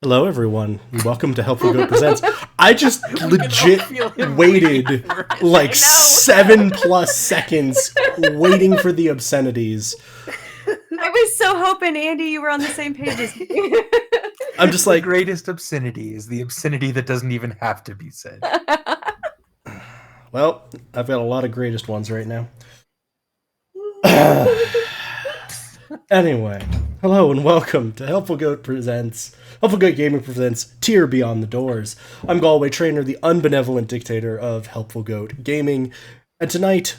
Hello, everyone, and welcome to Helpful Goat Presents. I just legit waited like 7+ seconds waiting for the obscenities. I was so hoping, Andy, you were on the same page as me. I'm just like, the greatest obscenity is the obscenity that doesn't even have to be said. well, I've got a lot of greatest ones right now. Anyway, hello and welcome to Helpful Goat Gaming presents Tear Beyond the Doors. I'm Galway Trainer, the unbenevolent dictator of Helpful Goat Gaming, and tonight,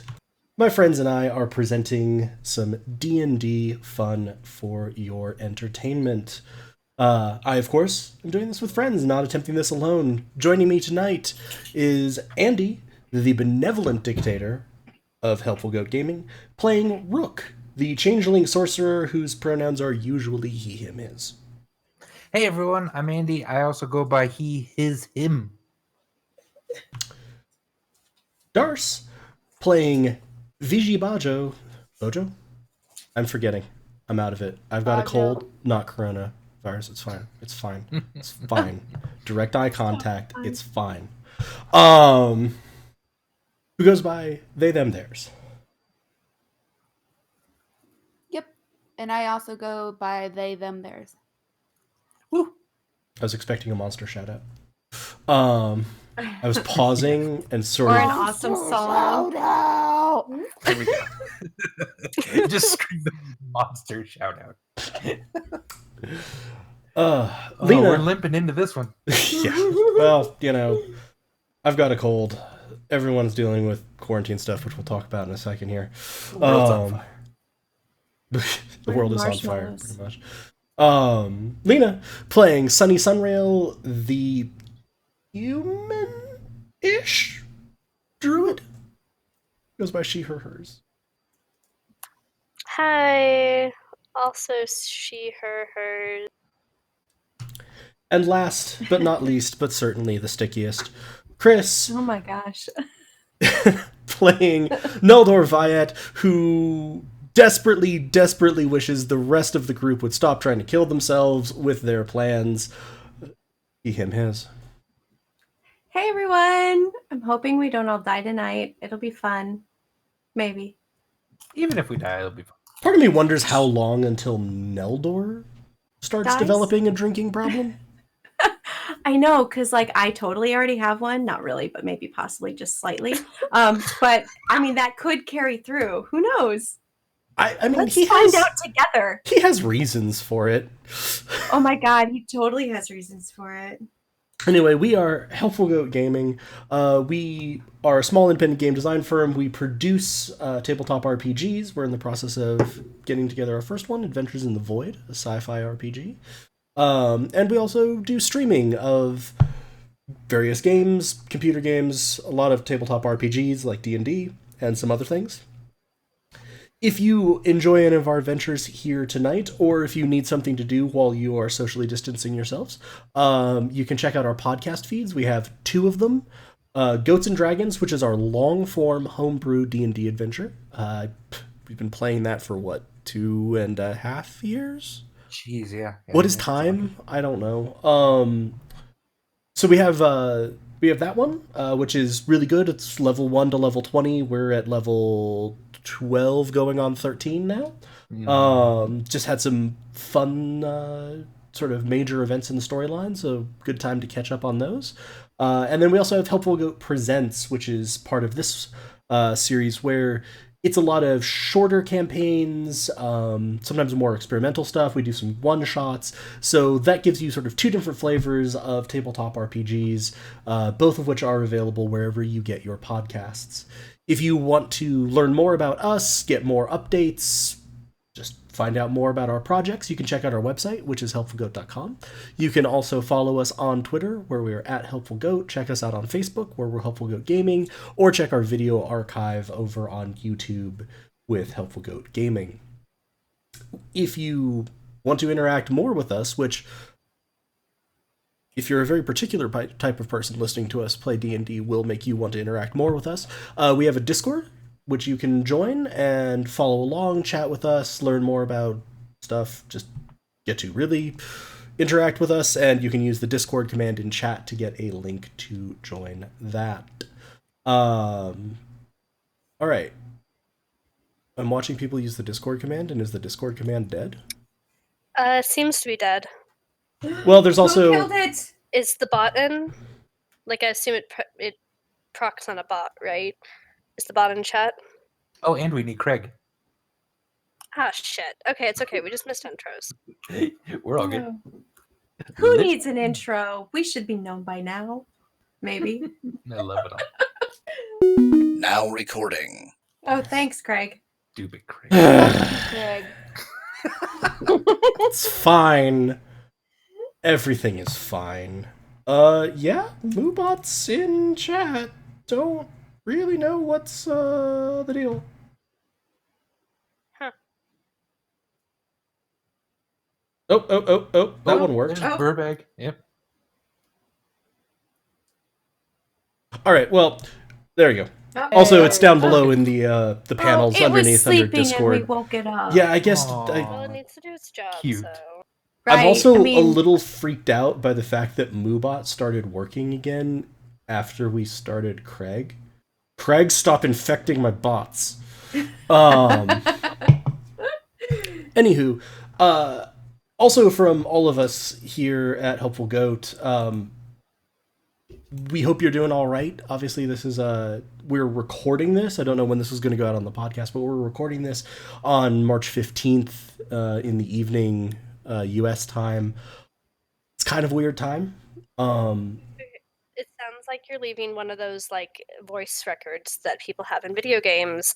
my friends and I are presenting some D&D fun for your entertainment. I, of course, am doing this with friends, not attempting this alone. Joining me tonight is Andy, the benevolent dictator of Helpful Goat Gaming, playing Rook, the changeling sorcerer whose pronouns are usually he, him, his. Hey everyone, I'm Andy. I also go by he, his, him. Darce, playing Viji Bojo. Bojo? I'm forgetting. I'm out of it. I've got a cold, not coronavirus. It's fine. It's fine. It's fine. Direct eye contact. It's fine. Who goes by they, them, theirs. Yep. And I also go by they, them, theirs. Woo. I was expecting a monster shout out. I was pausing and sort Or of an awesome song. There we go. Just scream the monster shout out. Lena, we're limping into this one. Yeah. Well, you know, I've got a cold. Everyone's dealing with quarantine stuff, which we'll talk about in a second here. The world's on fire. The world is on fire, pretty much. Lena, playing Sunny Sunrail, the human-ish druid. Goes by she, her, hers. Hi. Also she, her, hers. And last but not least, but certainly the stickiest, Chris. Oh my gosh. Playing Noldor Viat, who desperately wishes the rest of the group would stop trying to kill themselves with their plans. He, him, his. Hey everyone. I'm hoping we don't all die tonight. It'll be fun. Maybe. Even if we die, it'll be fun. Part of me wonders how long until Neldor starts developing a drinking problem. I know, because I totally already have one. Not really, but maybe possibly just slightly. But I mean, that could carry through. Who knows? I mean, Let's find out together. He has reasons for it. Oh my god, he totally has reasons for it. Anyway, we are Helpful Goat Gaming. We are a small independent game design firm. We produce tabletop RPGs. We're in the process of getting together our first one, Adventures in the Void, a sci-fi RPG. And we also do streaming of various games, computer games, a lot of tabletop RPGs like D&D, and some other things. If you enjoy any of our adventures here tonight, or if you need something to do while you are socially distancing yourselves, you can check out our podcast feeds. We have 2 of them. Goats and Dragons, which is our long-form homebrew D&D adventure. We've been playing that for, 2.5 years? Jeez, yeah. What is time? I don't know. So we have that one, which is really good. It's level 1 to level 20. We're at level 12 going on 13 now. Just had some fun sort of major events in the storyline, so good time to catch up on those. And then we also have Helpful Goat Presents, which is part of this series where it's a lot of shorter campaigns, sometimes more experimental stuff. We do some one-shots. So that gives you sort of 2 different flavors of tabletop RPGs, both of which are available wherever you get your podcasts. If you want to learn more about us, get more updates, just find out more about our projects, you can check out our website, which is helpfulgoat.com. You can also follow us on Twitter, where we are at helpfulgoat. Check us out on Facebook, where we're Helpful Goat Gaming, or check our video archive over on YouTube with Helpful Goat Gaming. If you want to interact more with us, which, if you're a very particular type of person listening to us play D&D, will make you want to interact more with us, we have a Discord, which you can join and follow along, chat with us, learn more about stuff, just get to really interact with us, and you can use the Discord command in chat to get a link to join that. All right. I'm watching people use the Discord command, and is the Discord command dead? Seems to be dead. Well, there's Who also... killed it? Is the bot in? Like, I assume it procs on a bot, right? Is the bot in chat? Oh, and we need Craig. Ah, shit. Okay, it's okay. We just missed intros. We're all good. Who needs an intro? We should be known by now. Maybe. I love it all. Now recording. Oh, thanks, Craig. Stupid Craig. Greg. It's fine. Everything is fine. Yeah, Moobot's in chat. Don't really know what's the deal. Huh. Oh, that one worked. There's Burbag. Yep. All right, well, there you go. Uh-oh. Also, it's down below in the panels it was underneath under sleeping Discord. And we woke it up. Yeah, I guess Aw. Well, it needs to do its job, Cute. so... I'm Right, also I mean, a little freaked out by the fact that Moobot started working again after we started Craig. Craig, stop infecting my bots. Anywho, also from all of us here at Helpful Goat, we hope you're doing all right. Obviously, this is we're recording this. I don't know when this is going to go out on the podcast, but we're recording this on March 15th in the evening, U.S. time. It's kind of a weird time. It sounds like you're leaving one of those, like, voice records that people have in video games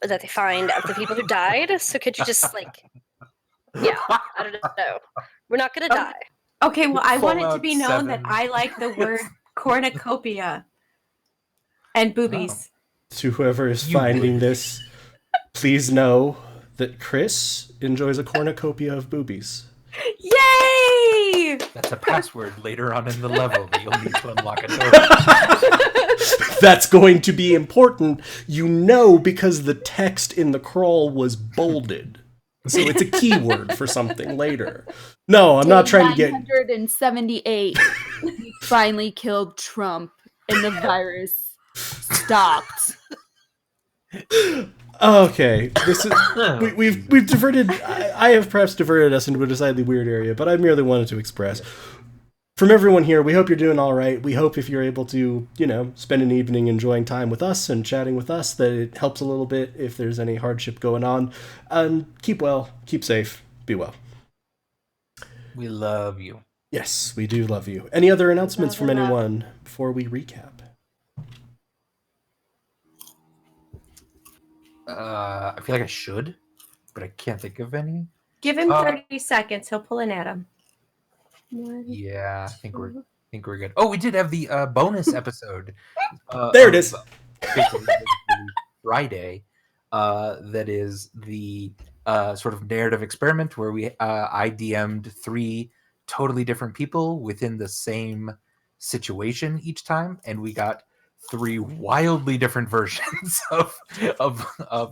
that they find of the people who died. So could you just, like... Yeah, I don't know. We're not gonna die. Okay, well, I want it to Fallout be known that 7. I like the word cornucopia and boobies. To whoever is You finding would. this, please know that Chris enjoys a cornucopia of boobies. Yay! That's a password later on in the level that you'll need to unlock a door. That's going to be important, you know, because the text in the crawl was bolded. So it's a keyword for something later. No, I'm not trying to get... 978. We finally killed Trump, and the virus stopped. Okay, this is... We've diverted... I have perhaps diverted us into a decidedly weird area, but I merely wanted to express... From everyone here, we hope you're doing all right. We hope if you're able to, you know, spend an evening enjoying time with us and chatting with us, that it helps a little bit if there's any hardship going on. And keep well, keep safe, be well. We love you. Yes, we do love you. Any other announcements from Love. anyone before we recap? I feel like I should, but I can't think of any. Give him 30 seconds. He'll pull an Adam. Yeah, I think we're good. Oh, we did have the bonus episode. There it is. Basically, Friday. That is the sort of narrative experiment where I DM'd 3 totally different people within the same situation each time, and we got 3 wildly different versions of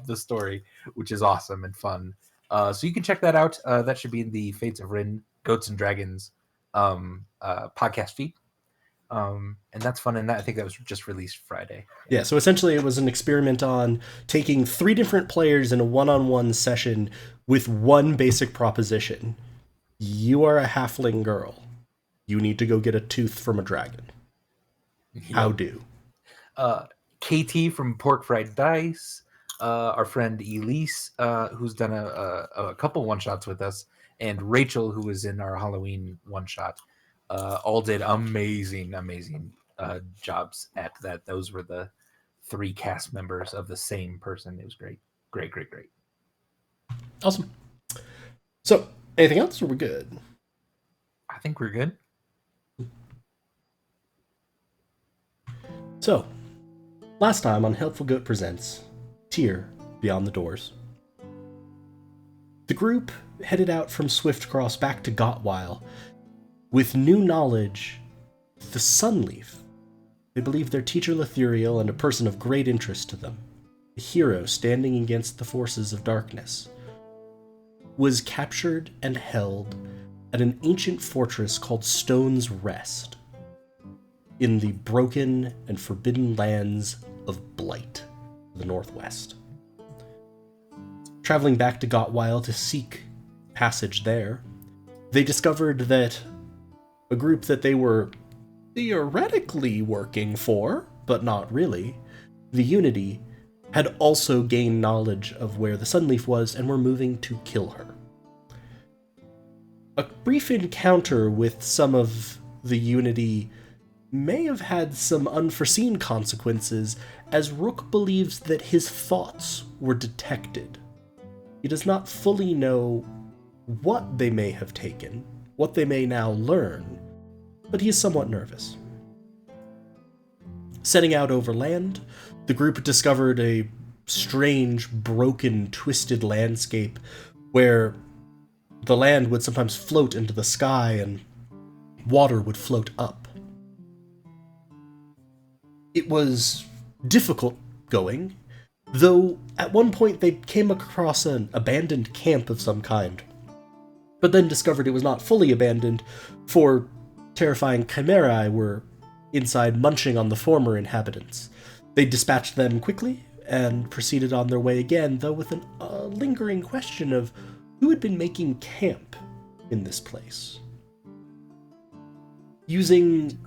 the story, which is awesome and fun. So you can check that out. That should be in the Fates of Rin, Goats and Dragons podcast feed. And that's fun, and I think that was just released Friday. Yeah, so essentially it was an experiment on taking 3 different players in a one-on-one session with one basic proposition. You are a halfling girl. You need to go get a tooth from a dragon. How do? KT from Pork Fried Dice, our friend Elise, who's done a couple one-shots with us, and Rachel, who was in our Halloween one-shot, all did amazing jobs at that. Those were the 3 cast members of the same person. It was great. Great. Awesome. So, anything else, or we're good? I think we're good. So, last time on Helpful Goat Presents, Tear Beyond the Doors. The group headed out from Swiftcross back to Gotwile with new knowledge of the Sunleaf. They believed their teacher Lethuriel and a person of great interest to them, a hero standing against the forces of darkness, was captured and held at an ancient fortress called Stone's Rest in the broken and forbidden lands of Blight, the northwest. Traveling back to Gotweil to seek passage there, they discovered that a group that they were theoretically working for, but not really, the Unity, had also gained knowledge of where the Sunleaf was and were moving to kill her. A brief encounter with some of the Unity may have had some unforeseen consequences, as Rook believes that his thoughts were detected. He does not fully know what they may have taken, what they may now learn, but he is somewhat nervous. Setting out overland, the group discovered a strange, broken, twisted landscape where the land would sometimes float into the sky and water would float up. It was difficult going, though at one point they came across an abandoned camp of some kind, but then discovered it was not fully abandoned, for terrifying chimerae were inside munching on the former inhabitants. They dispatched them quickly and proceeded on their way again, though with a lingering question of who had been making camp in this place. Using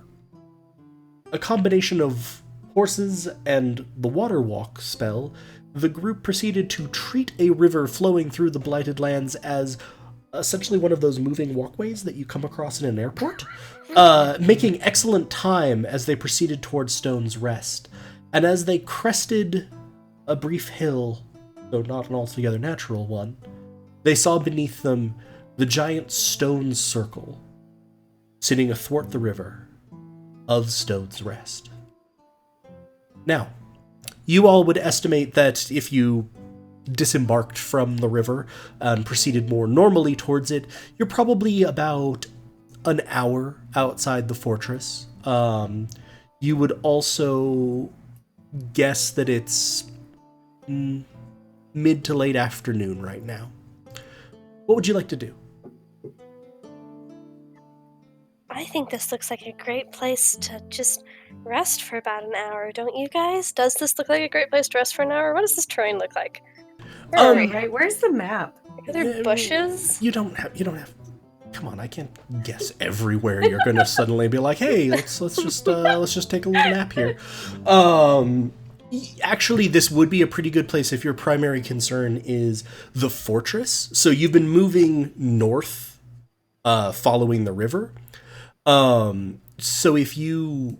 a combination of horses and the water walk spell, the group proceeded to treat a river flowing through the Blighted Lands as essentially one of those moving walkways that you come across in an airport, making excellent time as they proceeded towards Stone's Rest. And as they crested a brief hill, though not an altogether natural one, they saw beneath them the giant stone circle sitting athwart the river of Stone's Rest. Now, you all would estimate that if you disembarked from the river and proceeded more normally towards it, you're probably about an hour outside the fortress. You would also guess that it's mid to late afternoon right now. What would you like to do? I think this looks like a great place to just rest for about an hour, don't you guys? Does this look like a great place to rest for an hour? What does this terrain look like? Where are we? Right, where's the map? Are there bushes? You don't have. Come on, I can't guess everywhere. You're gonna suddenly be like, "Hey, let's just take a little nap here." Actually, this would be a pretty good place if your primary concern is the fortress. So you've been moving north, following the river. So if you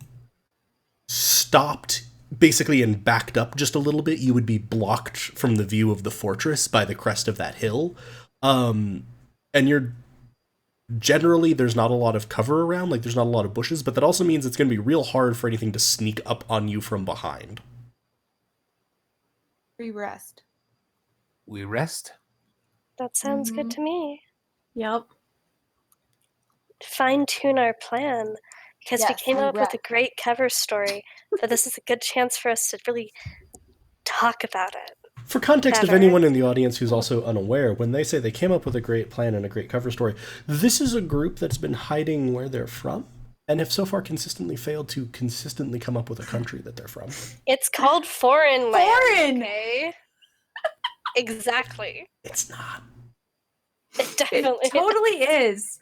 stopped basically and backed up just a little bit, you would be blocked from the view of the fortress by the crest of that hill. And you're generally, there's not a lot of cover around, like there's not a lot of bushes, but that also means it's going to be real hard for anything to sneak up on you from behind. We rest. We rest. That sounds good to me. Yep. Fine-tune our plan, because we Yes, came we up with a rest. great cover story, but this is a good chance for us to really talk about it. For context of Better. anyone in the audience who's also unaware, when they say they came up with a great plan and a great cover story, this is a group that's been hiding where they're from, and have so far consistently failed to consistently come up with a country that they're from. It's called Foreign Land. Foreign! Okay? Exactly. It's not. It definitely It totally is.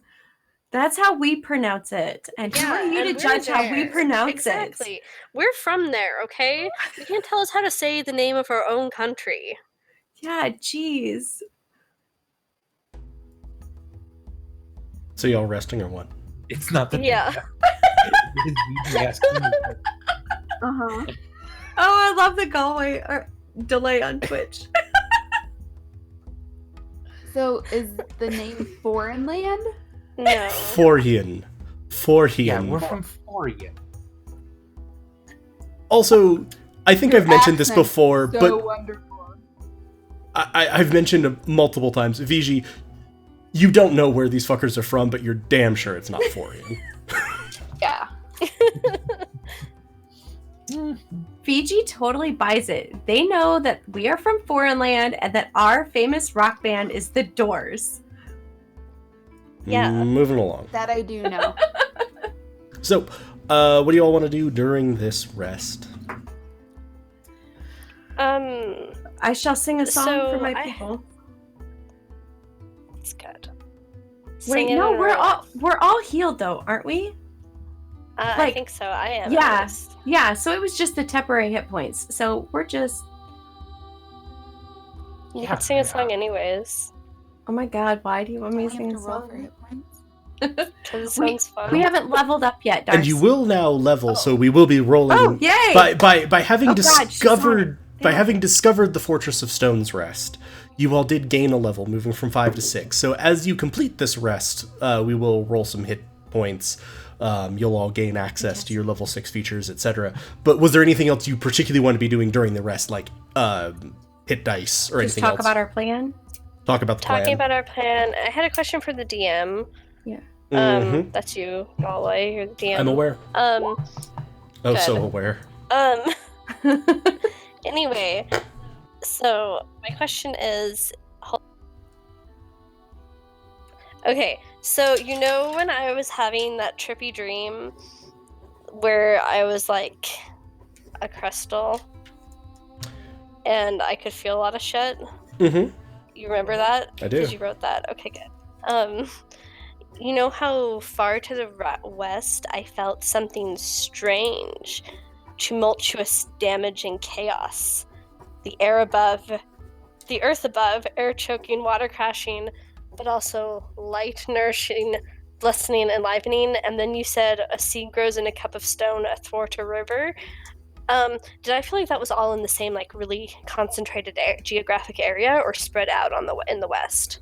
That's how we pronounce it. And who are you and to we're judge how we there. pronounce Exactly. it? We're from there, okay? You can't tell us how to say the name of our own country. Yeah, jeez. So y'all resting or what? It's not the Yeah. It is you asking me. Uh-huh. Oh, I love the Galway delay on Twitch. So is the name Foreign Land? No. Forhian. Yeah, we're from Florian. Also, I think Your I've mentioned this accent's before, So but wonderful. I've mentioned it multiple times. Viji, you don't know where these fuckers are from, but you're damn sure it's not Forian. Yeah. Fiji totally buys it. They know that we are from foreign land and that our famous rock band is The Doors. Yeah. Moving along. That I do know. So, what do you all want to do during this rest? I shall sing a song for my people. It's good. Wait, no, we're all healed though, aren't we? I think so. I am. Yeah, yeah. So it was just the temporary hit points. So we're just. You could sing a song anyways. Oh my god! Why do you want me to sing a roll for song? hit points? Because it sounds fun. We haven't leveled up yet, Darcy. And you will now level, so we will be rolling. Oh, yay! By having discovered God, having discovered the Fortress of Stone's Rest, you all did gain a level, moving from 5 to 6. So as you complete this rest, we will roll some hit points. You'll all gain access to your level 6 features, etc. But was there anything else you particularly want to be doing during the rest, like hit dice or anything else? Talk about our plan. Talk about the plan. Talking about our plan, I had a question for the DM. Yeah. That's you, Galway. You're the DM. I'm aware. Oh, so aware. Anyway, so my question is, okay, so you know when I was having that trippy dream where I was like a crystal and I could feel a lot of shit? Mm-hmm. You remember that? I do. Because you wrote that. Okay, good. You know how far to the west I felt something strange, tumultuous, damaging chaos. The earth above, air choking, water crashing, but also light nourishing, blessing, enlivening. And then you said a seed grows in a cup of stone athwart a river. Did I feel like that was all in the same, like, really concentrated geographic area, or spread out in the west?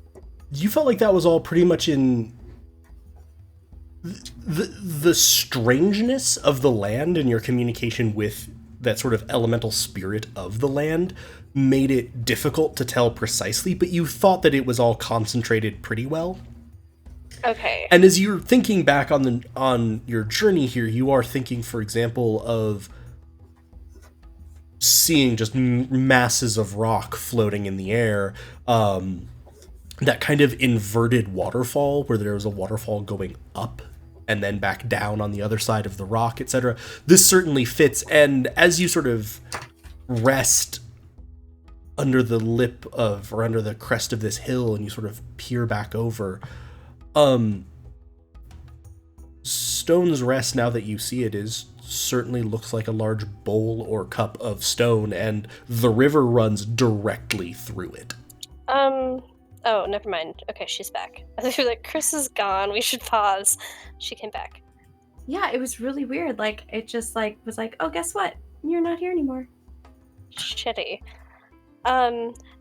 You felt like that was all pretty much in the strangeness of the land and your communication with that sort of elemental spirit of the land made it difficult to tell precisely, but you thought that it was all concentrated pretty well. Okay. And as you're thinking back on your journey here, you are thinking, for example, of seeing just masses of rock floating in the air, that kind of inverted waterfall where there was a waterfall going up and then back down on the other side of the rock, etc. This certainly fits, and as you sort of rest under the lip of, or under the crest of this hill, and you sort of peer back over, Stone's Rest, now that you see it, is certainly looks like a large bowl or cup of stone, and the river runs directly through it. Oh, never mind. Okay, she's back. I was like, Chris is gone. We should pause. She came back. Yeah, it was really weird. Like, it just like was like, oh, guess what? You're not here anymore. Shitty.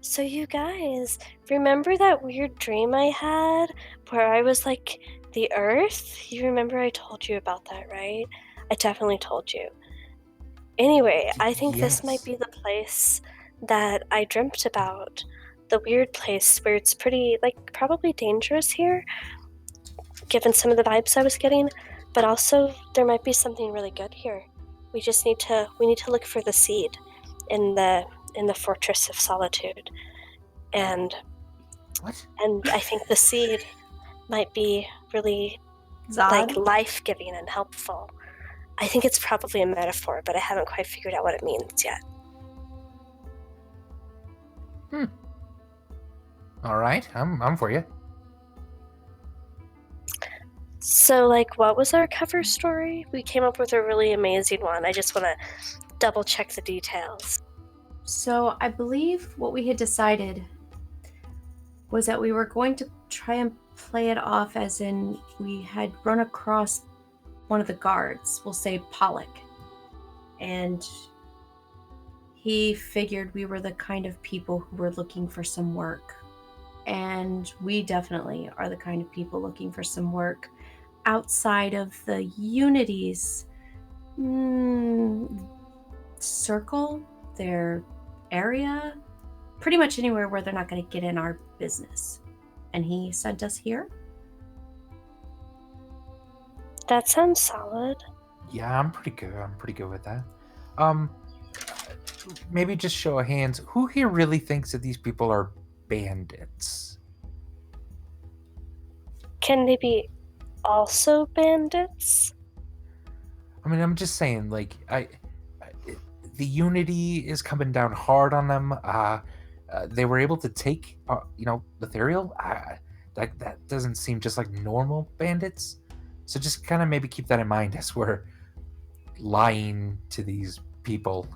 So you guys, remember that weird dream I had where I was like the Earth? You remember I told you about that, right? I definitely told you. Anyway, I think this might be the place that I dreamt about. The weird place where it's pretty, like, probably dangerous here, given some of the vibes I was getting, but also there might be something really good here. We need to look for the seed in the Fortress of Solitude, and I think the seed might be really like life-giving and helpful. I think it's probably a metaphor, but I haven't quite figured out what it means yet. All right, I'm for you. So, like, what was our cover story? We came up with a really amazing one. I just want to double check the details. So I believe what we had decided was that we were going to try and play it off as in we had run across one of the guards, we'll say Pollock, and he figured we were the kind of people who were looking for some work. And we definitely are the kind of people looking for some work outside of the Unity's circle, their area, pretty much anywhere where they're not going to get in our business. And he sent us here. That sounds solid. Yeah, I'm pretty good. I'm pretty good with that. Maybe just show of hands. Who here really thinks that these people are bandits? Can they be also bandits? I mean, I'm just saying, like, the Unity is coming down hard on them. They were able to take, Ethereal. That doesn't seem just like normal bandits. So just kind of maybe keep that in mind as we're lying to these people.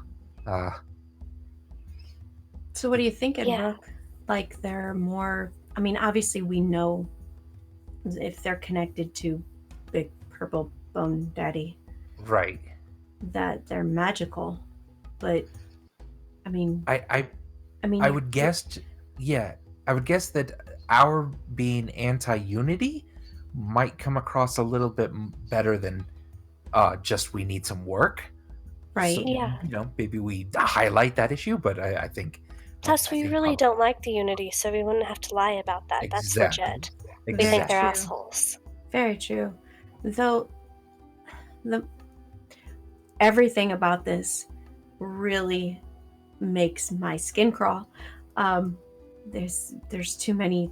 So what are you thinking, Yeah. Rook? Like they're more, I mean, obviously we know if they're connected to Big Purple Bone Daddy Right. that they're magical. But I mean, I you're- would guess, I would guess that our being anti-unity might come across a little bit better than just we need some work. right? So, Yeah. maybe we highlight that issue, but I think. Plus, we really don't like the Unity, so we wouldn't have to lie about that. Exactly. That's legit. We Very think they're true. assholes. Very true. Though everything about this really makes my skin crawl. There's too many.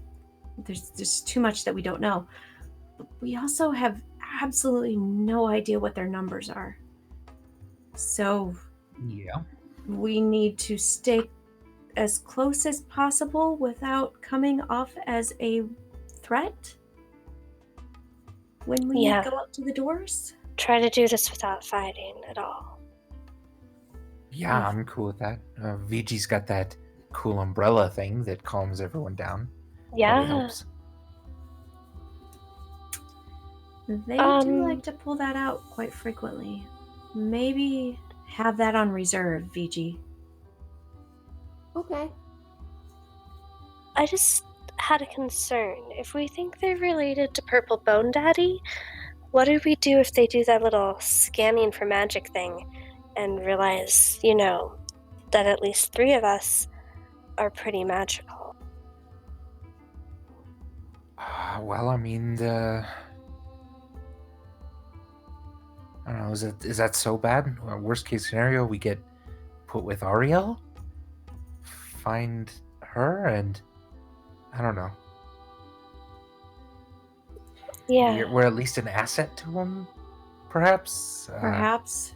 There's just too much that we don't know. But we also have absolutely no idea what their numbers are. So Yeah. we need to stay as close as possible without coming off as a threat when we Yeah. go up to the doors. Try to do this without fighting at all. Yeah, I'm cool with that. VG's got that cool umbrella thing that calms everyone down. Probably Yeah. helps. They do like to pull that out quite frequently. Maybe have that on reserve, VG. Okay. I just had a concern. If we think they're related to Purple Bone Daddy, what do we do if they do that little scanning for magic thing and realize, that at least 3 of us are pretty magical? Well, I mean, I don't know. Is that so bad? Worst case scenario, we get put with Ariel, find her, and I don't know. Yeah. We're at least an asset to them, perhaps. Perhaps.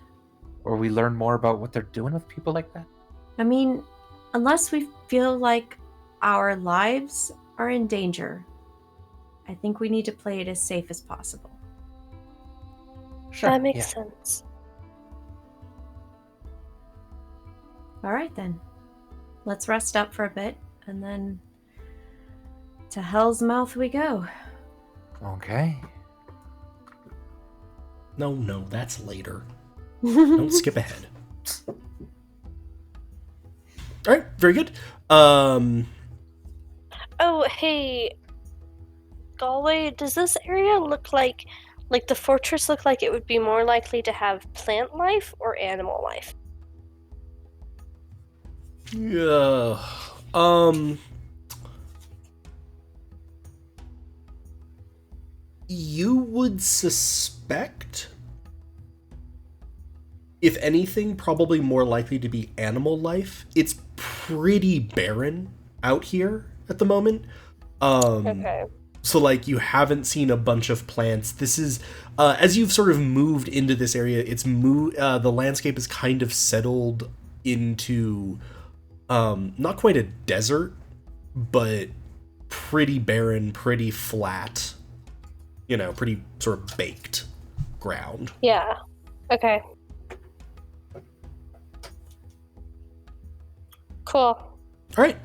Or we learn more about what they're doing with people like that. I mean, unless we feel like our lives are in danger, I think we need to play it as safe as possible. Sure. That makes sense. All right, then. Let's rest up for a bit, and then to Hell's Mouth we go. Okay. No, that's later. Don't skip ahead. All right, very good. Oh, hey, Galway, does this area look like the fortress look like it would be more likely to have plant life or animal life? Yeah. You would suspect, if anything, probably more likely to be animal life. It's pretty barren out here at the moment. Okay. So, like, you haven't seen a bunch of plants. This is, as you've sort of moved into this area, the landscape is kind of settled into, not quite a desert, but pretty barren, pretty flat, pretty sort of baked ground. Yeah. Okay. Cool. All right.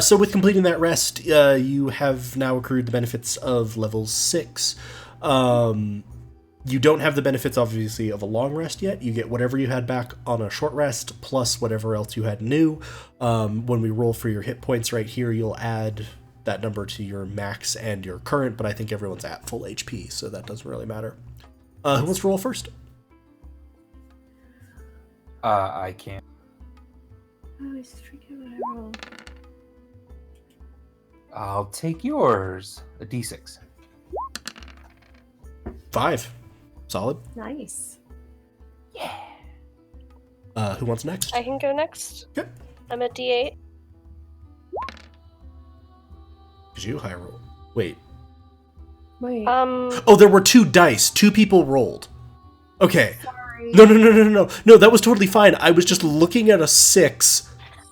So with completing that rest, you have now accrued the benefits of level 6. You don't have the benefits, obviously, of a long rest yet. You get whatever you had back on a short rest, plus whatever else you had new. When we roll for your hit points right here, you'll add that number to your max and your current, but I think everyone's at full HP, so that doesn't really matter. Who wants to roll first? I can't. I always forget what I roll. I'll take yours. A D6. 5. Solid. Nice. Who wants next? I can go next. Okay. I'm at D8. Did you high roll? Wait. Wait. Oh, there were 2 dice. 2 people rolled. Okay. Sorry. No, that was totally fine. I was just looking at a 6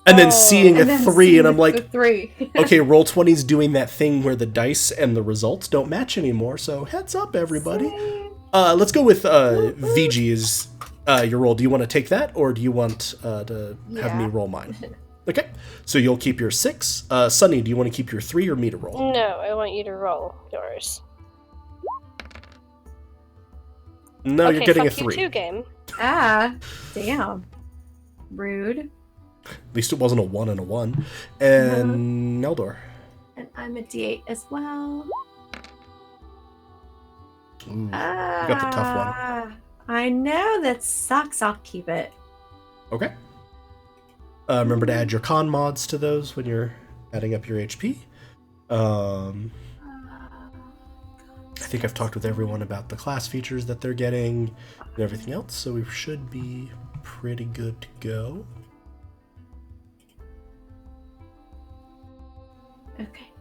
and then seeing And a then 3, seeing and I'm the like, 3. okay, Roll20's doing that thing where the dice and the results don't match anymore, so heads up, everybody. Same. Let's go with VG as your roll. Do you want to take that, or do you want to have me Yeah. roll mine? Okay, so you'll keep your 6. Sunny, do you want to keep your 3 or me to roll? No, I want you to roll yours. No, okay, you're getting a fuck you 3. too, game. Damn. Rude. At least it wasn't a 1 and a 1. And Neldor. And I'm a D8 as well. Ooh, you got the tough one. I know, that sucks. I'll keep it. Okay. Remember to add your con mods to those when you're adding up your HP. I think I've talked with everyone about the class features that they're getting and everything else, so we should be pretty good to go. Okay.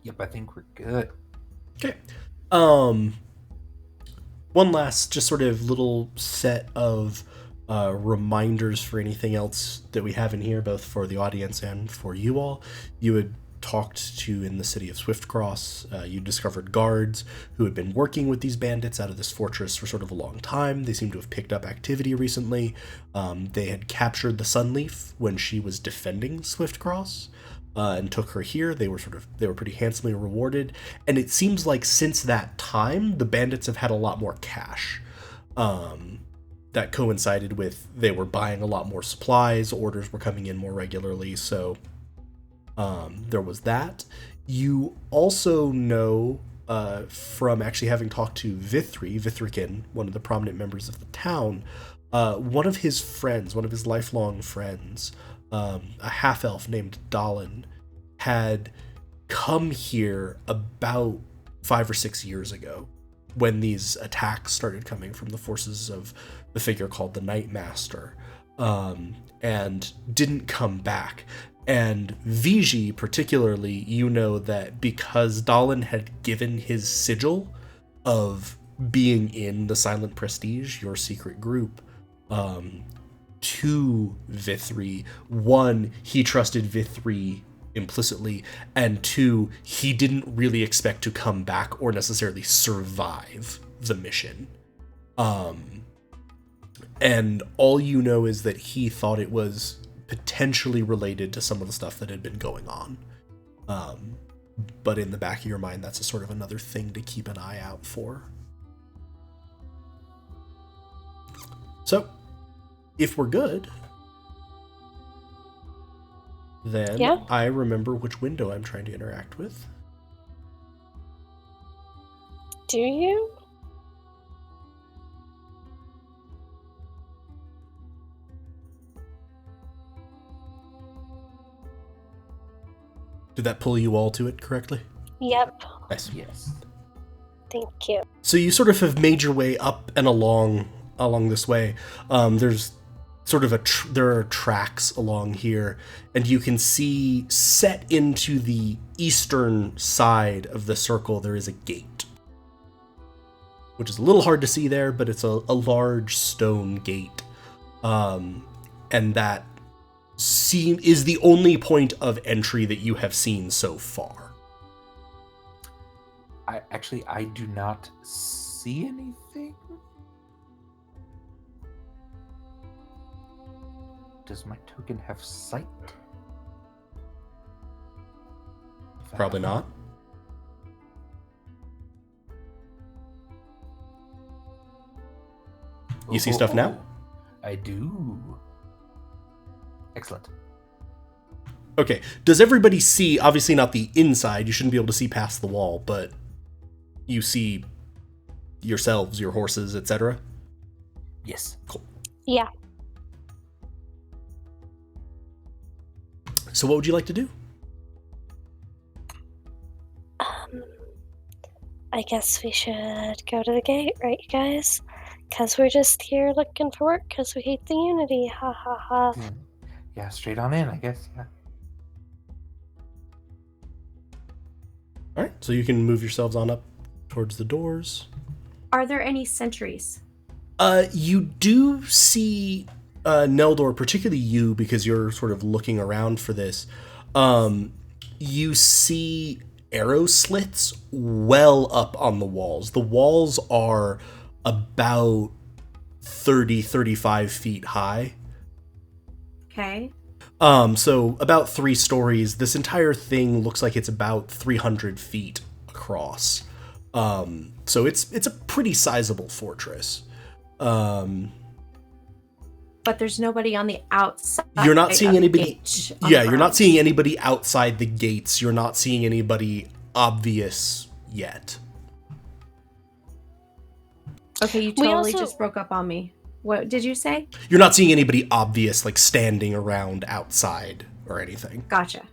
Yep, I think we're good. Okay. One last just sort of little set of reminders for anything else that we have in here, both for the audience and for you all. You had talked to in the city of Swiftcross. You discovered guards who had been working with these bandits out of this fortress for sort of a long time. They seem to have picked up activity recently. They had captured the Sunleaf when she was defending Swiftcross. And took her here. They were pretty handsomely rewarded, and it seems like since that time the bandits have had a lot more cash. That coincided with they were buying a lot more supplies, orders were coming in more regularly, so there was that. You also know from actually having talked to Vithrikin, one of the prominent members of the town, one of his friends, one of his lifelong friends, a half-elf named Dalin, had come here about 5 or 6 years ago when these attacks started coming from the forces of the figure called the Nightmaster, and didn't come back. And Vigi, particularly, you know that because Dalin had given his sigil of being in the Silent Prestige, your secret group, to Vithri. 1, he trusted Vithri implicitly, and 2, he didn't really expect to come back or necessarily survive the mission. And all you know is that he thought it was potentially related to some of the stuff that had been going on. But in the back of your mind, that's a sort of another thing to keep an eye out for. So, if we're good, then I remember which window I'm trying to interact with. Do you? Did that pull you all to it correctly? Yep. Nice. Yes. Thank you. So you sort of have made your way up and along this way. There's sort of there are tracks along here, and you can see set into the eastern side of the circle there is a gate, which is a little hard to see there, but it's a large stone gate, and that is the only point of entry that you have seen so far. I do not see anything. Does my token have sight? Probably not. You see stuff now? I do. Excellent. Okay. Does everybody see, obviously not the inside, you shouldn't be able to see past the wall, but you see yourselves, your horses, etc.? Yes. Cool. Yeah. So what would you like to do? I guess we should go to the gate, right, you guys? Because we're just here looking for work because we hate the Unity. Ha ha ha. Yeah, straight on in, I guess. Yeah. All right, so you can move yourselves on up towards the doors. Are there any sentries? You do see Neldor, particularly you, because you're sort of looking around for this. You see arrow slits well up on the walls. The walls are about 35 feet high. Okay. So about 3 stories. This entire thing looks like it's about 300 feet across. So it's a pretty sizable fortress. But there's nobody on the outside. You're not seeing of the anybody. gate on Yeah, the you're not ground. seeing anybody outside the gates. You're not seeing anybody obvious yet. Okay, you We totally also- just broke up on me. What did you say? You're not seeing anybody obvious, like standing around outside or anything. Gotcha.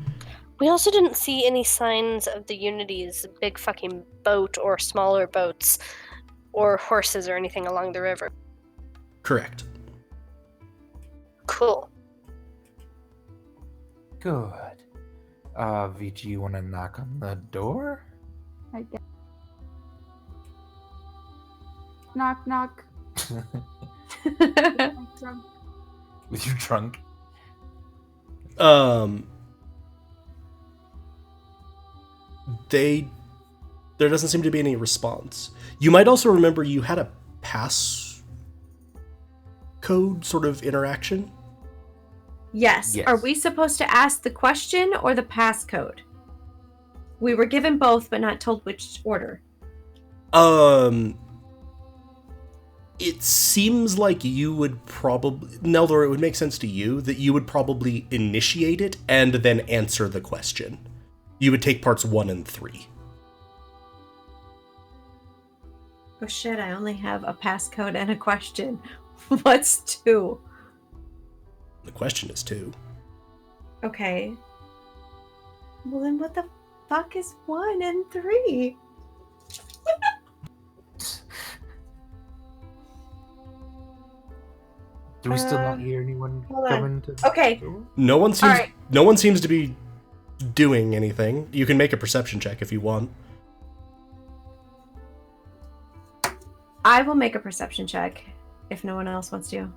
We also didn't see any signs of the Unity's big fucking boat or smaller boats or horses or anything along the river. Correct. Cool. Good. VG, you want to knock on the door? I guess. Knock, knock. I'm drunk. With your trunk? There doesn't seem to be any response. You might also remember you had a pass code sort of interaction. Yes. Yes. Are we supposed to ask the question or the passcode? We were given both, but not told which order. It seems like you would probably, Neldor, it would make sense to you that you would probably initiate it and then answer the question. You would take parts 1 and 3. Oh shit, I only have a passcode and a question. What's 2? The question is 2. Okay. Well then what the fuck is 1 and 3? Do we still not hear anyone hold on. coming to the Okay. door? No one seems Alright. no one seems to be doing anything. You can make a perception check if you want. I will make a perception check if no one else wants to.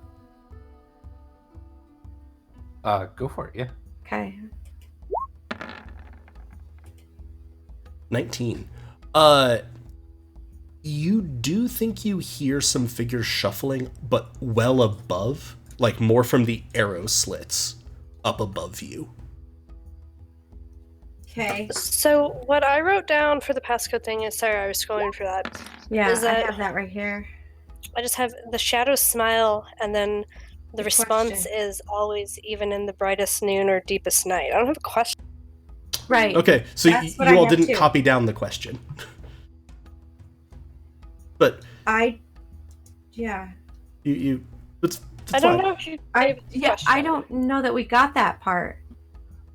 Go for it, yeah. Okay. 19. You do think you hear some figures shuffling, but well above, like more from the arrow slits up above you. Okay. So what I wrote down for the passcode thing is, sorry, I was scrolling for that. Yeah, Is that- I have that right here. I just have the shadow smile, and then the Good response question. is always even in the brightest noon or deepest night. I don't have a question. Right. Okay, so That's you what I all have didn't too. copy down the question. But Yeah. it's I don't fine. know if you. I don't know that we got that part.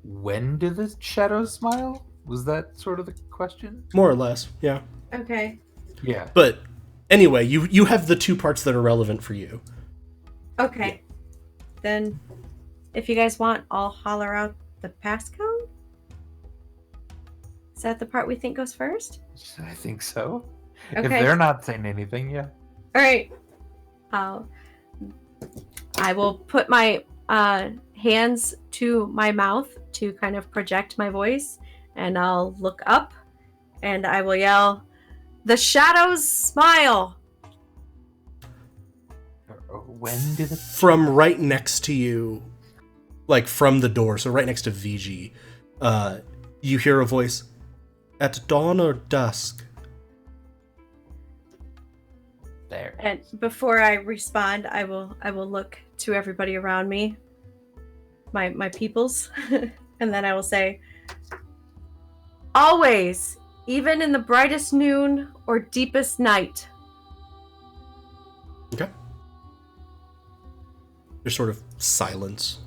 When did the shadow smile? Was that sort of the question? More or less, yeah. Okay. Yeah. But anyway, you have the 2 parts that are relevant for you. Okay. Then if you guys want, I'll holler out the passcode. Is that the part we think goes first? I think so. If Okay. they're not saying anything, yeah. All right. I will put my hands to my mouth to kind of project my voice, and I'll look up, and I will yell, "The shadows smile!" When did it? From right next to you, like from the door, so right next to VG, you hear a voice, "At dawn or dusk?" There. And before I respond, I will look to everybody around me, my peoples, and then I will say, "Always, even in the brightest noon or deepest night." Okay. There's sort of silence.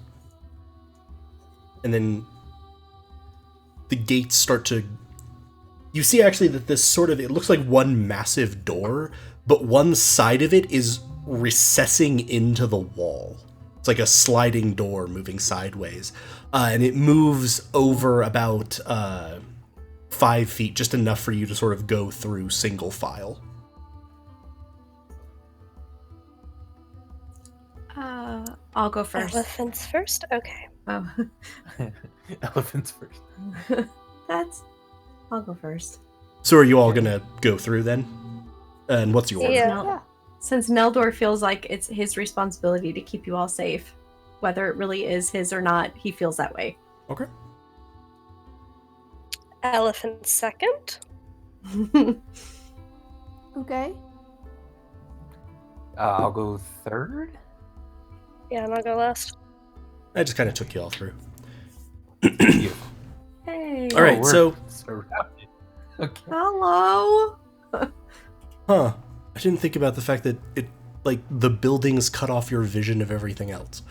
And then the gates start to... You see actually that this sort of... It looks like one massive door, but one side of it is recessing into the wall. It's like a sliding door moving sideways. And it moves over about 5 feet, just enough for you to sort of go through single file. I'll go first. Elephants first? Okay. Oh, Elephants first. I'll go first. So are you all gonna go through then? And what's your order? Yeah. Yeah. Since Neldor feels like it's his responsibility to keep you all safe, whether it really is his or not, he feels that way. Okay. Elephant second. Okay. I'll go third. Yeah, and I'll go last. I just kind of took you all through. Beautiful. Hey. All right, we're so- surrounded. Okay. Hello. Huh. I didn't think about the fact that it, like, the buildings cut off your vision of everything else.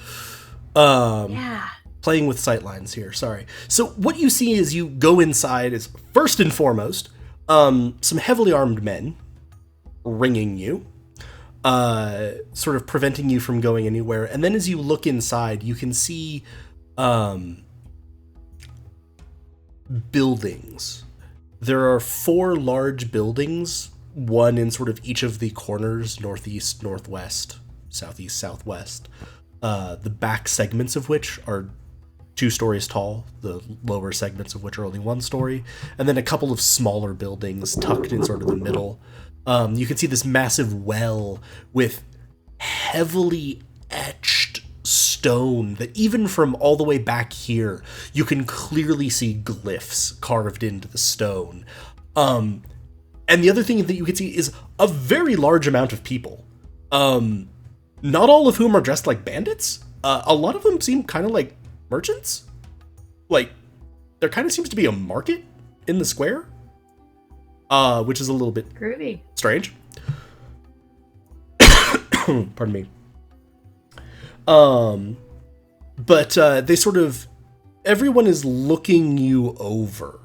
Yeah. Playing with sightlines here, sorry. So what you see as you go inside is, first and foremost, some heavily armed men ringing you, sort of preventing you from going anywhere. And then as you look inside, you can see buildings. There are 4 large buildings, one in sort of each of the corners, northeast, northwest, southeast, southwest. The back segments of which are 2 stories tall, the lower segments of which are only 1 story, and then a couple of smaller buildings tucked in sort of the middle. You can see this massive well with heavily etched stone that even from all the way back here, you can clearly see glyphs carved into the stone. And the other thing that you can see is a very large amount of people. Not all of whom are dressed like bandits. A lot of them seem kind of like merchants. Like, there kind of seems to be a market in the square, which is a little bit Groovy. strange. Pardon me. But they sort of, everyone is looking you over,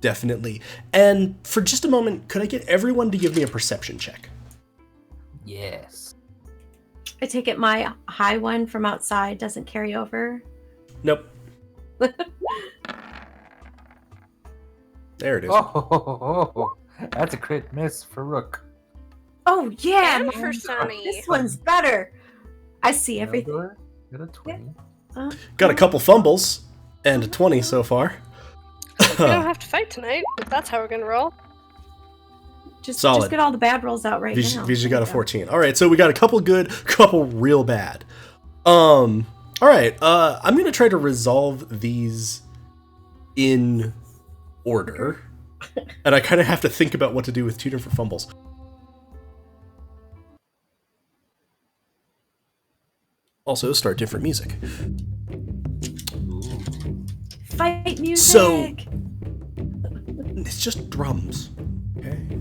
definitely. And for just a moment, could I get everyone to give me a perception check? Yes. I take it my high one from outside doesn't carry over. Nope. There it is. Oh, that's a crit miss for Rook. Oh yeah, And for Sunny. this one's better. I see everything. Neldor, got a 20. Got a couple fumbles and a 20 so far. We don't have to fight tonight, if that's how we're gonna roll. Just Solid. get all the bad rolls out right now. Vijay got a There you go. 14. All right, so we got a couple good, couple real bad. All right, I'm gonna try to resolve these in order, and I kind of have to think about what to do with 2 different fumbles. Also, start different music. Fight music. So- It's just drums. Okay.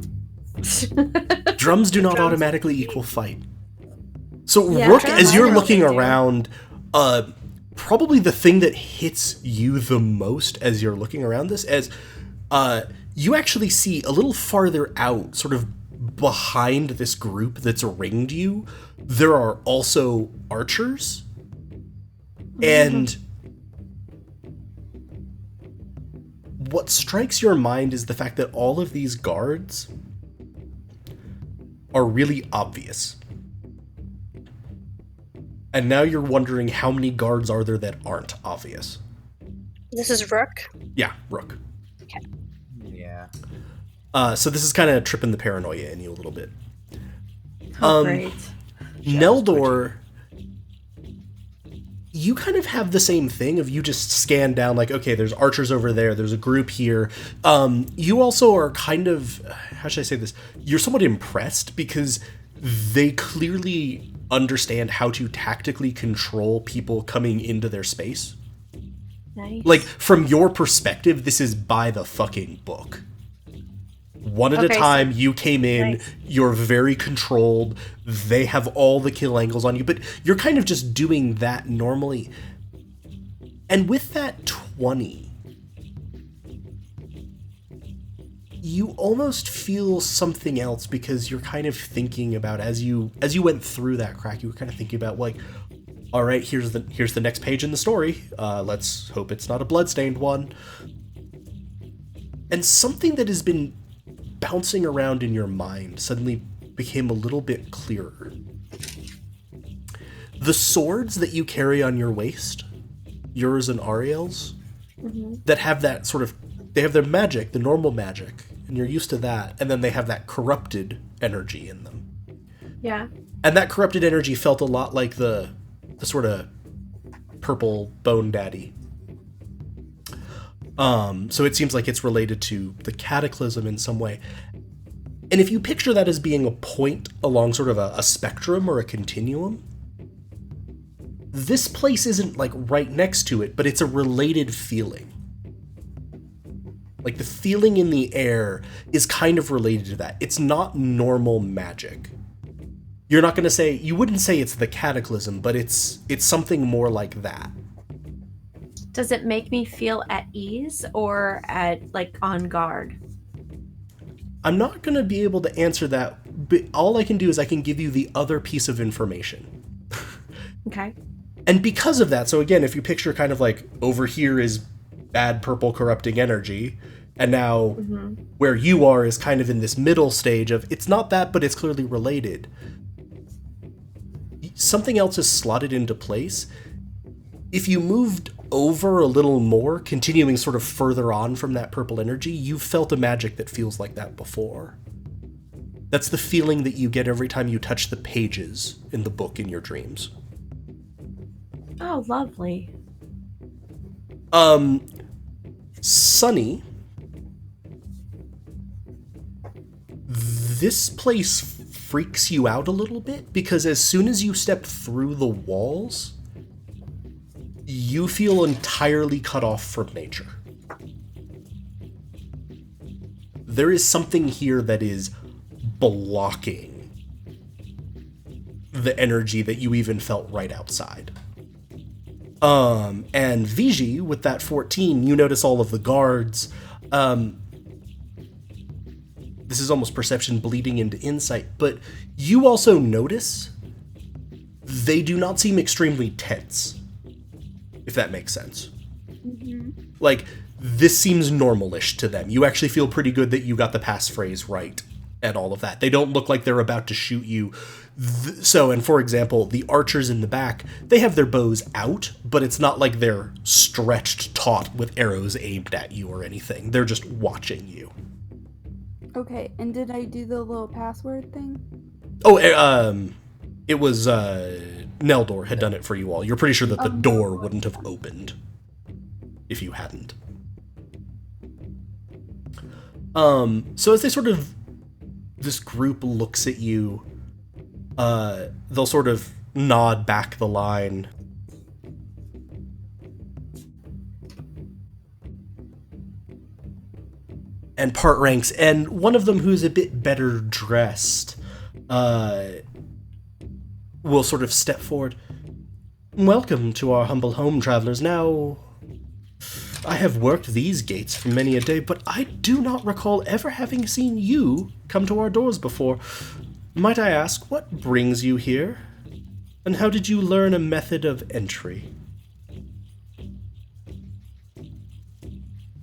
Drums do not Drums. automatically equal fight. So Yeah, Rook, drums as you're are looking really do. around, probably the thing that hits you the most as you're looking around this, as you actually see a little farther out, sort of behind this group that's ringed you, there are also archers. And what strikes your mind is the fact that all of these guards are really obvious. And now you're wondering how many guards are there that aren't obvious. This is Rook. Yeah, Rook. Yeah. So this is kind of tripping the paranoia in you a little bit. Oh, great. Neldor, you kind of have the same thing of you just scan down like, okay, there's archers over there, there's a group here. You also are kind of, how should I say this? You're somewhat impressed because they clearly understand how to tactically control people coming into their space. Nice. Like, from your perspective, this is by the fucking book. One at a Okay, so- time, you came in, Nice. you're very controlled, they have all the kill angles on you, but you're kind of just doing that normally. And with that 20, you almost feel something else because you're kind of thinking about, as you went through that crack, you were kind of thinking about, like, All right, here's the next page in the story. Let's hope it's not a bloodstained one. And something that has been bouncing around in your mind suddenly became a little bit clearer. The swords that you carry on your waist, yours and Ariel's, that have that sort of, they have their magic, the normal magic, and you're used to that, and then they have that corrupted energy in them. Yeah. And that corrupted energy felt a lot like the sort of purple bone daddy. So it seems like it's related to the cataclysm in some way. And if you picture that as being a point along sort of a spectrum or a continuum, this place isn't like right next to it, but it's a related feeling. Like the feeling in the air is kind of related to that. It's not normal magic. You're not going to say, you wouldn't say it's the cataclysm, but it's something more like that. Does it make me feel at ease or at like on guard? I'm not going to be able to answer that, but all I can do is I can give you the other piece of information. Okay. And because of that, so again, if you picture kind of like over here is bad purple corrupting energy, and now where you are is kind of in this middle stage of it's not that, but it's clearly related. Something else is slotted into place. If you moved over a little more, continuing sort of further on from that purple energy, you've felt a magic that feels like that before. That's the feeling that you get every time you touch the pages in the book in your dreams. Oh, lovely. Sunny, this place freaks you out a little bit because as soon as you step through the walls, you feel entirely cut off from nature. There is something here that is blocking the energy that you even felt right outside. And Viji, with that 14, you notice all of the guards. This is almost perception bleeding into insight, but you also notice they do not seem extremely tense, if that makes sense. Like, this seems normal-ish to them. You actually feel pretty good that you got the passphrase right and all of that. They don't look like they're about to shoot you. And for example, the archers in the back, they have their bows out, but it's not like they're stretched taut with arrows aimed at you or anything. They're just watching you. Okay, and did I do the little password thing? Oh, it was Neldor had done it for you all. You're pretty sure that the door wouldn't have opened if you hadn't. So as they sort of, this group looks at you, they'll sort of nod back the line. And part ranks, and one of them who's a bit better dressed, will sort of step forward. Welcome to our humble home, travelers. Now, I have worked these gates for many a day, but I do not recall ever having seen you come to our doors before. Might I ask, what brings you here? And how did you learn a method of entry?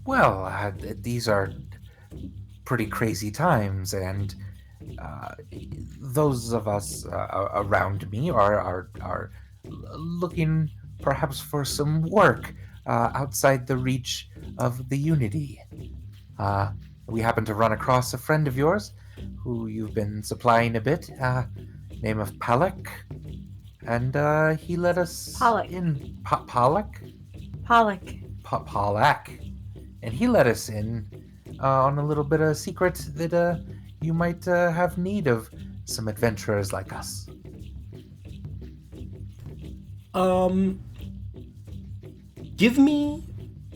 Well, these are pretty crazy times, and those of us around me are looking perhaps for some work outside the reach of the Unity. We happen to run across a friend of yours who you've been supplying a bit, name of Palak, and he let us Pollock. in. Palak? Pollock. Palak. And he let us in on a little bit of secret that you might have need of some adventurers like us. Give me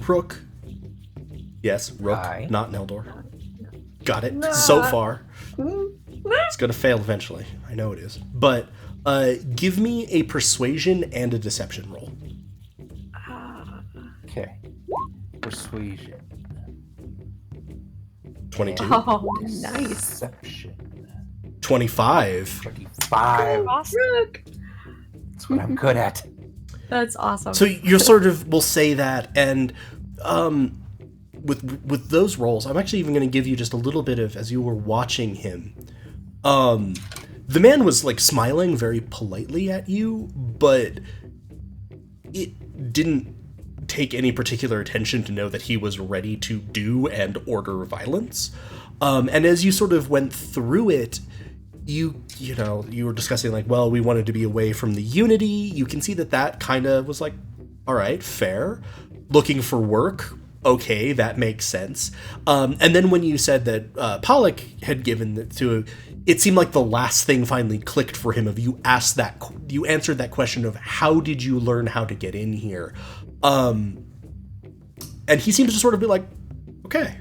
Rook. Yes, Rook, Aye. not Neldor. Got it. So far. It's gonna fail eventually. I know it is. But give me a persuasion and a deception roll. Okay. Persuasion. 22. Oh, nice. Deception. 25. 25. Awesome. That's what I'm good at. That's awesome. So you're sort of will say that, and with those roles, I'm actually even going to give you just a little bit of as you were watching him. The man was like smiling very politely at you, but it didn't take any particular attention to know that he was ready to do and order violence. And as you sort of went through it, you were discussing like, well, we wanted to be away from the Unity. You can see that kind of was like, all right, fair. Looking for work, okay, that makes sense. And then when you said that Pollock had given it to, it seemed like the last thing finally clicked for him. Of you answered that question of how did you learn how to get in here, and he seems to sort of be like, okay.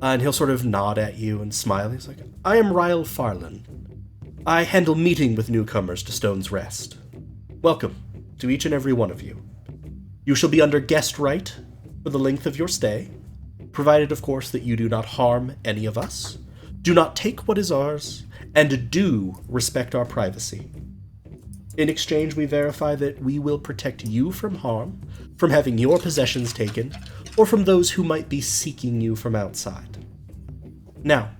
And he'll sort of nod at you and smile. He's like, I am Ryle Farland. I handle meeting with newcomers to Stone's Rest. Welcome to each and every one of you. You shall be under guest right for the length of your stay, provided, of course, that you do not harm any of us, do not take what is ours, and do respect our privacy. In exchange, we verify that we will protect you from harm, from having your possessions taken, or from those who might be seeking you from outside. Now,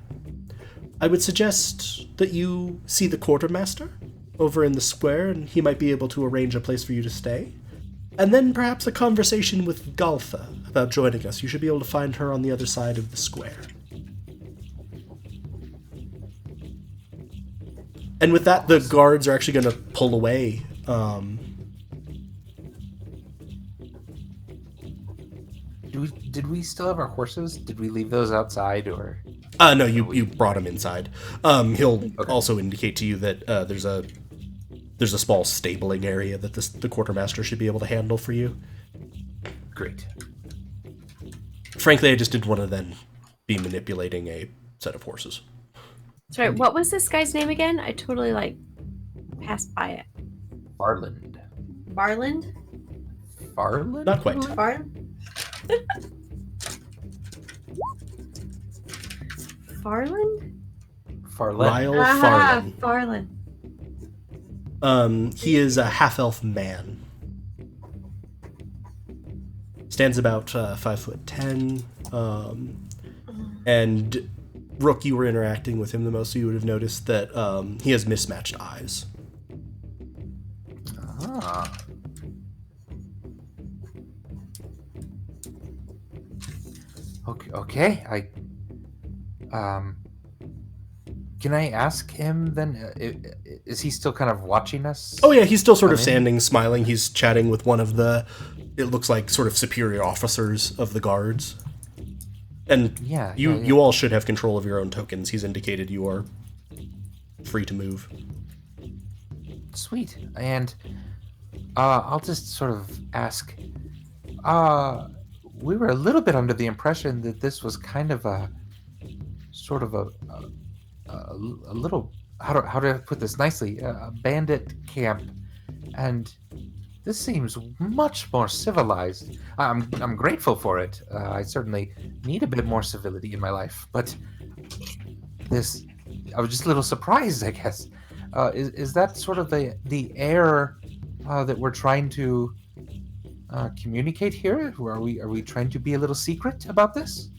I would suggest that you see the quartermaster over in the square, and he might be able to arrange a place for you to stay. And then perhaps a conversation with Galtha about joining us. You should be able to find her on the other side of the square. And with that, the guards are actually going to pull away. Did we still have our horses? Did we leave those outside, or? No, you brought him inside. He'll also indicate to you that there's a small stabling area that the quartermaster should be able to handle for you. Great. Frankly, I just didn't want to then be manipulating a set of horses. Sorry, what was this guy's name again? I totally passed by it. Farland. Barland? Farland? Not quite. Farland? Farland? Farland. Ryle Farland. He is a half-elf man. Stands about 5'10", and Rook, you were interacting with him the most, so you would have noticed that he has mismatched eyes. Ah. Okay. Can I ask him then? Is he still kind of watching us? Oh yeah, he's still sort of standing, smiling. He's chatting with one of the, it looks like sort of superior officers of the guards. And you all should have control of your own tokens. He's indicated you are free to move. Sweet. And I'll just sort of ask, we were a little bit under the impression that this was kind of a little, how do I put this nicely, a bandit camp, and this seems much more civilized. I'm grateful for it. I certainly need a bit more civility in my life, but I was just a little surprised, I guess. Is that sort of the air that we're trying to communicate here? Are we trying to be a little secret about this?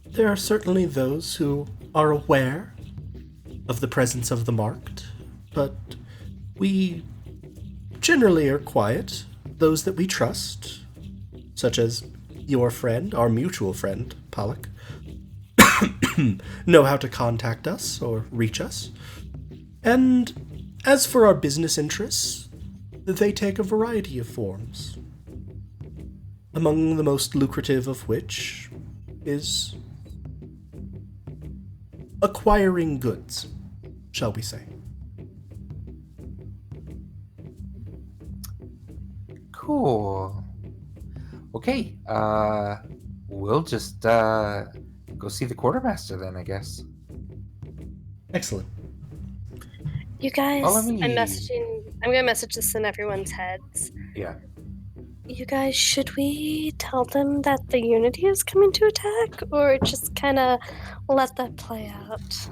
There are certainly those who are aware of the presence of the marked, but we generally are quiet. Those that we trust, such as your friend, our mutual friend, Pollock, know how to contact us or reach us. And as for our business interests, they take a variety of forms, among the most lucrative of which is acquiring goods, shall we say. Cool. Okay, we'll just go see the quartermaster then, I guess. Excellent. You guys, Oh, let me- I'm gonna message this in everyone's heads. Yeah. You guys, should we tell them that the Unity is coming to attack, or just kind of let that play out?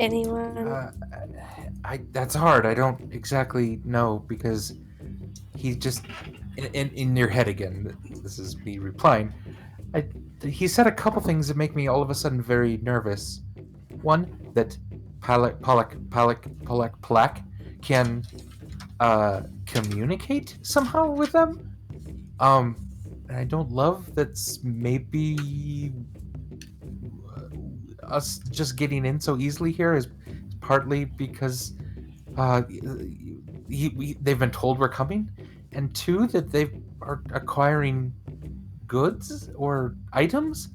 Anyone? That's hard. I don't exactly know because he just in your head again. This is me replying. He said a couple things that make me all of a sudden very nervous. One, that Palak can communicate somehow with them. And I don't love that's maybe us just getting in so easily here is partly because they've been told we're coming, and two, that they are acquiring goods or items,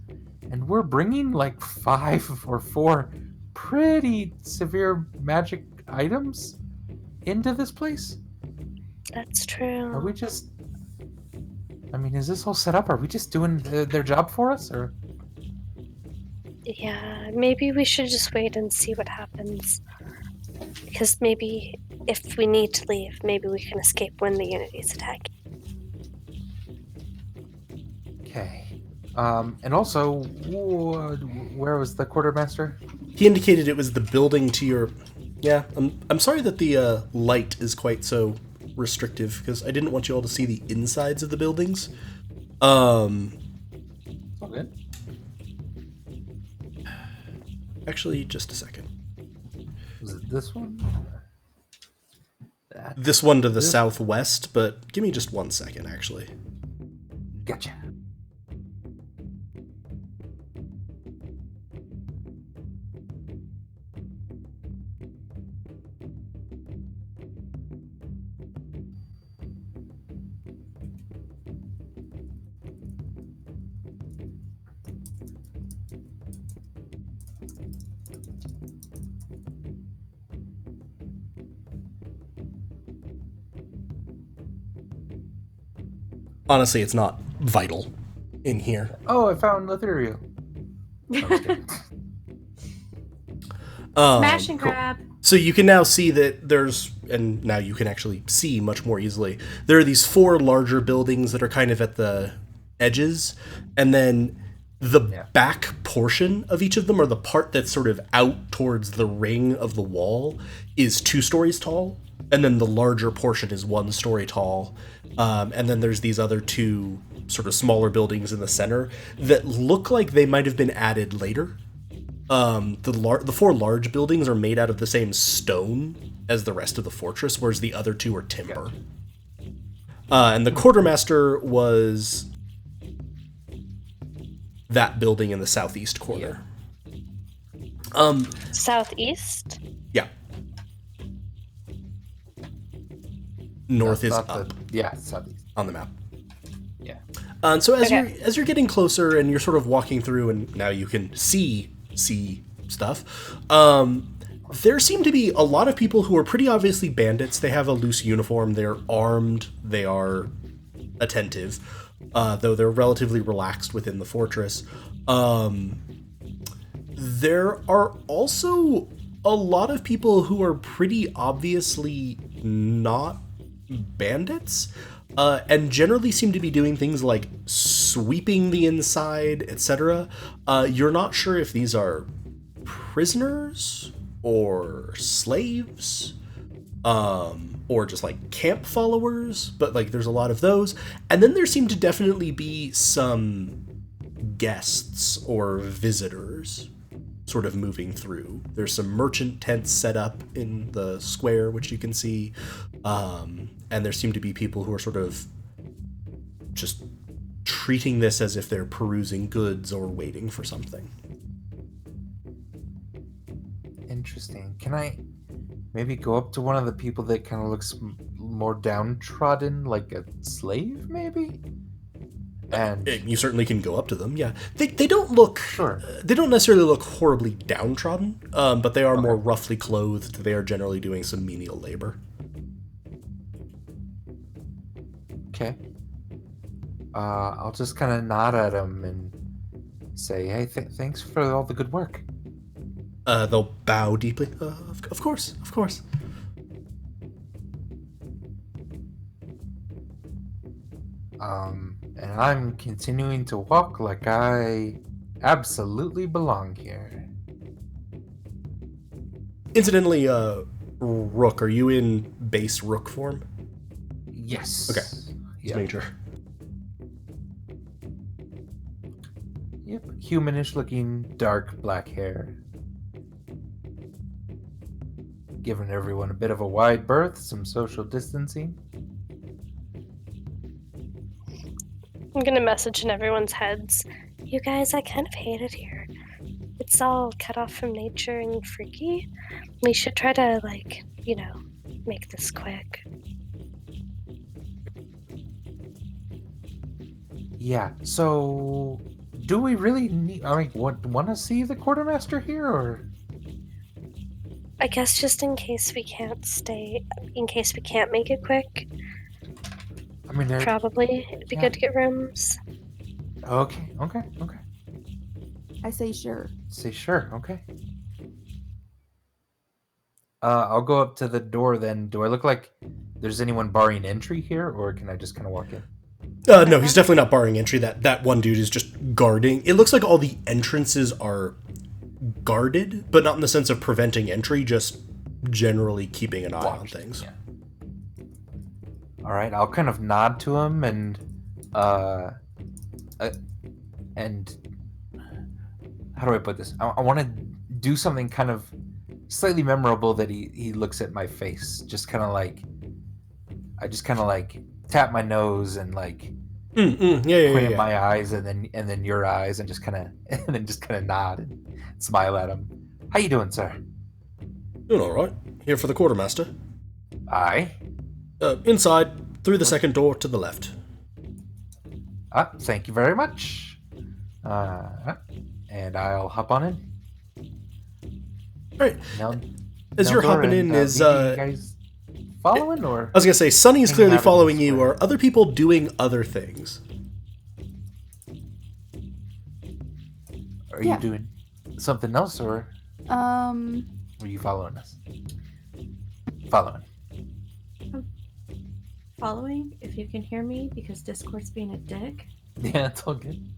and we're bringing like 5 or 4 pretty severe magic items into this place. That's Are we true. just? I mean, is this all set up? Are we just doing their job for us, or? Yeah, maybe we should just wait and see what happens. Because maybe if we need to leave, maybe we can escape when the Unity's attack. Okay. And also, where was the quartermaster? He indicated it was the building to your. Yeah, I'm sorry that the light is quite so restrictive because I didn't want you all to see the insides of the buildings. All good. Actually, just a second. Was it this one? That. This one to the This- southwest, but give me just 1 second, actually. Gotcha. Honestly, it's not vital in here. Oh, I found Ethereal. Smash and cool. grab. So you can now see that there's, and now you can actually see much more easily, there are these 4 larger buildings that are kind of at the edges, and then the back portion of each of them, or the part that's sort of out towards the ring of the wall, is 2 stories tall, and then the larger portion is 1 story tall. And then there's these other 2 sort of smaller buildings in the center that look like they might have been added later. The 4 large buildings are made out of the same stone as the rest of the fortress, whereas the other 2 are timber. And the quartermaster was that building in the southeast corner. Southeast? Yeah. North is Not up southeast. on the map. Yeah. And so Okay. as you're getting closer and you're sort of walking through, and now you can see stuff, there seem to be a lot of people who are pretty obviously bandits. They have a loose uniform. They're armed. They are attentive, though they're relatively relaxed within the fortress. There are also a lot of people who are pretty obviously not bandits, and generally seem to be doing things like sweeping the inside, etc. You're not sure if these are prisoners or slaves, or just like camp followers, but like there's a lot of those. And then there seem to definitely be some guests or visitors sort of moving through. There's some merchant tents set up in the square, which you can see, and there seem to be people who are sort of just treating this as if they're perusing goods or waiting for something. Interesting. Can I maybe go up to one of the people that kind of looks more downtrodden, like a slave, maybe? And You certainly can go up to them, yeah. They don't look... Sure. They don't necessarily look horribly downtrodden, but they are more roughly clothed. They are generally doing some menial labor. okay. I'll just kind of nod at him and say, "Hey, thanks for all the good work." They'll bow deeply. Of course, of course. And I'm continuing to walk like I absolutely belong here. Incidentally, Rook, are you in base Rook form? Yes. Okay. Just Yep. making sure. Yep. Humanish looking, dark black hair. Giving everyone a bit of a wide berth, some social distancing. I'm gonna message in everyone's heads. You guys, I kind of hate it here. It's all cut off from nature and freaky. We should try to, like, make this quick. Yeah. So, do we really need? I mean, want to see the quartermaster here, or? I guess just in case we can't make it quick, I mean, probably it'd be yeah. good to get rooms. Okay. I say sure. Say sure. Okay. I'll go up to the door then. Do I look like there's anyone barring entry here, or can I just kind of walk in? No, he's definitely not barring entry. That one dude is just guarding. It looks like all the entrances are guarded, but not in the sense of preventing entry, just generally keeping an eye on things. Yeah. All right, I'll kind of nod to him and how do I put this? I want to do something kind of slightly memorable that he looks at my face, just kind of like I just kind of like tap my nose and like point at my eyes and then your eyes and just kind of nod and smile at him. How you doing, sir? Doing all right. Here for the quartermaster. Aye. Inside, through the second door to the left. Thank you very much. And I'll hop on in. All right. As you're Neldor hopping in, and, is you guys following or? I was gonna say, Sunny's hanging clearly out in following the you. square? Are other people doing other things? Are Yeah. you doing something else or were you following us? Following. Following, if you can hear me, because Discord's being a dick. Yeah, it's all good.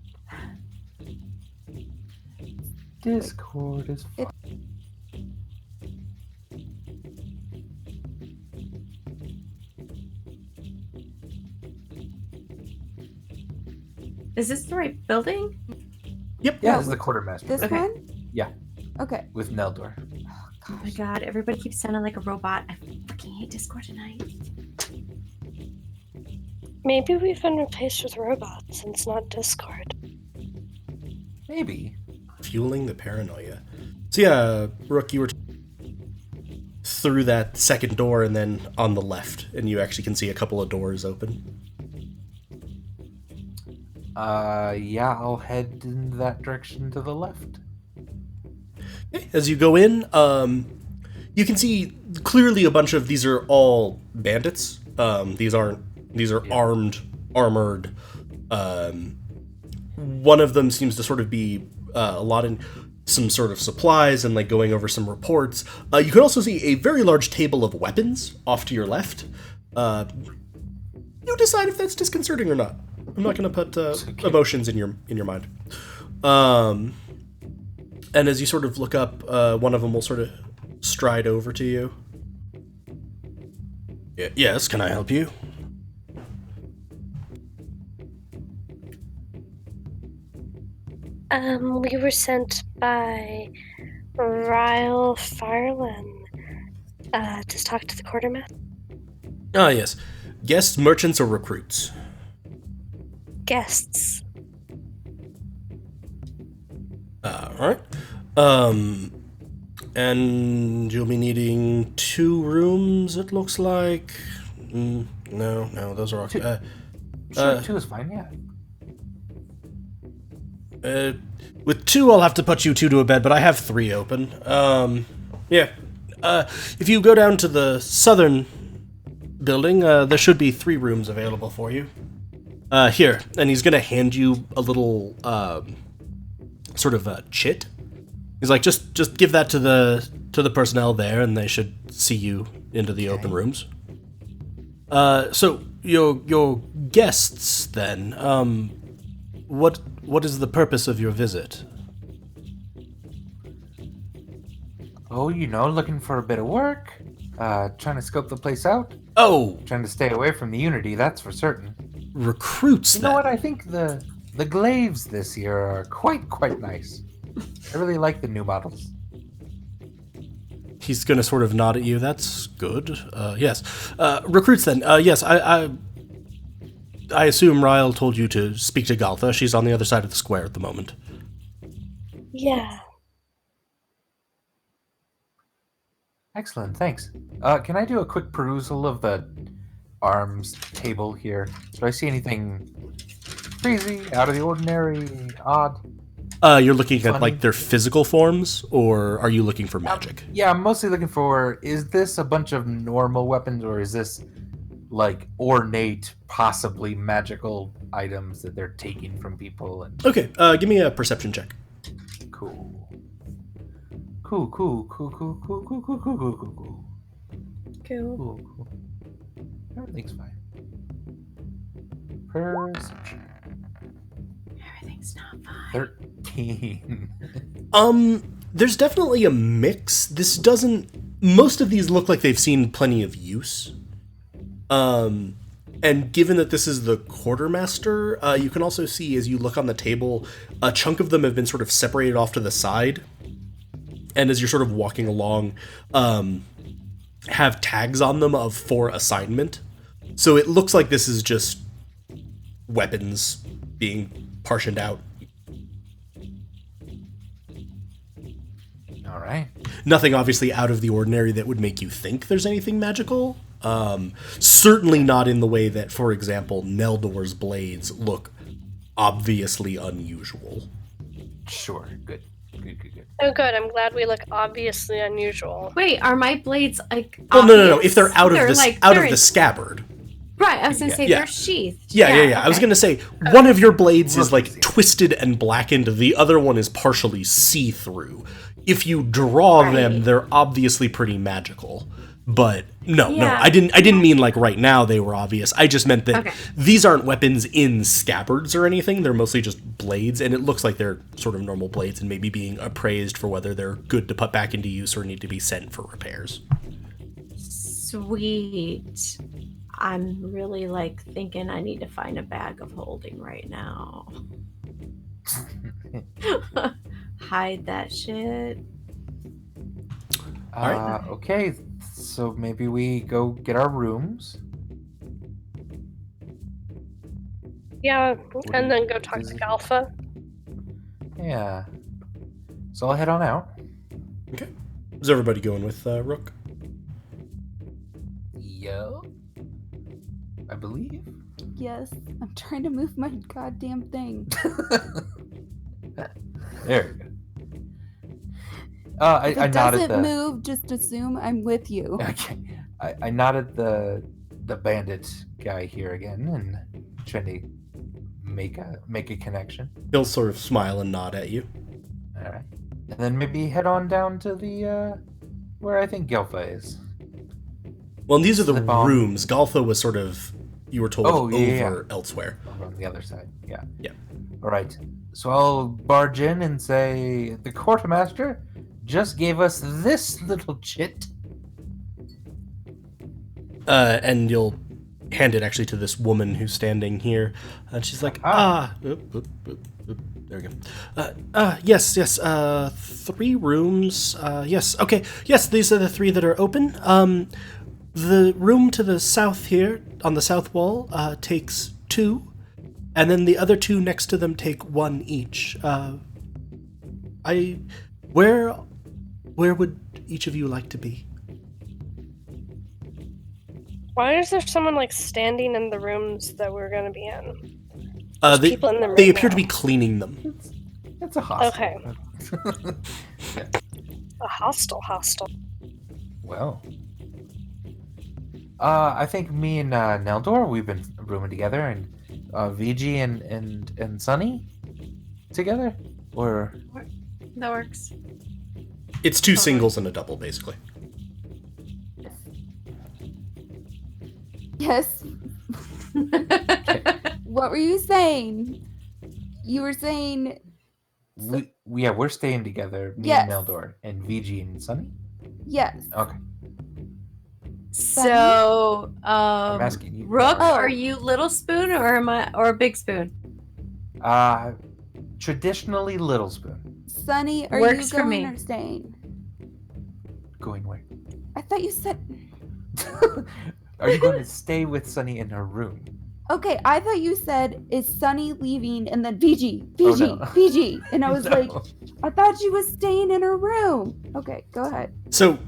Discord is fun. Is this the right building? Yep. Yeah, this is the quartermaster This Okay. one? Yeah. Okay. with Neldor. Oh my god, everybody keeps sounding like a robot. I fucking hate Discord tonight. Maybe we've been replaced with robots and it's not Discord. Maybe. Fueling the paranoia. So yeah, Rook, you were through that second door and then on the left, and you actually can see a couple of doors open. Yeah, I'll head in that direction to the left. Okay, as you go in, you can see clearly a bunch of these are all bandits. These are armored. One of them seems to sort of be a lot in some sort of supplies and like going over some reports. You can also see a very large table of weapons off to your left. You decide if that's disconcerting or not. I'm not going to put emotions in your mind. And as you sort of look up, one of them will sort of stride over to you. Yes, can I help you? We were sent by Ryle Farland to talk to the quartermaster. Ah, yes. Guests, merchants, or recruits? Guests. Alright. And you'll be needing 2 rooms, it looks like. No, those are... Sure, 2 is fine, yeah. With 2, I'll have to put you 2 to a bed, but I have 3 open. Yeah. If you go down to the southern building, there should be 3 rooms available for you. Here, and he's gonna hand you a little, sort of a chit. He's like, just give that to the personnel there, and they should see you into the open rooms. So your guests then, what is the purpose of your visit? Oh, looking for a bit of work. Trying to scope the place out. Oh, Trying to stay away from the Unity, that's for certain. recruits You know then. what? I think the glaives this year are quite nice. I really like the new models. He's gonna sort of nod at you. That's good. Yes. Recruits then. Yes, I assume Ryle told you to speak to Galtha. She's on the other side of the square at the moment. Yeah. Excellent, thanks. Can I do a quick perusal of the arms table here? Do I see anything crazy, out of the ordinary, odd? You're looking at Funny. like their physical forms, or are you looking for magic? Yeah, I'm mostly looking for, is this a bunch of normal weapons, or is this like ornate, possibly magical items that they're taking from people? And Okay, give me a perception check. cool. Cool. Everything's fine. Perception. Everything's not fine. 13. There's definitely a mix. This doesn't. Most of these look like they've seen plenty of use. And given that this is the quartermaster, you can also see as you look on the table, a chunk of them have been sort of separated off to the side. And as you're sort of walking along, have tags on them of for assignment. So it looks like this is just weapons being partitioned out. All right. Nothing obviously out of the ordinary that would make you think there's anything magical. Certainly not in the way that, for example, Neldor's blades look obviously unusual. Sure. Good. Oh, good. I'm glad we look obviously unusual. Wait, are my blades like? Well, no. obvious? If they're out of They're, this, like, out they're of the scabbard. Right, I was gonna say Yeah. they're sheathed. Yeah. I was okay. gonna say one of your blades is Rookies. like twisted and blackened. The other one is partially see-through. If you draw them, Right. they're obviously pretty magical. But no, Yeah. I didn't mean like right now they were obvious. I just meant that Okay. these aren't weapons in scabbards or anything. They're mostly just blades, and it looks like they're sort of normal blades and maybe being appraised for whether they're good to put back into use or need to be sent for repairs. Sweet. I'm really like thinking I need to find a bag of holding right now. Hide that shit. All right. Okay. So maybe we go get our rooms. Yeah, do and you- then go talk is to it- Galfa. Yeah. So I'll head on out. Okay. Is everybody going with Rook? Yeah. I believe. Yes, I'm trying to move my goddamn thing. There we go. I If it nodded doesn't the. move, just assume I'm with you. Okay. I nodded the bandit guy here again and trying to make a connection. He'll sort of smile and nod at you. All right. And then maybe head on down to the where I think Gelfa is. Well, and these are the Slip on. rooms. Galtha was sort of, you were told, Oh, yeah, over elsewhere. Over on the other side. Yeah. Yeah. All right. So I'll barge in and say the quartermaster just gave us this little chit. And you'll hand it actually to this woman who's standing here. And she's like, there we go. Yes, 3 rooms. Yes, okay. Yes, these are the 3 that are open. The room to the south here, on the south wall, takes 2. And then the other 2 next to them take 1 each. Where would each of you like to be? Why is there someone like standing in the rooms that we're gonna be in? They people in them they right appear to now. be cleaning them. It's a hostel. Okay. A hostel. Well. I think me and Neldor, we've been rooming together, and VG and Sunny together? Or That works. It's 2 singles and a double, basically. Yes. What were you saying? You were saying We're staying together. Me Yes. and Meldor and VG and Sunny. Yes. Okay. So, I'm asking you. Rook, Oh. are you Little Spoon or Big Spoon? Traditionally Little Spoon. Sunny, are Works you for going me. or staying? Going where? I thought you said. Are you going to stay with Sunny in her room? Okay, I thought you said, is Sunny leaving? And then VG, Oh, VG, no. VG. And I was No. like, I thought she was staying in her room. Okay, go ahead. So,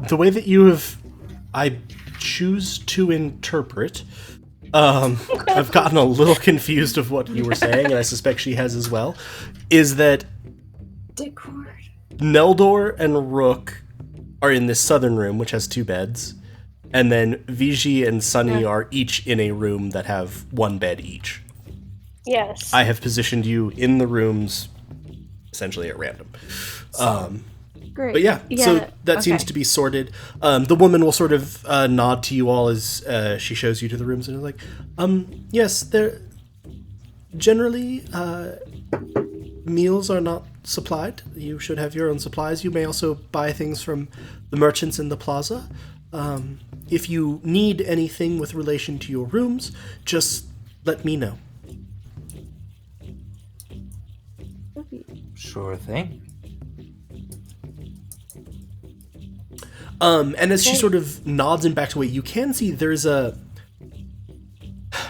the way that you have, I choose to interpret, I've gotten a little confused of what you were saying, and I suspect she has as well, is that Discord. Neldor and Rook are in this southern room, which has 2 beds, and then Vigi and Sunny are each in a room that have 1 bed each. Yes. I have positioned you in the rooms, essentially at random. Great. But yeah, so Yeah, that seems okay. to be sorted. The woman will sort of nod to you all as she shows you to the rooms and is like, yes, there. Generally, meals are not supplied. You should have your own supplies. You may also buy things from the merchants in the plaza. If you need anything with relation to your rooms, just let me know. Sure thing. And as she sort of nods and backs away, you can see there's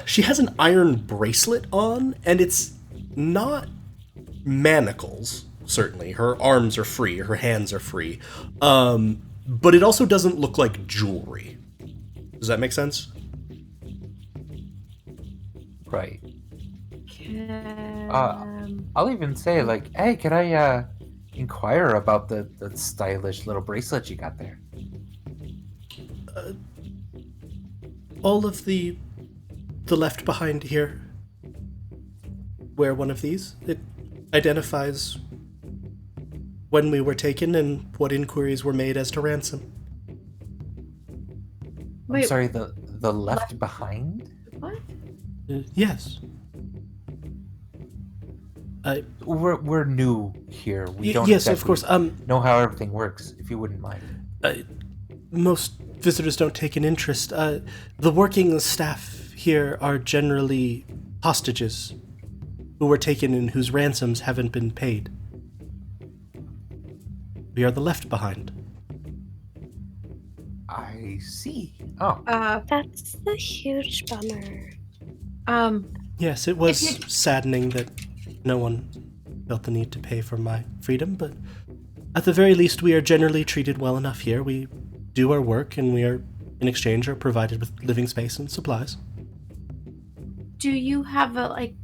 she has an iron bracelet on, and it's not manacles, certainly. Her arms are free, her hands are free. But it also doesn't look like jewelry. Does that make sense? Right. Can... I'll even say, like, hey, can I inquire about the stylish little bracelet you got there? All of the left behind here wear one of these. It identifies when we were taken and what inquiries were made as to ransom. I'm sorry, the left behind? What? Yes. We're new here. We don't yes, exactly of course. know how everything works, if you wouldn't mind. Most visitors don't take an interest. The working staff here are generally hostages who were taken and whose ransoms haven't been paid. We are the left behind. I see. Oh, That's a huge bummer. Yes, it was If saddening that no one felt the need to pay for my freedom, but at the very least we are generally treated well enough here. We do our work and we are, in exchange, are provided with living space and supplies. Do you have a, like,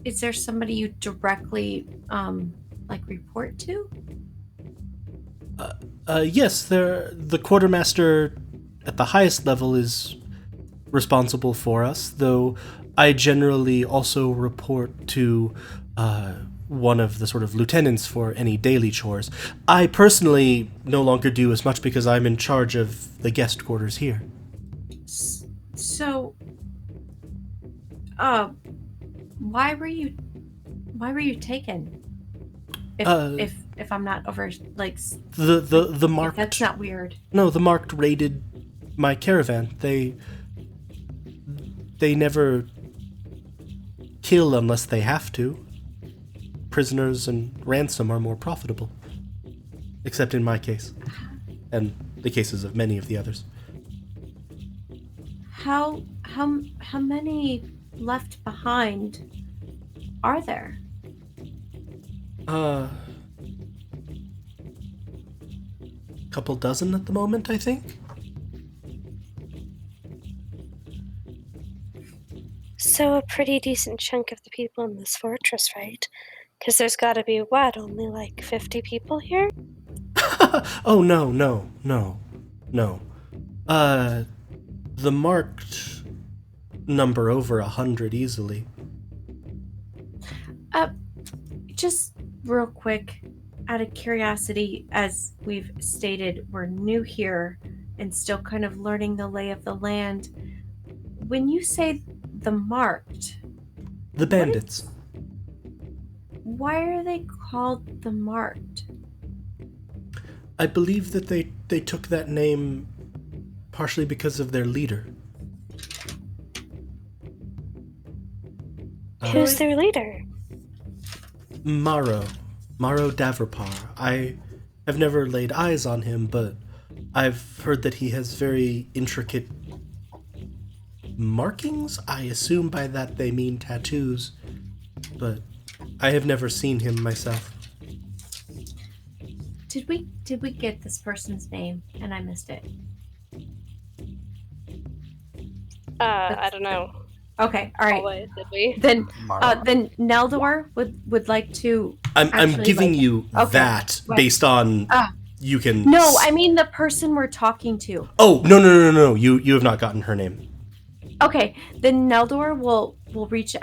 is there somebody you directly, report to? Yes, the quartermaster at the highest level is responsible for us, though I generally also report to one of the sort of lieutenants for any daily chores. I personally no longer do as much because I'm in charge of the guest quarters here. So, why were you taken? If I'm not over, like, The marked, that's not weird. No, the marked raided my caravan. They never kill unless they have to. Prisoners and ransom are more profitable. Except in my case. And the cases of many of the others. How many left behind are there? Couple dozen at the moment, I think. So a pretty decent chunk of the people in this fortress, right? Because there's got to be, what, only like 50 people here? Oh, no. The marked number over 100 easily. Just real quick, out of curiosity, as we've stated, we're new here and still kind of learning the lay of the land. When you say the marked, The bandits. why are they called the Marked? I believe that they took that name partially because of their leader. Who's their leader? Maro Davrapar. I have never laid eyes on him, but I've heard that he has very intricate markings. I assume by that they mean tattoos, but I have never seen him myself. Did we get this person's name and I missed it? I don't know. Okay, all right. Always, did we? Then Mara. then Neldor would like to. I'm actually, giving like- you Okay, that right. based on Ah. you can. No, I mean the person we're talking to. Oh no! You have not gotten her name. Okay, then Neldor will reach.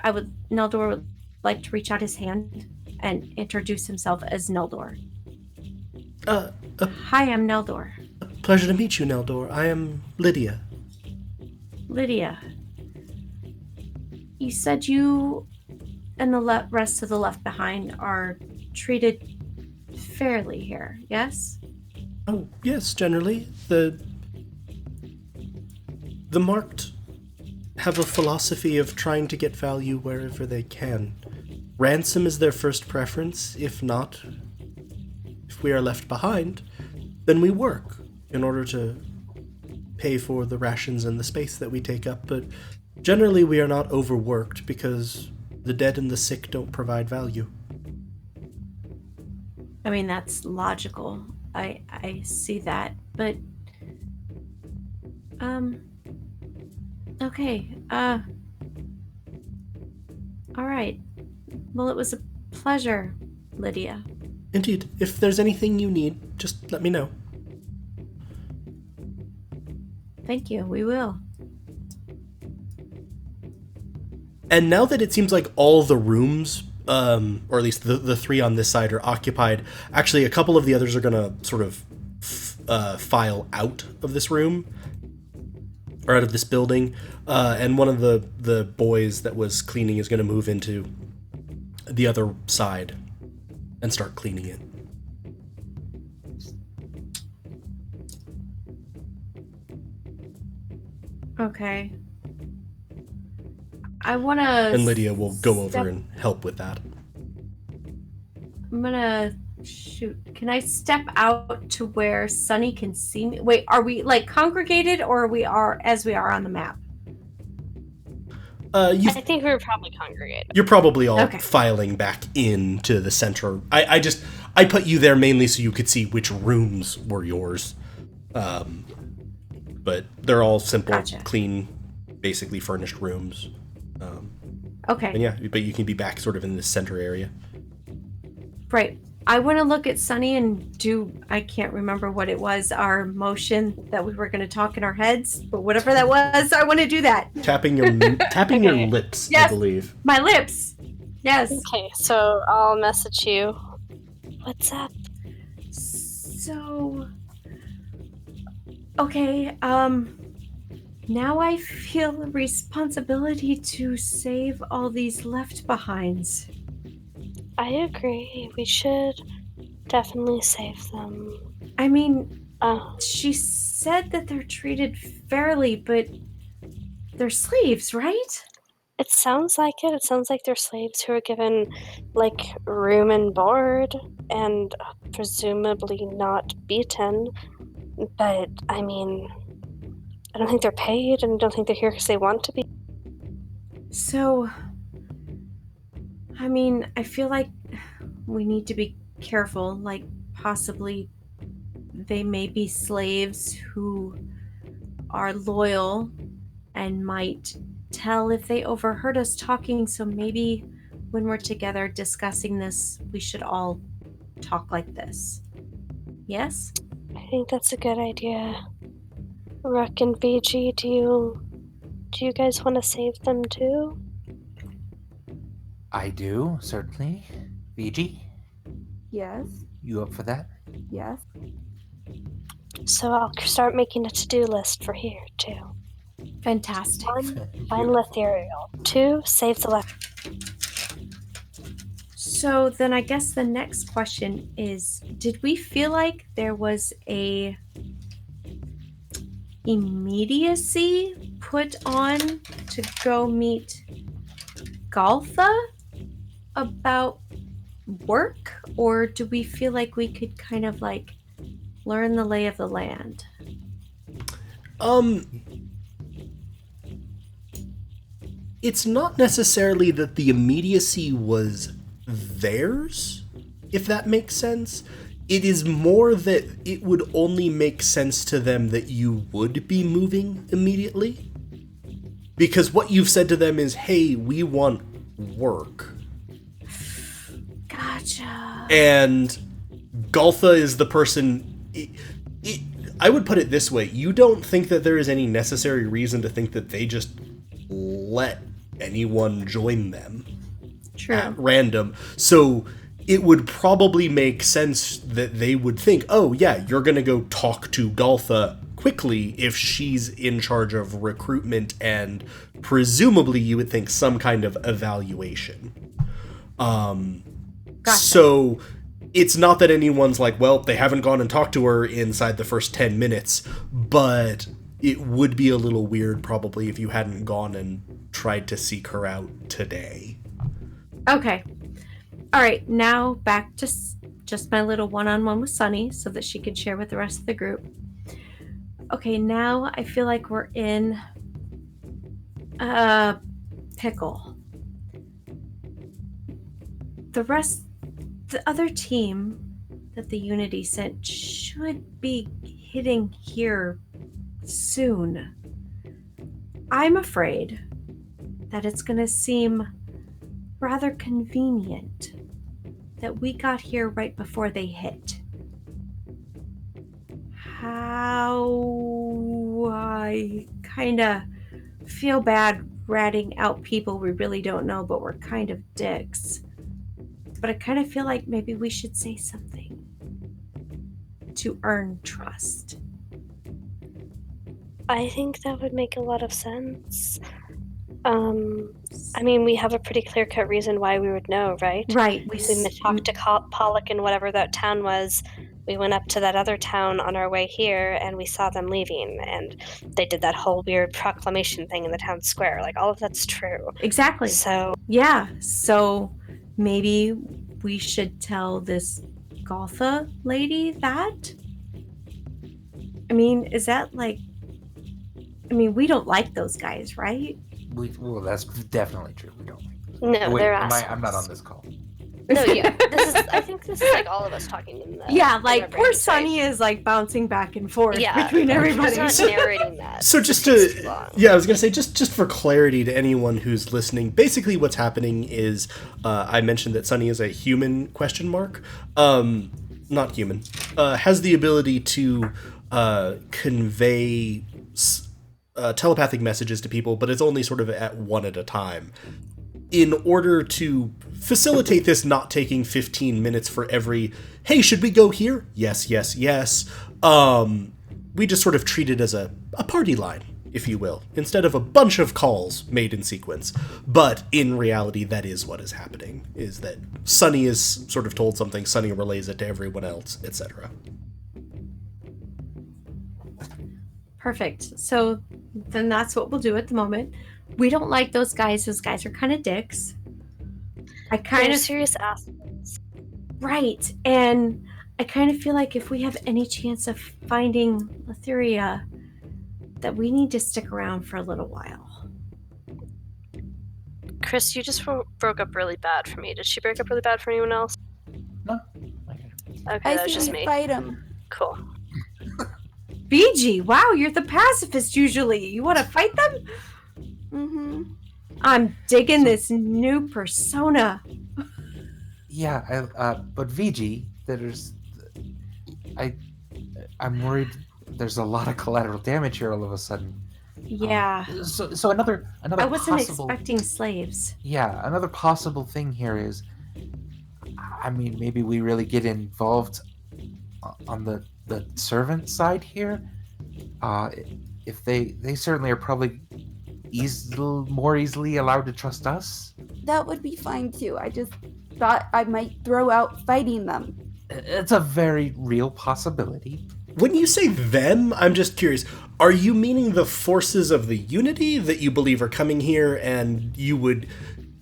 Neldor would like to reach out his hand and introduce himself as Neldor. Hi, I'm Neldor. Pleasure to meet you, Neldor. I am Lydia. Lydia. You said you and the rest of the Left Behind are treated fairly here, yes? Oh yes, generally the Marked have a philosophy of trying to get value wherever they can. Ransom is their first preference. If not, if we are left behind, then we work in order to pay for the rations and the space that we take up, but generally we are not overworked because the dead and the sick don't provide value. I mean, that's logical. I see that, but okay. All right. Well, it was a pleasure, Lydia. Indeed, if there's anything you need, just let me know. Thank you. We will. And now that it seems like all the rooms, or at least the three on this side are occupied, actually a couple of the others are going to sort of file out of this room, or out of this building, and one of the boys that was cleaning is going to move into the other side and start cleaning it. Okay. I want to... And Lydia will go over and help with that. I'm gonna... Shoot. Can I step out to where Sunny can see me? Wait, are we, like, congregated, or we are as we are on the map? I think we were probably congregated. You're probably all Okay. filing back into the center. I put you there mainly so you could see which rooms were yours. But they're all simple, Gotcha. clean, basically furnished rooms. Okay. And yeah, but you can be back sort of in this center area. Right. I want to look at Sunny and do, I can't remember what it was, our motion that we were going to talk in our heads, but whatever that was, I want to do that. Tapping your Okay. lips, Yes. I believe. My lips. Yes. Okay, so I'll message you. What's up? So, okay, now I feel a responsibility to save all these left behinds. I agree. We should definitely save them. I mean, Uh, she said that they're treated fairly, but they're slaves, right? it sounds like it. It sounds like they're slaves who are given, like, room and board, and presumably not beaten. But, I mean, I don't think they're paid, and I don't think they're here because they want to be. So, I mean, I feel like we need to be careful. Like, possibly they may be slaves who are loyal and might tell if they overheard us talking. So maybe when we're together discussing this, we should all talk like this. Yes? I think that's a good idea. Ruck and BG, do you guys want to save them too? I do, certainly. VG, Yes. you up for that? Yes. So I'll start making a to-do list for here too. Fantastic. One, find Letherial. 2, save the left. So then I guess the next question is, did we feel like there was a immediacy put on to go meet Galtha about work, or do we feel like we could kind of like learn the lay of the land? It's not necessarily that the immediacy was theirs, if that makes sense. It is more that it would only make sense to them that you would be moving immediately. Because what you've said to them is, hey, we want work. Gotcha. And Galtha is the person... I would put it this way. You don't think that there is any necessary reason to think that they just let anyone join them at random. So it would probably make sense that they would think, oh yeah, you're gonna go talk to Galtha quickly if she's in charge of recruitment and presumably you would think some kind of evaluation. Gotcha. So it's not that anyone's like, well, they haven't gone and talked to her inside the first 10 minutes, but it would be a little weird probably if you hadn't gone and tried to seek her out today. Okay. All right, now back to just my little one-on-one with Sunny so that she could share with the rest of the group. Okay, now I feel like we're in a pickle. The other team that the Unity sent should be hitting here soon. I'm afraid that it's going to seem rather convenient that we got here right before they hit. How I kind of feel bad ratting out people we really don't know, but we're kind of dicks. But I kind of feel like maybe we should say something to earn trust. I think that would make a lot of sense. I mean, we have a pretty clear-cut reason why we would know, right? Right. We talked to Pollock in whatever that town was. We went up to that other town on our way here, and we saw them leaving, and they did that whole weird proclamation thing in the town square. Like, all of that's true. Exactly. So, yeah. So maybe we should tell this Galtha lady that? I mean, is that like... I mean, we don't like those guys, right? Well, that's definitely true. We don't. no, Wait, they're I'm assholes. not on this call. No, yeah. I think this is like all of us talking in the... Yeah, in like our poor brains, right? Sunny is like bouncing back and forth Yeah, between everybody. He's not narrating that. So just It takes too to, long. yeah, I was gonna say just for clarity to anyone who's listening, basically what's happening is I mentioned that Sunny is a human ? Not human, has the ability to convey telepathic messages to people, but it's only sort of at one at a time. In order to facilitate this not taking 15 minutes for every, hey, should we go here? Yes, yes, yes. We just sort of treat it as a party line, if you will, instead of a bunch of calls made in sequence. But in reality, that is what is happening, is that Sunny is sort of told something, Sunny relays it to everyone else, etc. Perfect. So then that's what we'll do at the moment. We don't like those guys. Those guys are kind of dicks. They're serious assholes. Right. And I kind of feel like if we have any chance of finding Letheria, that we need to stick around for a little while. Chris, you just broke up really bad for me. Did she break up really bad for anyone else? No. Okay, I that was say just we me. fight him. Cool. BG, wow, you're the pacifist usually. You want to fight them? Mm-hmm. I'm digging this new persona. Yeah, but VG, I'm worried. There's a lot of collateral damage here all of a sudden. Yeah. So another I wasn't possible, expecting slaves. Yeah, another possible thing here is, I mean, maybe we really get involved on the servant side here. If they certainly are probably more easily allowed to trust us. That would be fine too. I just thought I might throw out fighting them. It's a very real possibility. When you say them, I'm just curious. Are you meaning the forces of the Unity that you believe are coming here and you would,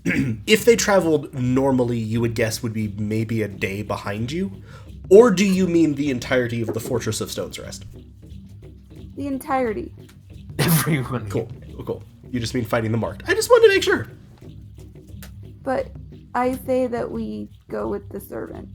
if they traveled normally, you would guess would be maybe a day behind you? Or do you mean the entirety of the Fortress of Stone's Rest? The entirety. Everyone. Cool. Cool. You just mean fighting the marked. I just wanted to make sure. But I say that we go with the servants.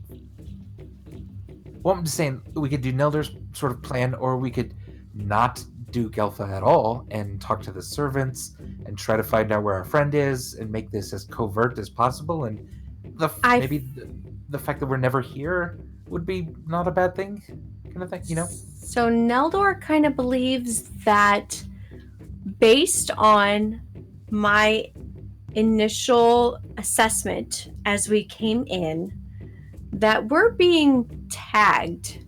Well, I'm just saying we could do Nelder's sort of plan, or we could not do Gelfa at all and talk to the servants and try to find out where our friend is and make this as covert as possible. And maybe the fact that we're never here would be not a bad thing, kind of thing, you know? So Neldor kind of believes that based on my initial assessment as we came in, that we're being tagged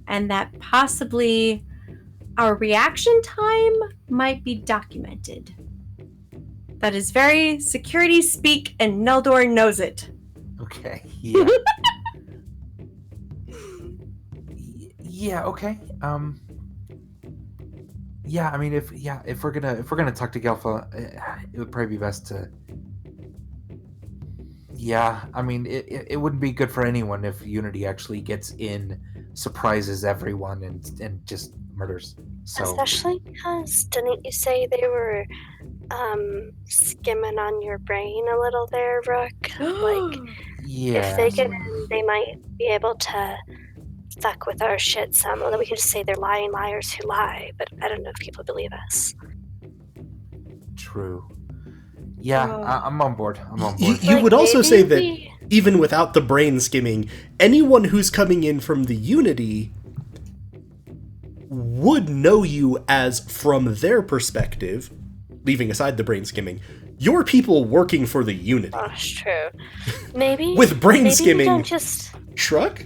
and that possibly our reaction time might be documented. That is very security speak, and Neldor knows it. Okay, yeah. Yeah, okay. Yeah, I mean, if we're gonna talk to Gelfa, it would probably be best to. Yeah, I mean, it wouldn't be good for anyone if Unity actually gets in, surprises everyone, and just murders. So Especially because didn't you say they were skimming on your brain a little there, Rook? Like, yeah, if they get in, they might be able to fuck with our shit some. Although we can just say they're lying liars who lie, but I don't know if people believe us. true. Yeah, I'm on board. I'm on You board. would also maybe say that even without the brain skimming, anyone who's coming in from the Unity would know you as, from their perspective, leaving aside the brain skimming, you're people working for the Unity. Oh, it's true. Maybe With brain maybe skimming, we don't just shrug?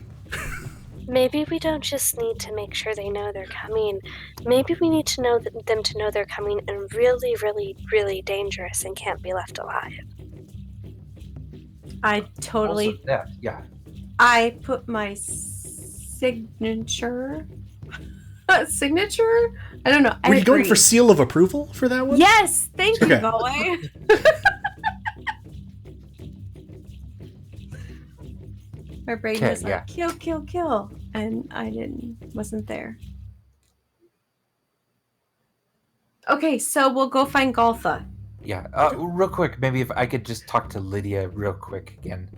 maybe we don't just need to make sure they know they're coming. Maybe we need to know them to know they're coming and really, really, really dangerous and can't be left alive. I totally. Also that, yeah. I put my signature. Signature? I don't know. Were you going for seal of approval for that one? Yes, thank you, Okay. Boy. My brain Okay, was like, kill, kill, kill, and I wasn't there. Okay, so we'll go find Goltha. Yeah, real quick, maybe if I could just talk to Lydia real quick again.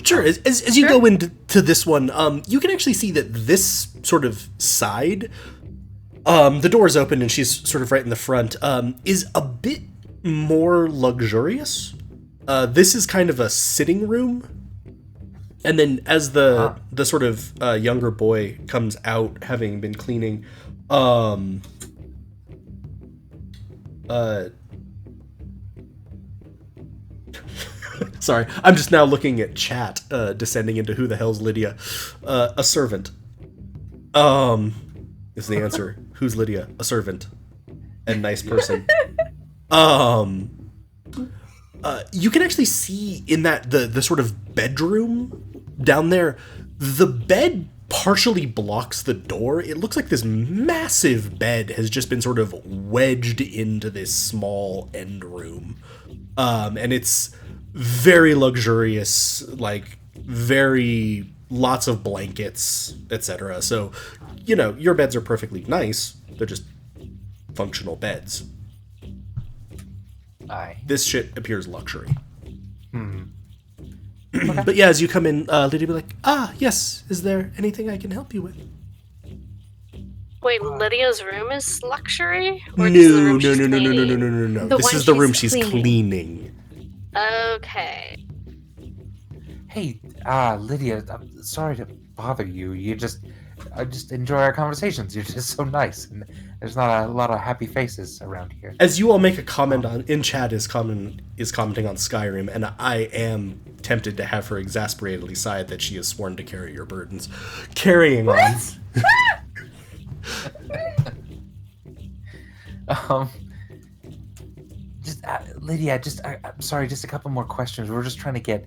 Sure. As you go into this one, you can actually see that this sort of side, the door is open and she's sort of right in the front, is a bit more luxurious. This is kind of a sitting room. And then as the sort of younger boy comes out, having been cleaning, sorry, I'm just now looking at chat, descending into who the hell's Lydia. A servant. Is the answer. Who's Lydia? A servant. And nice person. You can actually see in that the sort of bedroom down there, the bed partially blocks the door. It looks like this massive bed has just been sort of wedged into this small end room. And it's very luxurious, like very lots of blankets, etc. So, you know, your beds are perfectly nice. They're just functional beds. Aye. This shit appears luxury. Okay. But yeah, as you come in, Lydia will be like, yes, is there anything I can help you with? Wait, Lydia's room is luxury? No. This is the room she's cleaning? The This one is the room she's she's cleaning. cleaning. Okay. Hey, Lydia, I'm sorry to bother you. I just enjoy our conversations. You're just so nice, and there's not a lot of happy faces around here. As you all make a comment in chat is commenting on Skyrim, and I am tempted to have her exasperatedly sigh that she is sworn to carry your burdens. Carrying on. Just Lydia, I'm sorry, just a couple more questions. We're just trying to get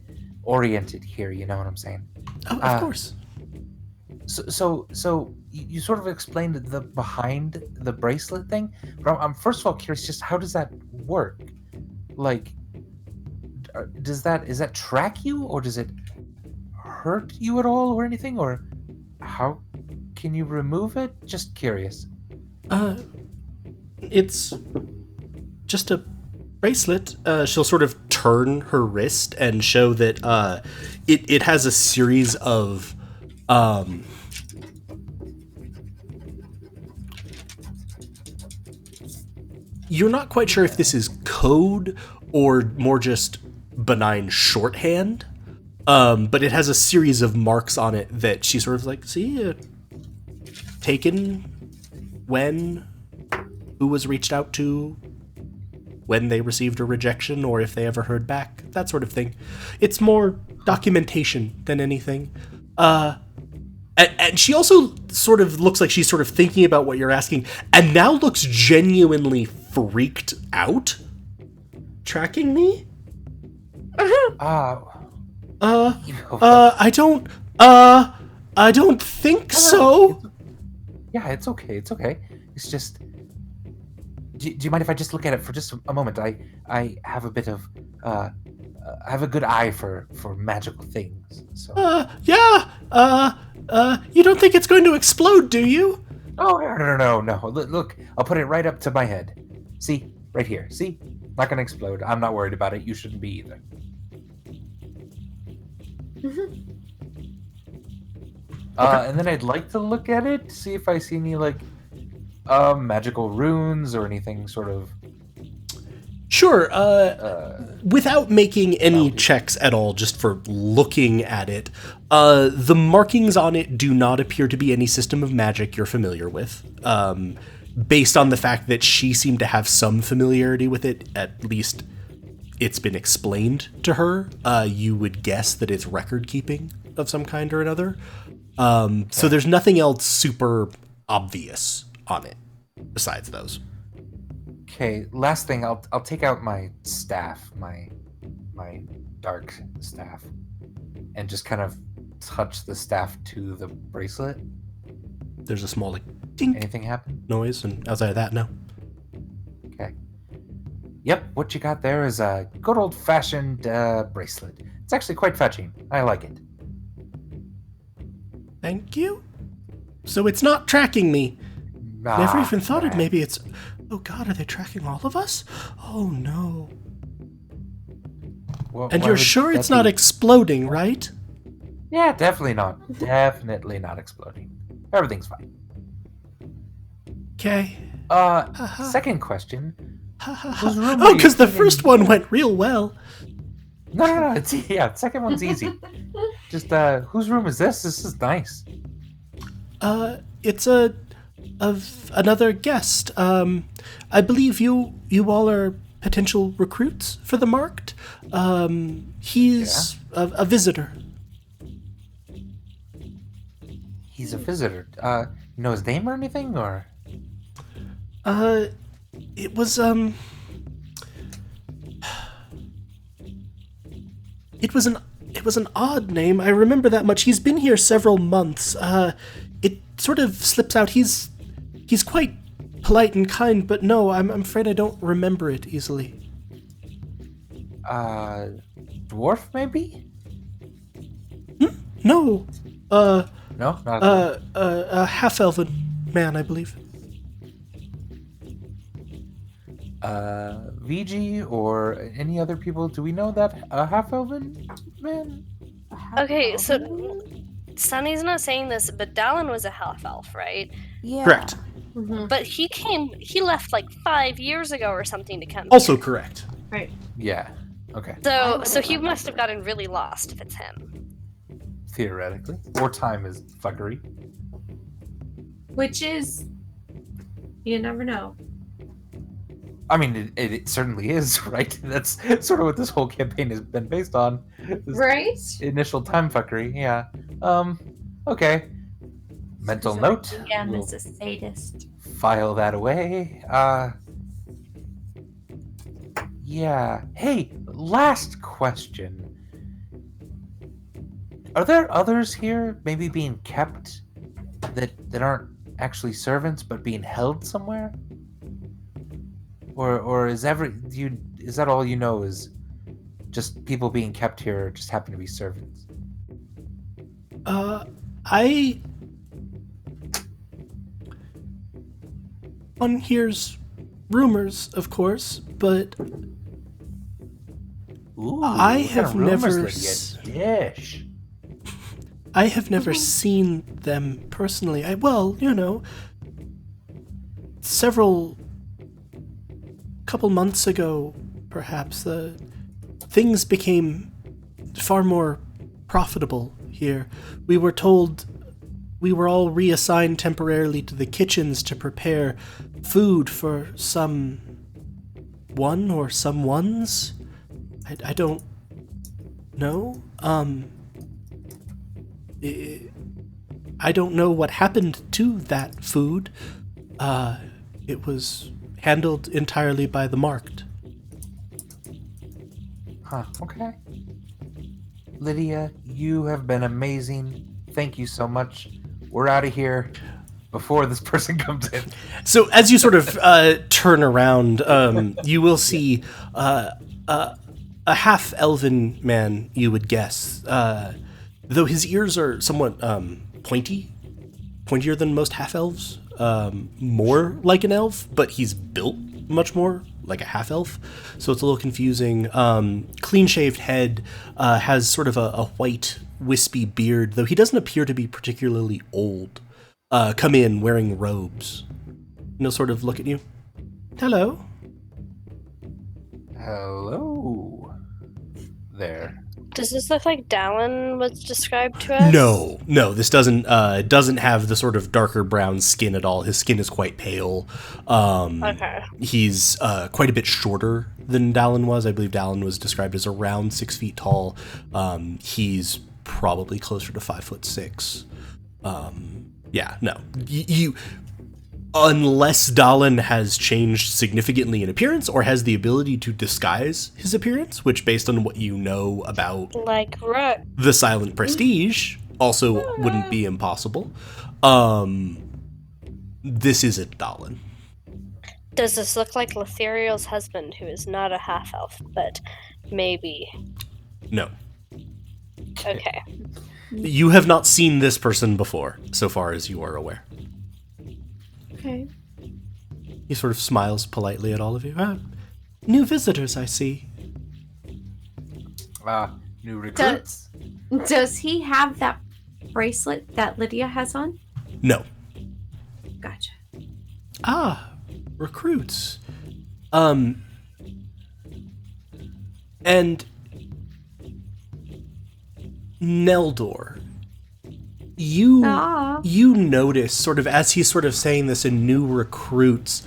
oriented here. You know what I'm saying? Oh, of course. So you sort of explained the behind the bracelet thing, but I'm first of all curious, just how does that work? Like, is that track you, or does it hurt you at all, or anything, or how can you remove it? Just curious. It's just a bracelet. She'll sort of turn her wrist and show that it has a series of you're not quite sure if this is code or more just benign shorthand, but it has a series of marks on it that she sort of like, see, taken when, who was reached out to, when they received a rejection, or if they ever heard back, that sort of thing. It's more documentation than anything. And she also sort of looks like she's sort of thinking about what you're asking, and now looks genuinely freaked out. Tracking me? I don't think so. Yeah, it's okay. It's okay. It's just. Do you mind if I just look at it for just a moment? I have a bit of I have a good eye for magical things. So. You don't think it's going to explode, do you? Oh no! Look, I'll put it right up to my head. See, right here. See, not gonna explode. I'm not worried about it. You shouldn't be either. And then I'd like to look at it, see if I see any like magical runes or anything sort of. Sure. Without making any checks at all, just for looking at it, the markings on it do not appear to be any system of magic you're familiar with. Based on the fact that she seemed to have some familiarity with it, at least it's been explained to her, you would guess that it's record keeping of some kind or another. So there's nothing else super obvious on it besides those. Okay, last thing, I'll take out my staff, my dark staff, and just kind of touch the staff to the bracelet. There's a small like ding Anything happen? noise, and outside of that, no. Okay. Yep, what you got there is a good old-fashioned bracelet. It's actually quite fetching. I like it. Thank you. So it's not tracking me. Never even thought it. Maybe it's. Oh God, are they tracking all of us? Oh no. And you're sure it's not exploding, right? Yeah, definitely not. Definitely not exploding. Everything's fine. Okay. Second question. Oh, because the first one went real well. No. It's the second one's easy. Just whose room is this? This is nice. It's of another guest. I believe you all are potential recruits for the marked. He's a visitor. He's a visitor. You know his name or anything, or? It was It was an odd name. I remember that much. He's been here several months. It sort of slips out. He's quite polite and kind, but no, I'm afraid I don't remember it easily. Dwarf maybe? No. No, not A half-elven man, I believe. VG or any other people? Do we know that half-elven man? Okay, so Sunny's not saying this, but Dallin was a half elf, right? Yeah. Correct. But he left like 5 years ago or something to come Also here. correct. Right. Yeah. Okay. So he must have gotten really lost if it's him. Theoretically. Or time is fuckery. Which is, you never know. I mean, it certainly is, right? That's sort of what this whole campaign has been based on. This Right? Initial time fuckery, yeah. Okay. Mental note. Yeah, We'll Mrs. Sadist. file that away. Yeah. Hey, last question. Are there others here, maybe being kept that aren't actually servants but being held somewhere? Or is is that all you know is just people being kept here just happen to be servants? I one hears rumors, of course, but Ooh, I what kind have of rumors, never Lydia? Dish. I have never seen them personally. Several couple months ago, perhaps, things became far more profitable here. We were told we were all reassigned temporarily to the kitchens to prepare food for someone or someones. I don't know. I don't know what happened to that food. It was handled entirely by the marked. Huh, okay. Lydia, you have been amazing. Thank you so much. We're out of here before this person comes in. So as you sort of turn around, you will see a half-elven man, you would guess, though his ears are somewhat pointier than most half-elves, more like an elf, but he's built much more like a half-elf, so it's a little confusing. Clean-shaved head, has sort of a white, wispy beard, though he doesn't appear to be particularly old. Come in wearing robes. And he'll sort of look at you. Hello. Hello there. Does this look like Dallin was described to us? No, this doesn't have the sort of darker brown skin at all. His skin is quite pale. Okay. He's quite a bit shorter than Dallin was. I believe Dallin was described as around 6 feet tall. He's probably closer to 5'6". Yeah, no. You unless Dallin has changed significantly in appearance or has the ability to disguise his appearance, which based on what you know about Like Rook. the Silent Prestige also wouldn't be impossible. This isn't Dallin. Does this look like Letheriel's husband, who is not a half elf, but maybe? No. Okay. You have not seen this person before, so far as you are aware. Okay. He sort of smiles politely at all of you. New visitors, I see. New recruits. Does he have that bracelet that Lydia has on? No. Gotcha. Recruits. And Neldor, you notice sort of as he's sort of saying this in new recruits,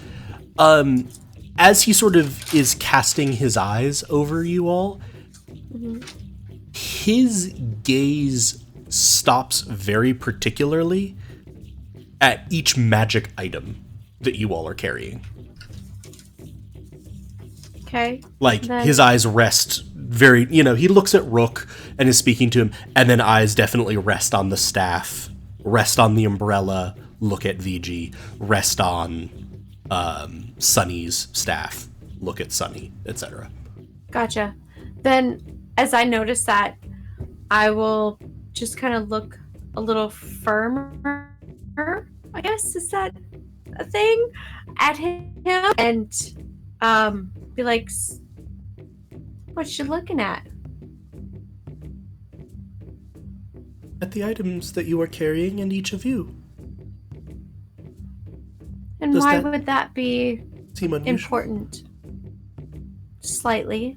as he sort of is casting his eyes over you all, his gaze stops very particularly at each magic item that you all are carrying. Okay. Like, Then- his eyes rest very, he looks at Rook and is speaking to him, and then eyes definitely rest on the staff, rest on the umbrella, look at VG, rest on Sunny's staff, look at Sunny, etc. Gotcha. Then, as I notice that, I will just kind of look a little firmer, I guess, is that a thing, at him, and be like, what you looking at? At the items that you are carrying and each of you. And Does why that would that be seem unusual? important? Slightly.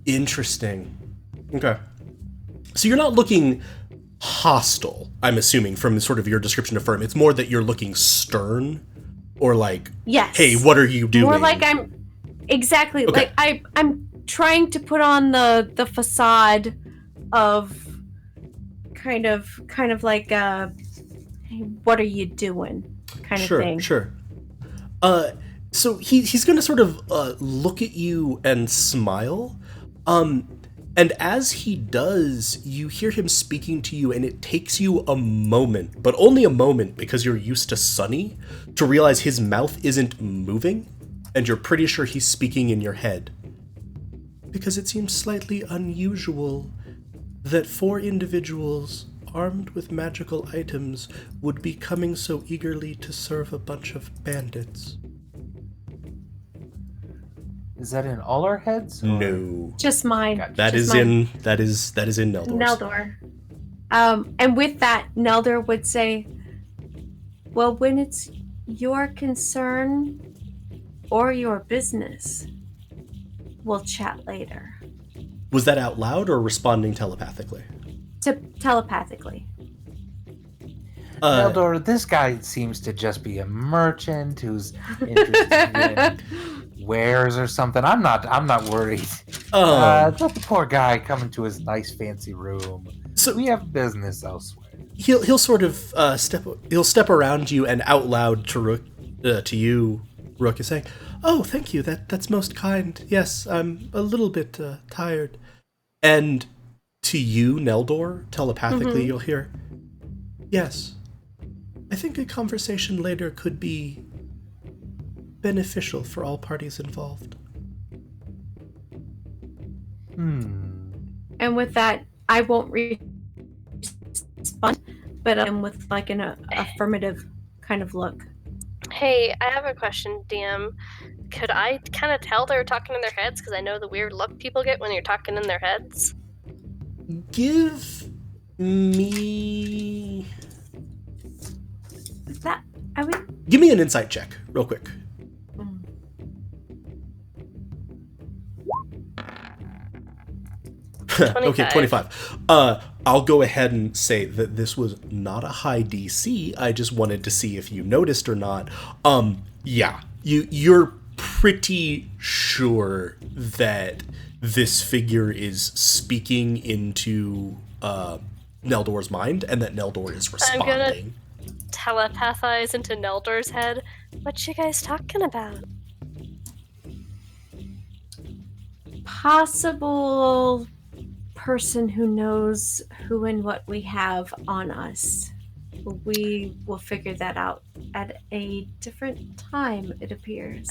Interesting. Okay. So you're not looking hostile, I'm assuming, from sort of your description of firm. It's more that you're looking stern, or like, Yes. hey, what are you doing? More like I'm exactly Okay. like I'm trying to put on the facade of kind of like hey, what are you doing kind of thing. Sure. So he's going to sort of look at you and smile. And as he does, you hear him speaking to you, and it takes you a moment, but only a moment because you're used to Sunny, to realize his mouth isn't moving, and you're pretty sure he's speaking in your head. Because it seems slightly unusual that 4 individuals armed with magical items would be coming so eagerly to serve a bunch of bandits. Is that in all our heads? or- No. Just mine. Gotcha. That Just is mine. that is in Neldor's. Neldor. And with that, Neldor would say, well, when it's your concern or your business, we'll chat later. Was that out loud or responding telepathically? Telepathically. Eldor, this guy seems to just be a merchant who's interested in wares or something. I'm not worried. Let the poor guy come into his nice fancy room. So We have business elsewhere. he'll sort of step around you and out loud to you, Rook, is saying, "Oh, thank you. That's most kind. Yes, I'm a little bit tired." And to you, Neldor, telepathically, you'll hear, "Yes, I think a conversation later could be beneficial for all parties involved." And with that, I won't respond, but I'm with like an affirmative kind of look. Hey, I have a question, DM. Could I kind of tell they're talking in their heads? Because I know the weird look people get when you're talking in their heads. Give me That I would. Give me an insight check, real quick. Okay, 25. I'll go ahead and say that this was not a high DC. I just wanted to see if you noticed or not. Yeah, you're pretty sure that this figure is speaking into Neldor's mind, and that Neldor is responding. I'm gonna telepathize into Neldor's head. What you guys talking about? Possible person who knows who and what we have on us. We will figure that out at a different time, it appears.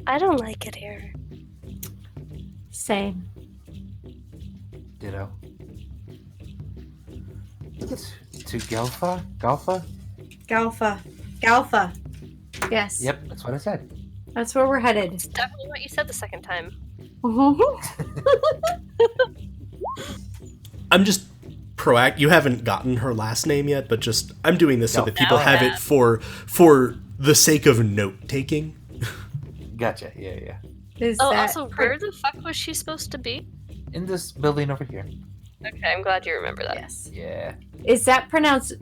I don't like it here. Same. Ditto. To Galfa? Galfa? Galfa. Yes. Yep, that's what I said. That's where we're headed. It's definitely what you said the second time. I'm just proactive. You haven't gotten her last name yet, but just I'm doing this so that people have it for the sake of note taking. Gotcha. Yeah. Also, where the fuck was she supposed to be? In this building over here. Okay, I'm glad you remember that. Yes. Yeah. Is that pronounced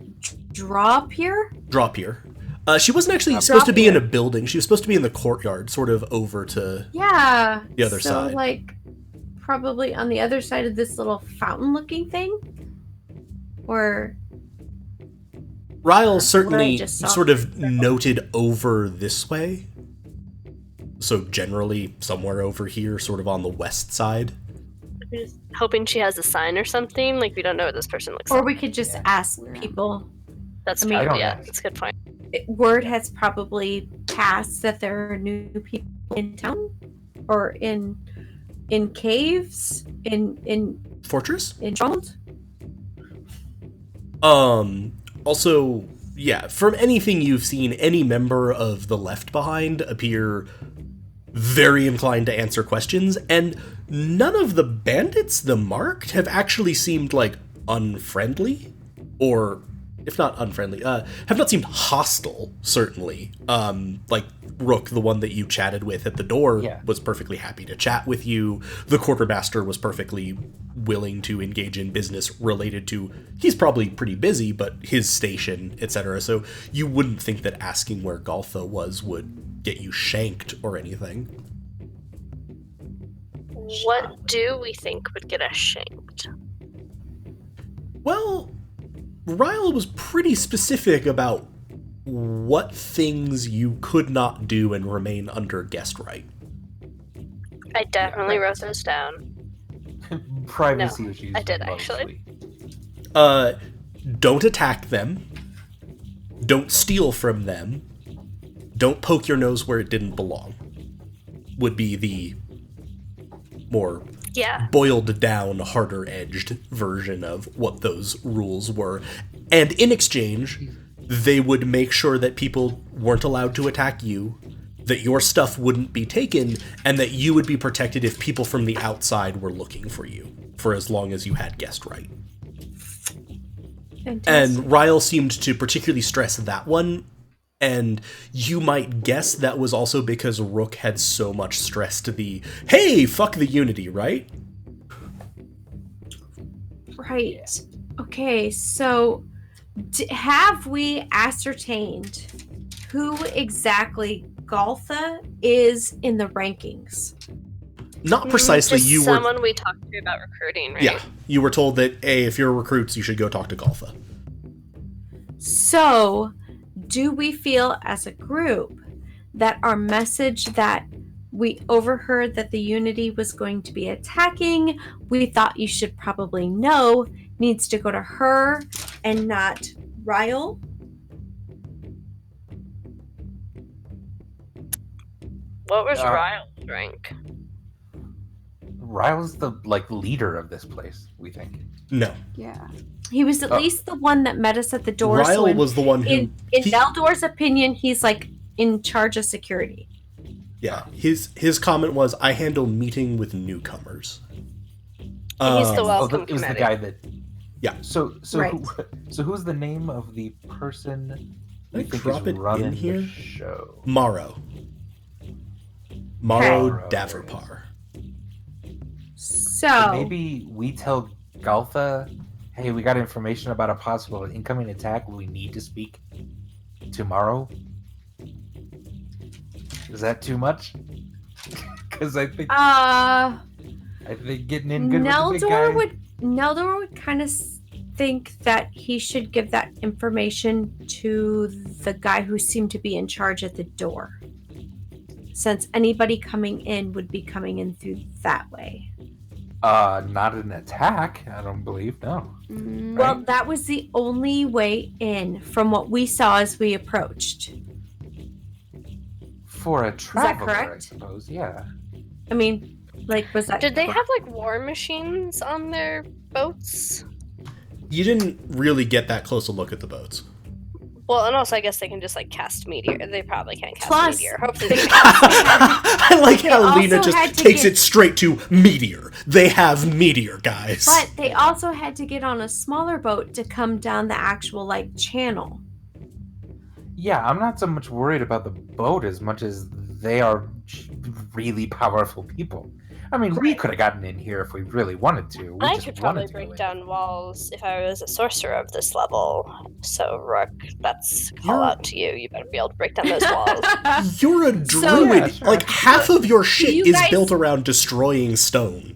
drop here? Drop here. She wasn't actually supposed to be in a building. She was supposed to be in the courtyard, sort of over to the other side. So, like, probably on the other side of this little fountain-looking thing? Or... Ryle certainly just saw sort of noted over this way. So generally somewhere over here, sort of on the west side. I'm just hoping she has a sign or something. Like, we don't know what this person looks Or like. we could just ask people. That's I mean, probably, I don't know. that's a good point. Word has probably passed that there are new people in town? Or in caves? In Fortress? Trond? Also, yeah, from anything you've seen, any member of the Left Behind appear very inclined to answer questions, and none of the bandits, the marked, have actually seemed, like, unfriendly, or, if not unfriendly, have not seemed hostile, certainly. Like, Rook, the one that you chatted with at the door, was perfectly happy to chat with you. The quartermaster was perfectly willing to engage in business related to, he's probably pretty busy, but his station, etc. So you wouldn't think that asking where Galfa was would get you shanked or anything. What do we think would get us shanked? Well, Ryle was pretty specific about what things you could not do and remain under guest right. I definitely wrote those down. Privacy No, issues. I did, actually. mostly. Don't attack them. Don't steal from them. Don't poke your nose where it didn't belong. Would be the more Yeah. boiled down, harder edged version of what those rules were. And in exchange, they would make sure that people weren't allowed to attack you, that your stuff wouldn't be taken, and that you would be protected if people from the outside were looking for you, for as long as you had guessed right. Fantastic. And Ryle seemed to particularly stress that one, and you might guess that was also because Rook had so much stress to the, hey, fuck the Unity, right? Right. Okay, so have we ascertained who exactly Galtha is in the rankings? Not precisely. Just You were, someone we talked to about recruiting, right? yeah, you were told that, hey, if you're recruits, you should go talk to Galtha. So, do we feel as a group that our message that we overheard that the Unity was going to be attacking, we thought you should probably know, needs to go to her and not Ryle? What was Uh, Ryle's rank? Ryle's the leader of this place, we think. No. Yeah. He was at least the one that met us at the door. Ryle so was the one who... in Neldor's opinion, he's like in charge of security. Yeah, his comment was, I handle meeting with newcomers. He's the Oh, welcome it was the committee. guy that. Yeah. So Right. so who's the name of the person we Did I think drop is it in running here? the show? Morrow. Morrow, Daverpar. So Maybe we tell Galtha, hey, we got information about a possible incoming attack. We need to speak tomorrow. Is that too much? Because I think getting in good with the big guy. Neldor would kind of think that he should give that information to the guy who seemed to be in charge at the door, since anybody coming in would be coming in through that way. Not an attack. I don't believe. No. Well, that was the only way in from what we saw as we approached. For a traveler, I correct? suppose. Yeah. I mean, like, was that... Did they have like war machines on their boats? You didn't really get that close a look at the boats. Well, and also I guess they can just like cast meteor. They probably can't cast Plus- meteor. Hopefully they can. I like how also Lena had just to takes get- it straight to meteor. They have meteor, guys. But they also had to get on a smaller boat to come down the actual, like, channel. Yeah, I'm not so much worried about the boat as much as they are really powerful people. I mean, we could have gotten in here if we really wanted to. We I just could probably wanted to go break in. down walls if I was a sorcerer of this level. So, Rook, that's a call You're- out to you. You better be able to break down those walls. You're a So- druid. Yeah, sure. Like, half of your shit you is guys- built around destroying stone.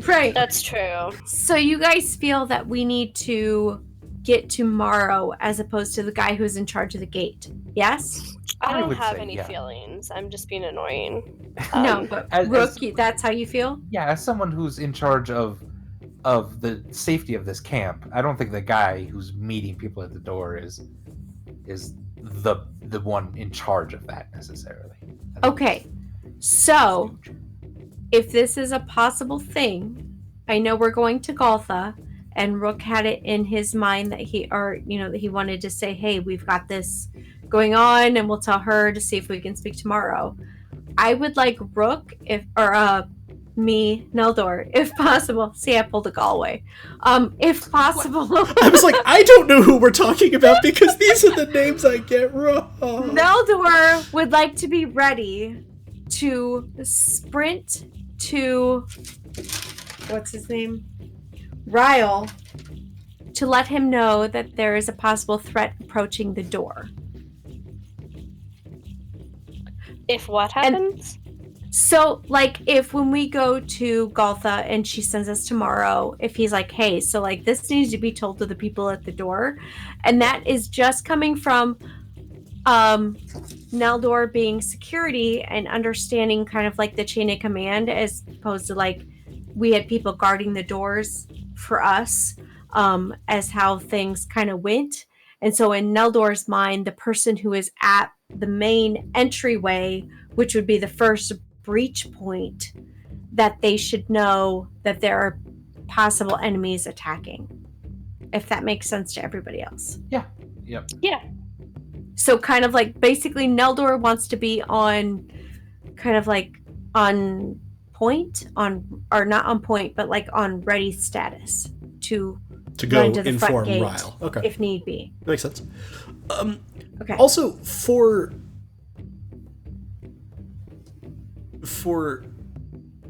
Right. That's true. So you guys feel that we need to get to Morrow as opposed to the guy who's in charge of the gate? Yes? I I don't would have say, any yeah. feelings. I'm just being annoying. No, but as- Rook, that's how you feel? Yeah, as someone who's in charge of the safety of this camp, I don't think the guy who's meeting people at the door is the one in charge of that necessarily. I think Okay. it's So, huge. if this is a possible thing, I know we're going to Galtha, and Rook had it in his mind that that he wanted to say, hey, we've got this going on, and we'll tell her to see if we can speak tomorrow. I would like Rook, me, Neldor, if possible. See, I pulled a Galway. If possible, I was like, I don't know who we're talking about because these are the names I get wrong. Neldor would like to be ready to sprint to what's his name? Ryle, to let him know that there is a possible threat approaching the door. If what And- happens? So, like, if when we go to Galtha and she sends us tomorrow, if he's like, hey, so, like, this needs to be told to the people at the door, and that is just coming from Neldor being security and understanding kind of like the chain of command, as opposed to like we had people guarding the doors for us, as how things kind of went. And so in Neldor's mind, the person who is at the main entryway, which would be the first breach point, that they should know that there are possible enemies attacking. If that makes sense to everybody else. Yeah. Yep. Yeah. So kind of like basically Neldor wants to be on kind of like on point, on, or not on point, but like on ready status to go run to the front inform gate Ryle. Okay. if need be. Makes sense. Okay. Also, for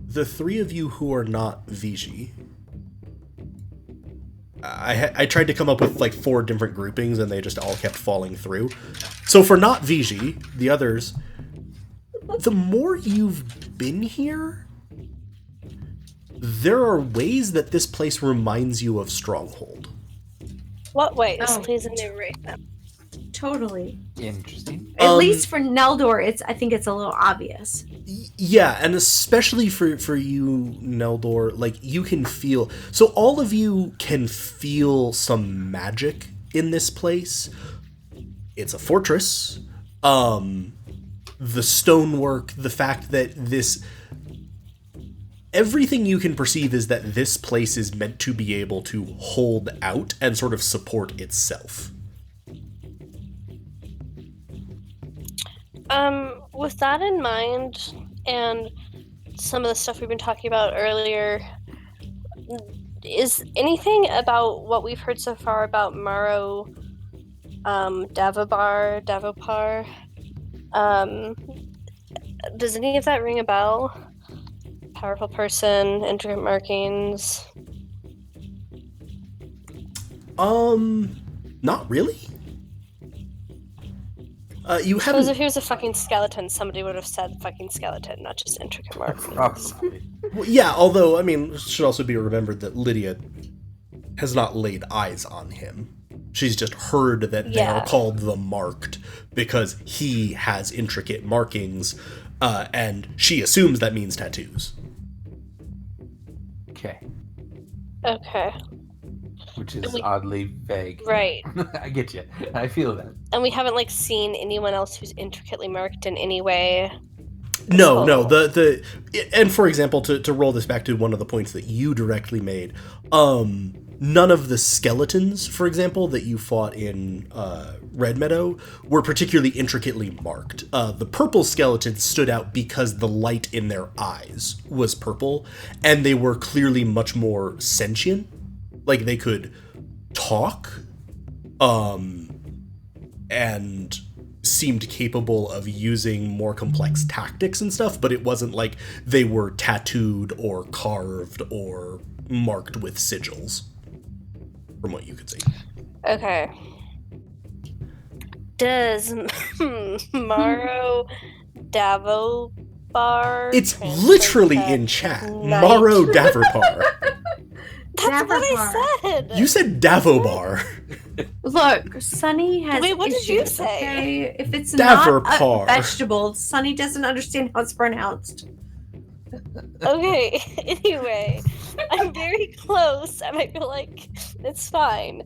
the three of you who are not Viji, I tried to come up with like 4 different groupings, and they just all kept falling through. So for not Viji, the others, the more you've been here, there are ways that this place reminds you of Stronghold. What ways? Oh. Please enumerate them. Totally. Interesting. At least for Neldor, I think it's a little obvious. Yeah, and especially for you, Neldor, like, you can feel... So all of you can feel some magic in this place. It's a fortress. The stonework, the fact that this... Everything you can perceive is that this place is meant to be able to hold out and sort of support itself. With that in mind, and some of the stuff we've been talking about earlier, is anything about what we've heard so far about Maro, Davopar, does any of that ring a bell? Powerful person, intricate markings. Not really. You Because haven't... if he was a fucking skeleton, somebody would have said fucking skeleton, not just intricate markings. Probably. Well, yeah, although, I mean, it should also be remembered that Lydia has not laid eyes on him. She's just heard that they are called the Marked because he has intricate markings, and she assumes that means tattoos. Okay. Okay. Which is oddly vague. Right. I get you. I feel that. And we haven't like seen anyone else who's intricately marked in any way. No, Oh. the and for example, to roll this back to one of the points that you directly made, none of the skeletons, for example, that you fought in Red Meadow were particularly intricately marked. The purple skeletons stood out because the light in their eyes was purple, and they were clearly much more sentient. Like, they could talk, and seemed capable of using more complex tactics and stuff, but it wasn't like they were tattooed or carved or marked with sigils, from what you could see. Okay. Does Maro Davobar? It's translate literally to in chat. knight? Maro Daverpar. That's what I said. You said Davobar. Look, Sunny has Wait, what did you issues, say? okay? If it's not Daverpar. a vegetable, Sunny doesn't understand how it's pronounced. Okay, anyway, I'm very close, and I feel like it's fine.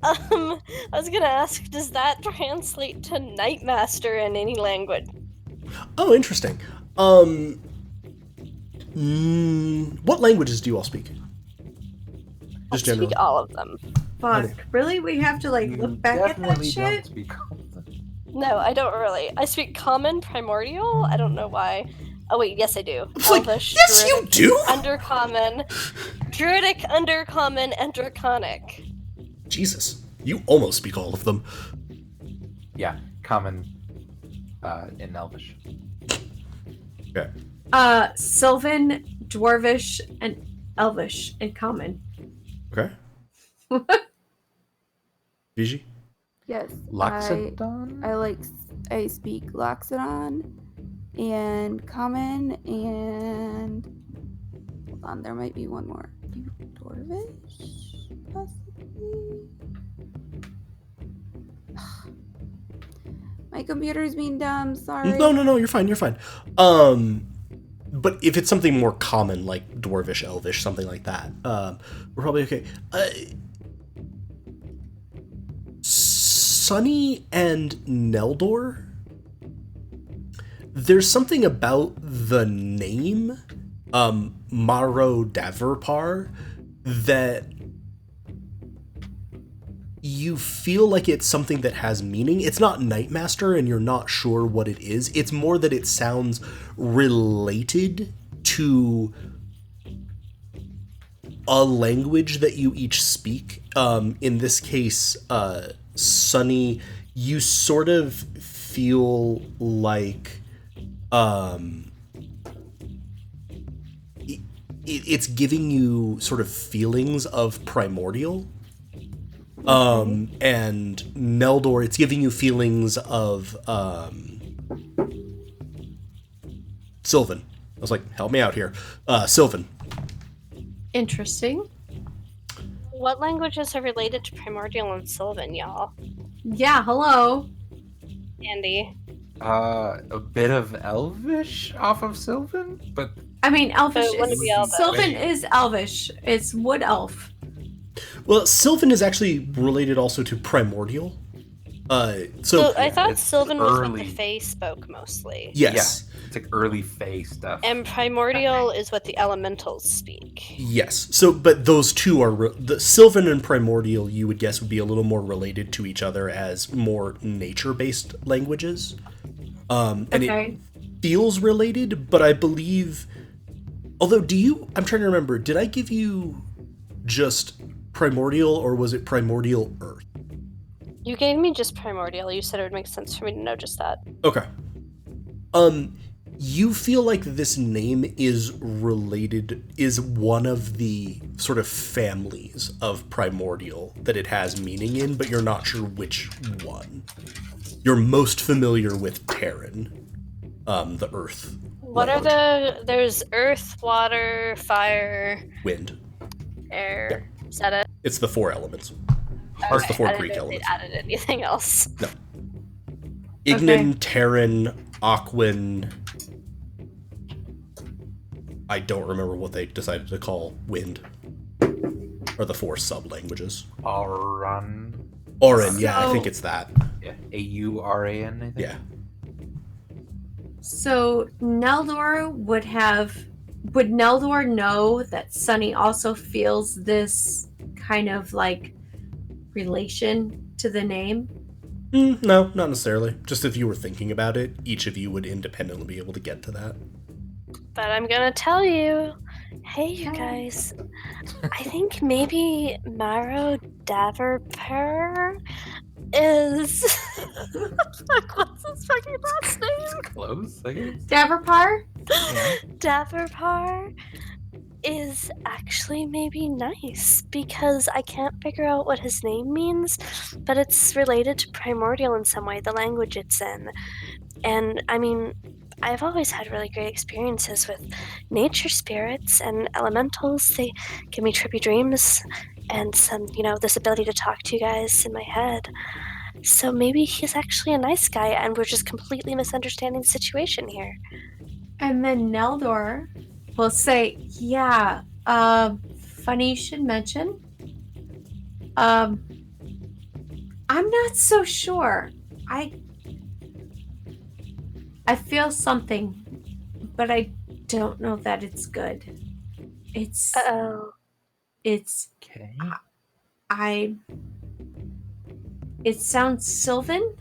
I was gonna ask, does that translate to Nightmaster in any language? Oh, interesting. What languages do you all speak? I Just generally. speak all of them. Fuck, really? We have to like look back at that Definitely don't shit? speak all of them. No, I don't really. I speak Common, Primordial. I don't know why. Oh wait, yes I do. It's like, Elvish, yes, you Druidic, do? Undercommon, Druidic, Undercommon, and Draconic. Jesus, you almost speak all of them. Yeah, common in Elvish. Okay. Sylvan, Dwarvish, and Elvish in common. Okay. Viji? Yes. Loxodon? I speak Loxodon and Common and hold on, there might be one more. Dwarvish, possibly. My computer's being dumb. Sorry. No, you're fine. But if it's something more common, like Dwarvish, Elvish, something like that, we're probably okay. Sunny and Neldor, there's something about the name, Maro Daverpar, that you feel like it's something that has meaning. It's not Nightmaster and you're not sure what it is. It's more that it sounds related to a language that you each speak. In this case, Sunny, you sort of feel like it's giving you sort of feelings of primordial. And Neldor, it's giving you feelings of Sylvan. I was like, help me out here. Sylvan. Interesting. What languages are related to Primordial and Sylvan, y'all? Yeah, hello. Andy. A bit of Elvish off of Sylvan, but I mean, Elvish So it wouldn't be is... Elvish. Sylvan is Elvish. It's Wood Elf. Well, Sylvan is actually related also to primordial. So I thought it's Sylvan was what the early. Fae spoke mostly. Yes. yeah, it's like early Fae stuff. And Primordial is what the Elementals speak. Yes. So, but those two are the Sylvan and primordial. You would guess would be a little more related to each other as more nature-based languages. And Okay. it feels related, but I believe. Although, I'm trying to remember. Did I give you just primordial, or was it primordial Earth? You gave me just Primordial. You said it would make sense for me to know just that. Okay. You feel like this name is one of the sort of families of primordial that it has meaning in, but you're not sure which one. You're most familiar with Terran, the Earth. What are there's earth, water, fire, Wind. air. Is that it? It's the 4 elements. Okay, It's the 4 I didn't Greek know if elements. they'd added anything else. Ignin, Okay. Terran, Aquan. I don't remember what they decided to call Wind. Or the 4 sub-languages. Auran. Orin, yeah, I So- think it's that. Yeah, Auran, I think. Yeah. So Neldor would Neldor know that Sunny also feels this kind of like relation to the name? No, not necessarily. Just if you were thinking about it, each of you would independently be able to get to that. But I'm gonna tell you, hey you guys, I think maybe Maro Daverper is fuck, what's his fucking last name? Close, I guess. Daverpar? Yeah. Daverpar is actually maybe nice because I can't figure out what his name means, but it's related to primordial in some way, the language it's in. And I mean, I've always had really great experiences with nature spirits and elementals. They give me trippy dreams and some, this ability to talk to you guys in my head. So maybe he's actually a nice guy and we're just completely misunderstanding the situation here. And then Neldor will say, yeah, funny you should mention. I'm not so sure. I feel something, but I don't know that it's good. It's Uh-oh. Okay. It sounds Sylvan.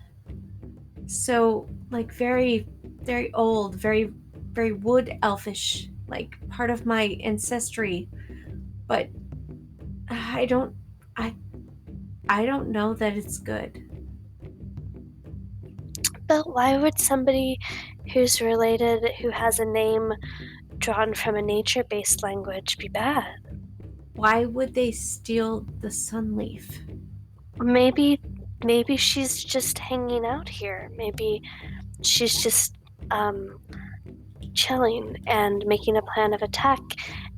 So like very, very old, very, very wood elfish, like part of my ancestry. But I don't know that it's good. But why would somebody who's related, who has a name drawn from a nature-based language, be bad? Why would they steal the sunleaf? Maybe she's just hanging out here. Maybe she's just chilling and making a plan of attack,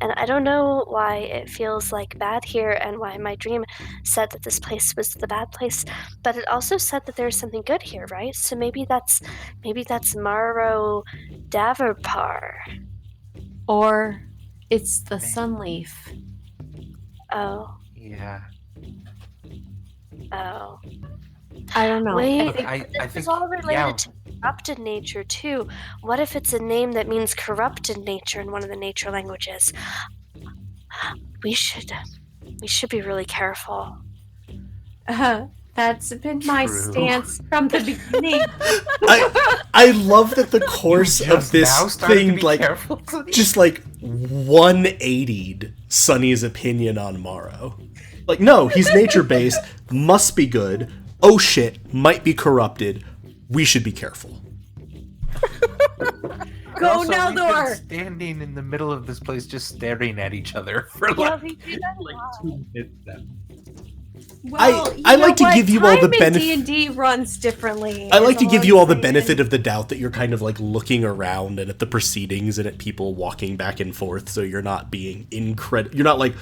And I don't know why it feels like bad here and why my dream said that this place was the bad place, but it also said that there's something good here, right? So maybe that's Maro Daverpar. Or it's the Sunleaf. Oh, Yeah. oh. I don't know. Wait, Look, I this think is all related yeah. to corrupted nature too. What if it's a name that means corrupted nature in one of the nature languages? We should be really careful. That's been my True. stance from the beginning. I love that the course You of just now this started to thing, be like, careful. just like 180'd Sunny's opinion on Morrow. Like, no, he's nature-based, must be good. Oh shit, might be corrupted. We should be careful. Go Also, we've Neldor! been standing in the middle of this place just staring at each other for Yeah, like, we do that a like lot. 2 minutes now. Well, I like to give you all the benefit. benef- D&D runs differently. I like is to give I'm you all the saying. benefit of the doubt that you're kind of like looking around and at the proceedings and at people walking back and forth, so you're not being you're not like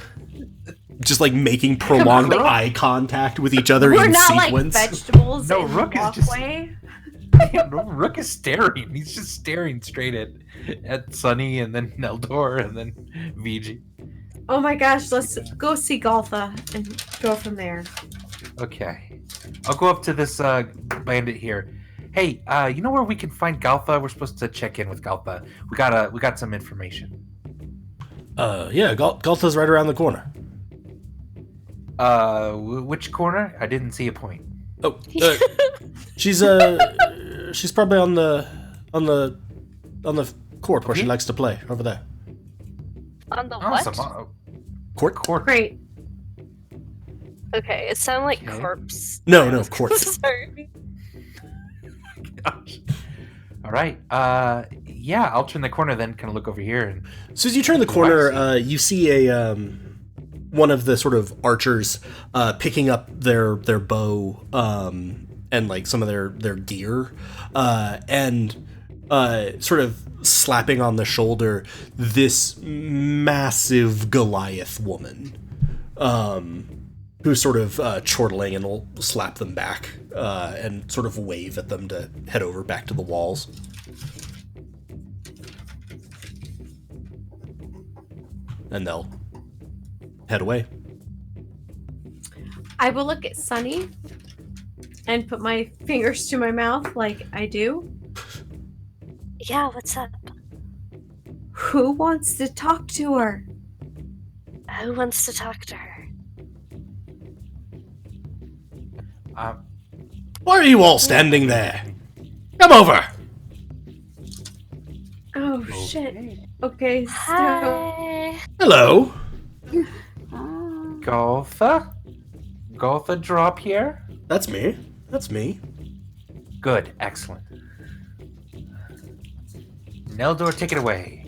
just like making prolonged Rook. eye contact with each other We're in not sequence. like vegetables No, in the Rook is just- walkway. Rook is staring. He's just staring straight at Sunny and then Neldor and then VG. Oh my gosh, let's go see Galtha and go from there. Okay. I'll go up to this bandit here. Hey, you know where we can find Galtha? We're supposed to check in with Galtha. We got some information. Yeah, Galta's right around the corner. Which corner? I didn't see a point. Oh, she's probably on the court where she Okay. likes to play over there. On the Awesome. what? Court? Great. Okay, it sounded like Okay. corpse. No, court. Sorry. Gosh. All right. Yeah, I'll turn the corner then. Kind of look over here and. So as you turn the corner, you see a one of the sort of archers picking up their bow and like some of their gear and sort of slapping on the shoulder this massive Goliath woman who's sort of chortling and will slap them back and sort of wave at them to head over back to the walls. And they'll head away. I will look at Sunny and put my fingers to my mouth like I do. Yeah, what's up? Who wants to talk to her? Who wants to talk to her? Why are you all standing there? Come over! Oh shit. Okay, so Hi. Hello. Galtha? Galtha drop here? That's me. Good. Excellent. Neldor, take it away.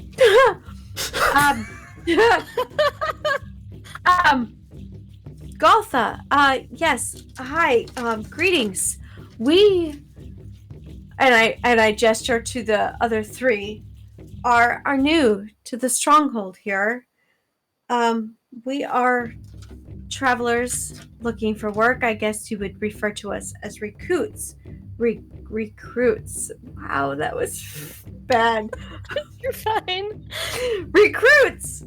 Galtha, yes, hi, greetings. We, and I gesture to the other three, are new to the stronghold here. We are travelers looking for work. I guess you would refer to us as recruits. Recruits. Wow, that was bad. You're fine. Recruits.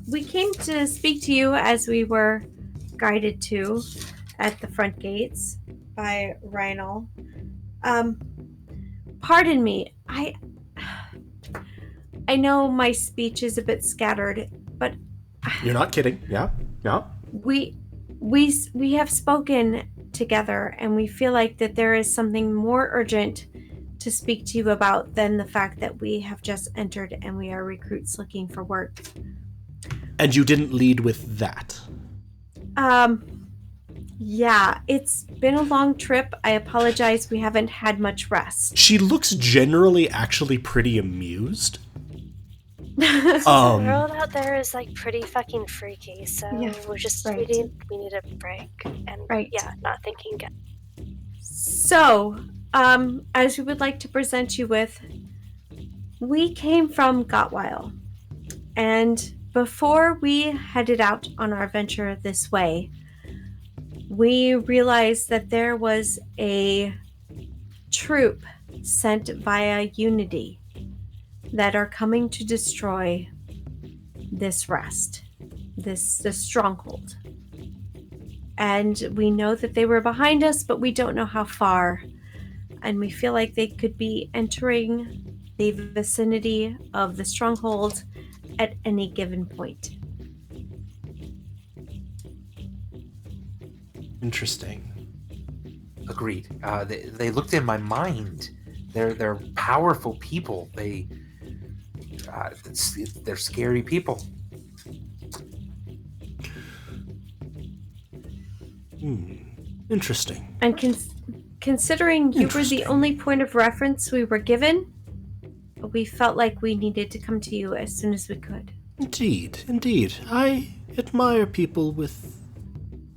We came to speak to you as we were guided to at the front gates by Rhynal. Pardon me. I know my speech is a bit scattered, but You're not kidding. Yeah. we have spoken together, and we feel like that there is something more urgent to speak to you about than the fact that we have just entered and we are recruits looking for work. And you didn't lead with that. Yeah, it's been a long trip. I apologize. We haven't had much rest. She looks generally actually pretty amused. The world out there is like pretty fucking freaky, so Yeah, we're just right. we need a break and Right. yeah, not thinking. So, as we would like to present you with We came from Gotweil, and before we headed out on our venture this way, we realized that there was a troop sent via Unity that are coming to destroy this rest, this stronghold. And we know that they were behind us, but we don't know how far. And we feel like they could be entering the vicinity of the stronghold at any given point. Interesting. Agreed. They looked in my mind. They're powerful people. They're scary people. Interesting. And considering you were the Interesting. only point of reference we were given, we felt like we needed to come to you as soon as we could. Indeed. I admire people with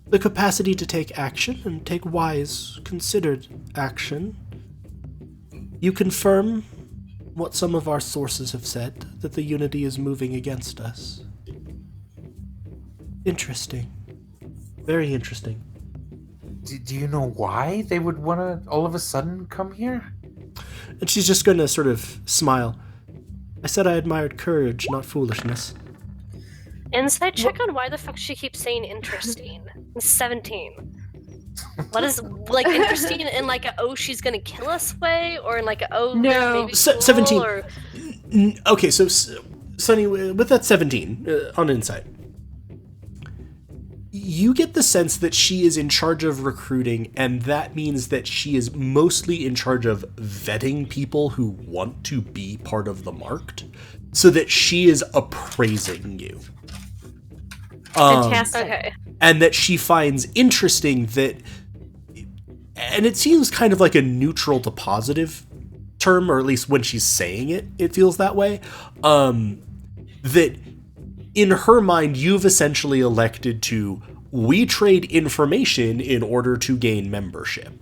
the capacity to take action and take wise, considered action. You confirm what some of our sources have said, that the Unity is moving against us. Interesting. Very interesting. Do you know why they would want to all of a sudden come here? And she's just gonna sort of smile. I said I admired courage, not foolishness. Insight check on why the fuck she keeps saying interesting. 17. What is like interesting in like a oh she's gonna kill us way, or in like a oh No. maybe Se- cool, 17. or Okay, so Sunny, with that 17 on insight, you get the sense that she is in charge of recruiting, and that means that she is mostly in charge of vetting people who want to be part of the marked, so that she is appraising you. Fantastic. okay. And that she finds interesting that, and it seems kind of like a neutral to positive term, or at least when she's saying it, it feels that way, that in her mind, you've essentially elected to, we trade information in order to gain membership.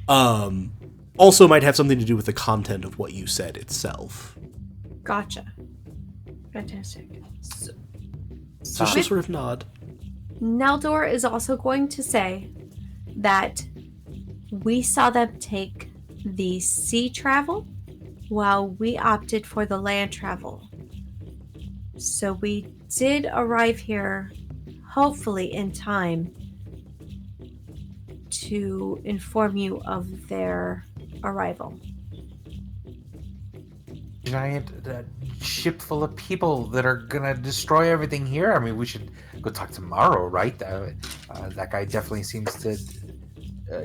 Also might have something to do with the content of what you said itself. Gotcha. Fantastic. So she'll sort of nod. Neldor is also going to say that we saw them take the sea travel while we opted for the land travel. So we did arrive here, hopefully in time, to inform you of their arrival. Giant ship full of people that are gonna destroy everything here. I mean, we should go talk to Morrow, right? That guy definitely seems to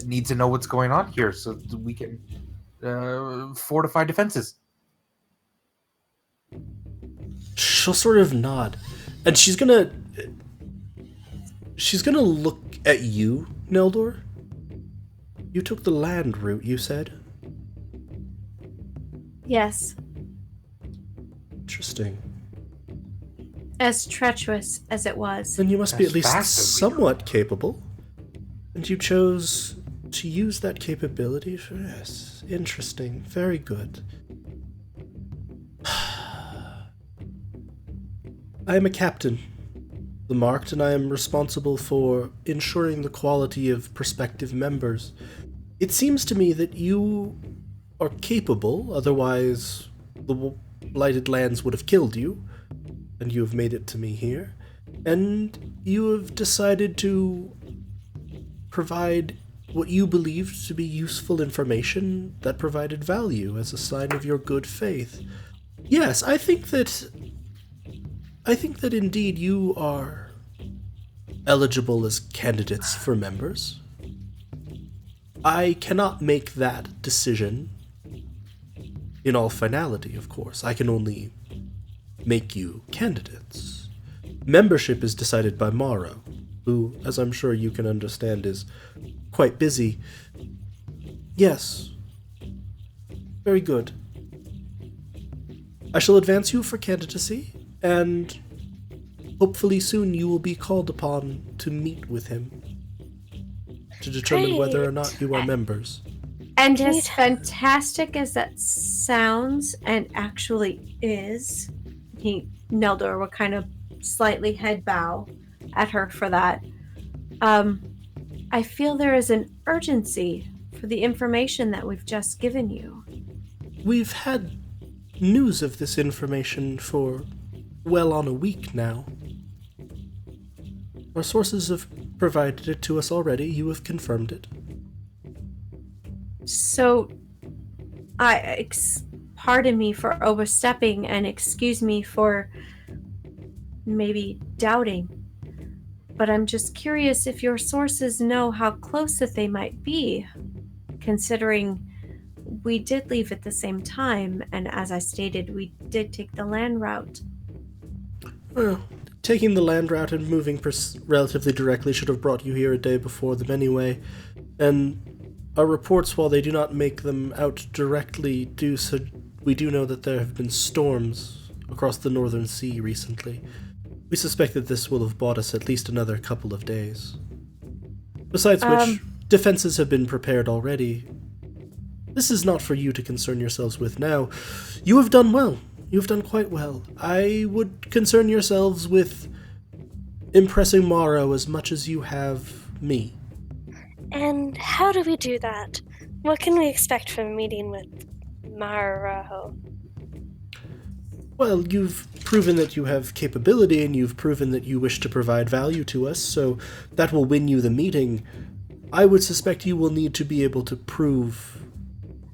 need to know what's going on here, so that we can fortify defenses. She'll sort of nod, and she's gonna look at you, Neldor. You took the land route, you said. Yes, Interesting. as treacherous as it was. Then you must be As at least fast as we somewhat capable. And you chose to use that capability for, yes, interesting. Very good. I am a captain, the Marked, and I am responsible for ensuring the quality of prospective members. It seems to me that you are capable, otherwise the Blighted Lands would have killed you, and you have made it to me here, and you have decided to provide what you believed to be useful information that provided value as a sign of your good faith. Yes, I think that indeed you are eligible as candidates for members. I cannot make that decision in all finality, of course. I can only make you candidates. Membership is decided by Morrow, who, as I'm sure you can understand, is quite busy. Yes. Very good. I shall advance you for candidacy, and hopefully soon you will be called upon to meet with him to determine whether or not you are members. And Can you as fantastic as that sounds and actually is, Neldor will kind of slightly head bow at her for that. I feel there is an urgency for the information that we've just given you. We've had news of this information for well on a week now. Our sources have provided it to us already. You have confirmed it. So, pardon me for overstepping and excuse me for maybe doubting. But I'm just curious if your sources know how close that they might be, considering we did leave at the same time, and as I stated, we did take the land route. Well, taking the land route and moving relatively directly should have brought you here a day before them anyway, and our reports, while they do not make them out directly, we do know that there have been storms across the Northern Sea recently. We suspect that this will have bought us at least another couple of days. Besides which, defenses have been prepared already. This is not for you to concern yourselves with now. You have done well. You have done quite well. I would concern yourselves with impressing Morrow as much as you have me. And how do we do that? What can we expect from a meeting with Morrow? Well, you've proven that you have capability, and you've proven that you wish to provide value to us, so that will win you the meeting. I would suspect you will need to be able to prove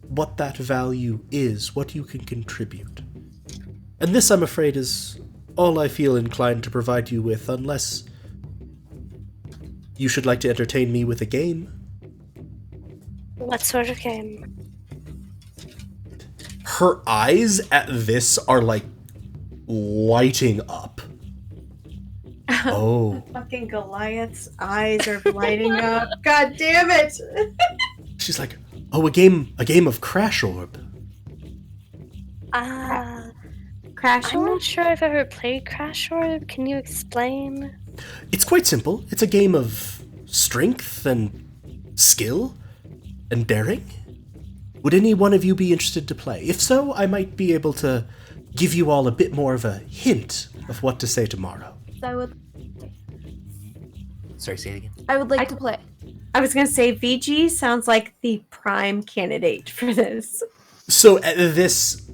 what that value is, what you can contribute. And this, I'm afraid, is all I feel inclined to provide you with, unless you should like to entertain me with a game. What sort of game? Her eyes at this are like lighting up. Oh. Fucking Goliath's eyes are lighting up. God damn it! She's like, oh, a game of Crash Orb. Crash I'm Orb? not sure I've ever played Crash Orb. Can you explain? It's quite simple. It's a game of strength and skill and daring. Would any one of you be interested to play? If so, I might be able to give you all a bit more of a hint of what to say tomorrow. Sorry, say it again. I would like to play. I was gonna say VG sounds like the prime candidate for this. So at this,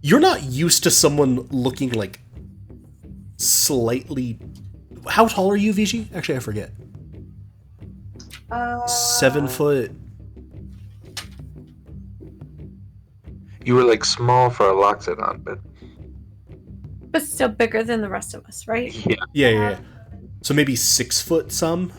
you're not used to someone looking like slightly... How tall are you, VG? Actually, I forget. 7 foot... You were like small for a Loxodon, But still bigger than the rest of us, right? Yeah. So maybe 6 foot some?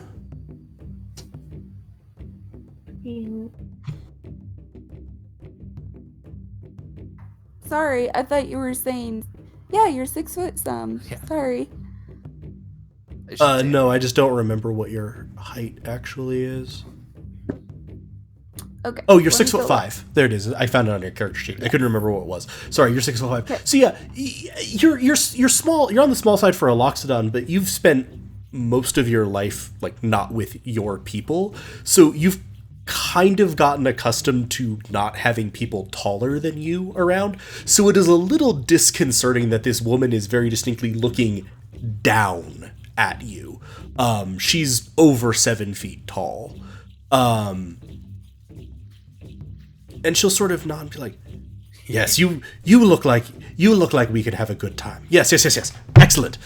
Sorry, I thought you were saying, yeah, you're 6 foot some. Yeah. Sorry. No, I just don't remember what your height actually is. Okay. Oh, you're let me 6 foot go 5. There it is. I found it on your character sheet. I couldn't remember what it was. Sorry, you're 6 foot 5. Okay. So yeah, you're small. You're on the small side for a Loxodon, but you've spent most of your life like not with your people, so you've kind of gotten accustomed to not having people taller than you around. So it is a little disconcerting that this woman is very distinctly looking down at you. She's over 7 feet tall. And she'll sort of nod and be like, yes, you look like we could have a good time. Yes. Excellent.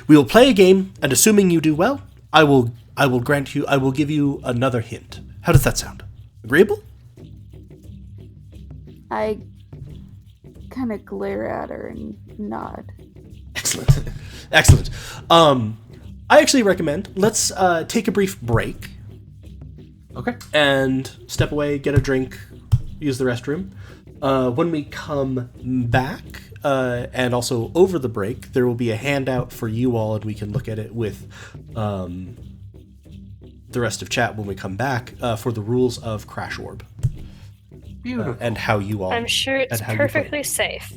We will play a game, and assuming you do well, I will give you another hint. How does that sound? Agreeable? I kind of glare at her and nod. Excellent. I actually recommend let's take a brief break. Okay. And step away, get a drink, use the restroom. When we come back, and also over the break, there will be a handout for you all, and we can look at it with the rest of chat when we come back for the rules of Crash Orb. Beautiful. And how you all... I'm sure it's and how you play. perfectly safe.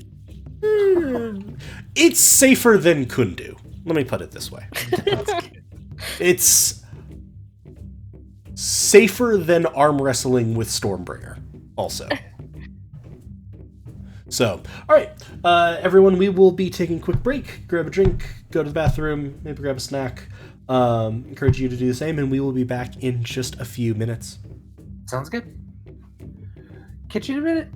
It's safer than Kundu. Let me put it this way. It's safer than arm wrestling with Stormbringer. also. So, all right, everyone, we will be taking a quick break. Grab a drink, go to the bathroom, maybe grab a snack. Encourage you to do the same, and we will be back in just a few minutes. Sounds good. Catch you in a minute.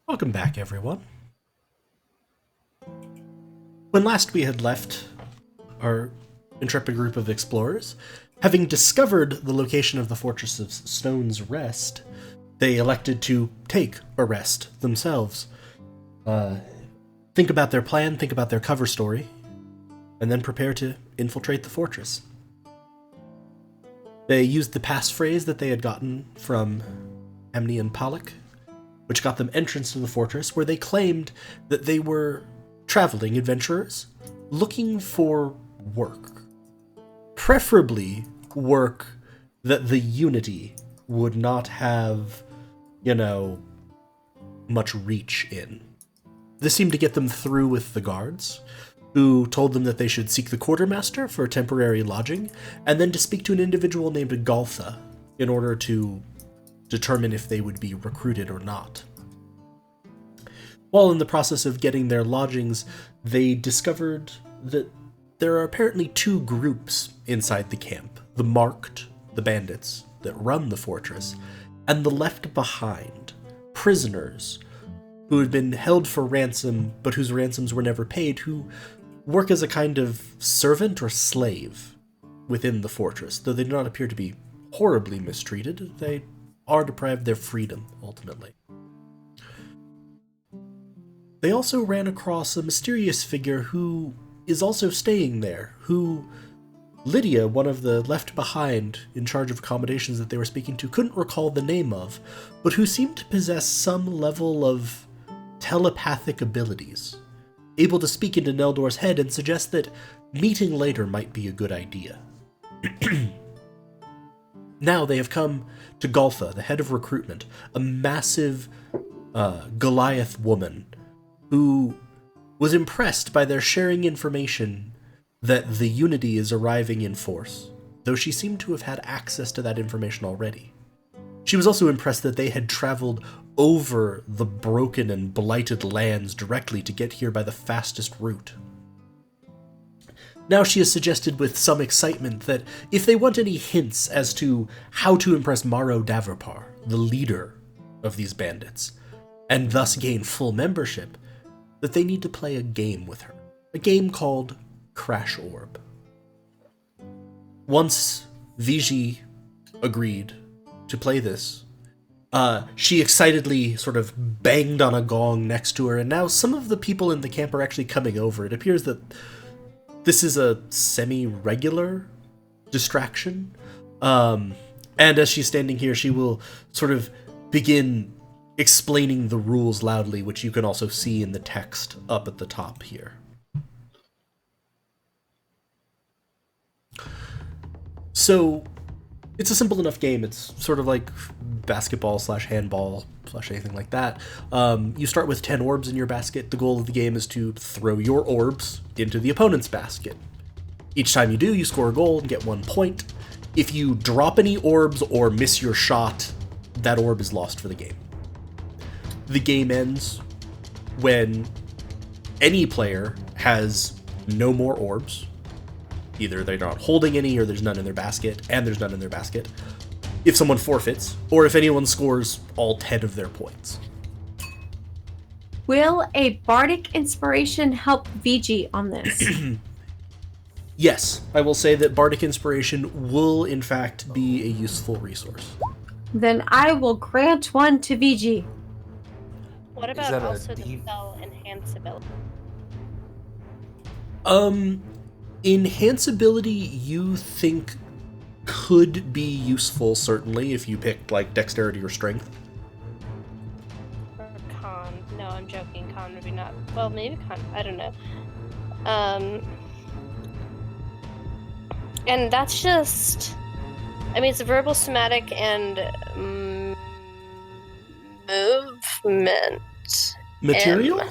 Welcome back, everyone. When last we had left our intrepid group of explorers, having discovered the location of the Fortress of Stone's Rest, they elected to take a rest themselves. Think about their plan, think about their cover story, and then prepare to infiltrate the fortress. They used the passphrase that they had gotten from Emny and Pollock, which got them entrance to the fortress, where they claimed that they were traveling adventurers looking for work. Preferably work that the Unity would not have, much reach in. This seemed to get them through with the guards, who told them that they should seek the quartermaster for temporary lodging, and then to speak to an individual named Galtha in order to determine if they would be recruited or not. While in the process of getting their lodgings, they discovered that there are apparently two groups inside the camp: the Marked, the bandits that run the fortress, and the Left Behind, prisoners who had been held for ransom but whose ransoms were never paid, who work as a kind of servant or slave within the fortress. Though they do not appear to be horribly mistreated, they are deprived their freedom, ultimately. They also ran across a mysterious figure who is also staying there, who Lydia, one of the Left Behind in charge of accommodations that they were speaking to, couldn't recall the name of, but who seemed to possess some level of telepathic abilities, able to speak into Neldor's head and suggest that meeting later might be a good idea. Now they have come to Galtha, the head of recruitment, a massive Goliath woman who was impressed by their sharing information that the Unity is arriving in force, though she seemed to have had access to that information already. She was also impressed that they had traveled over the broken and blighted lands directly to get here by the fastest route. Now she has suggested with some excitement that if they want any hints as to how to impress Maro Davarpar, the leader of these bandits, and thus gain full membership, that they need to play a game with her. A game called Crash Orb. Once Vigi agreed to play this, she excitedly sort of banged on a gong next to her, and now some of the people in the camp are actually coming over. It appears that this is a semi-regular distraction. And as she's standing here, she will sort of begin explaining the rules loudly, which you can also see in the text up at the top here. So, it's a simple enough game. It's sort of like basketball / handball / anything like that. You start with 10 orbs in your basket. The goal of the game is to throw your orbs into the opponent's basket. Each time you do, you score a goal and get 1 point. If you drop any orbs or miss your shot, that orb is lost for the game. The game ends when any player has no more orbs. Either they're not holding any, or there's none in their basket, and there's none in their basket. If someone forfeits, or if anyone scores all 10 of their points. Will a bardic inspiration help Vigi on this? Yes, I will say that bardic inspiration will in fact be a useful resource. Then I will grant one to Vigi. What Is about that a also the D- spell enhance ability? Enhanceability you think could be useful, certainly, if you picked, like, dexterity or strength. Or con? No, I'm joking. Con would be not. Well, maybe con. I don't know. And that's just. I mean, it's verbal, somatic, and movement. Material?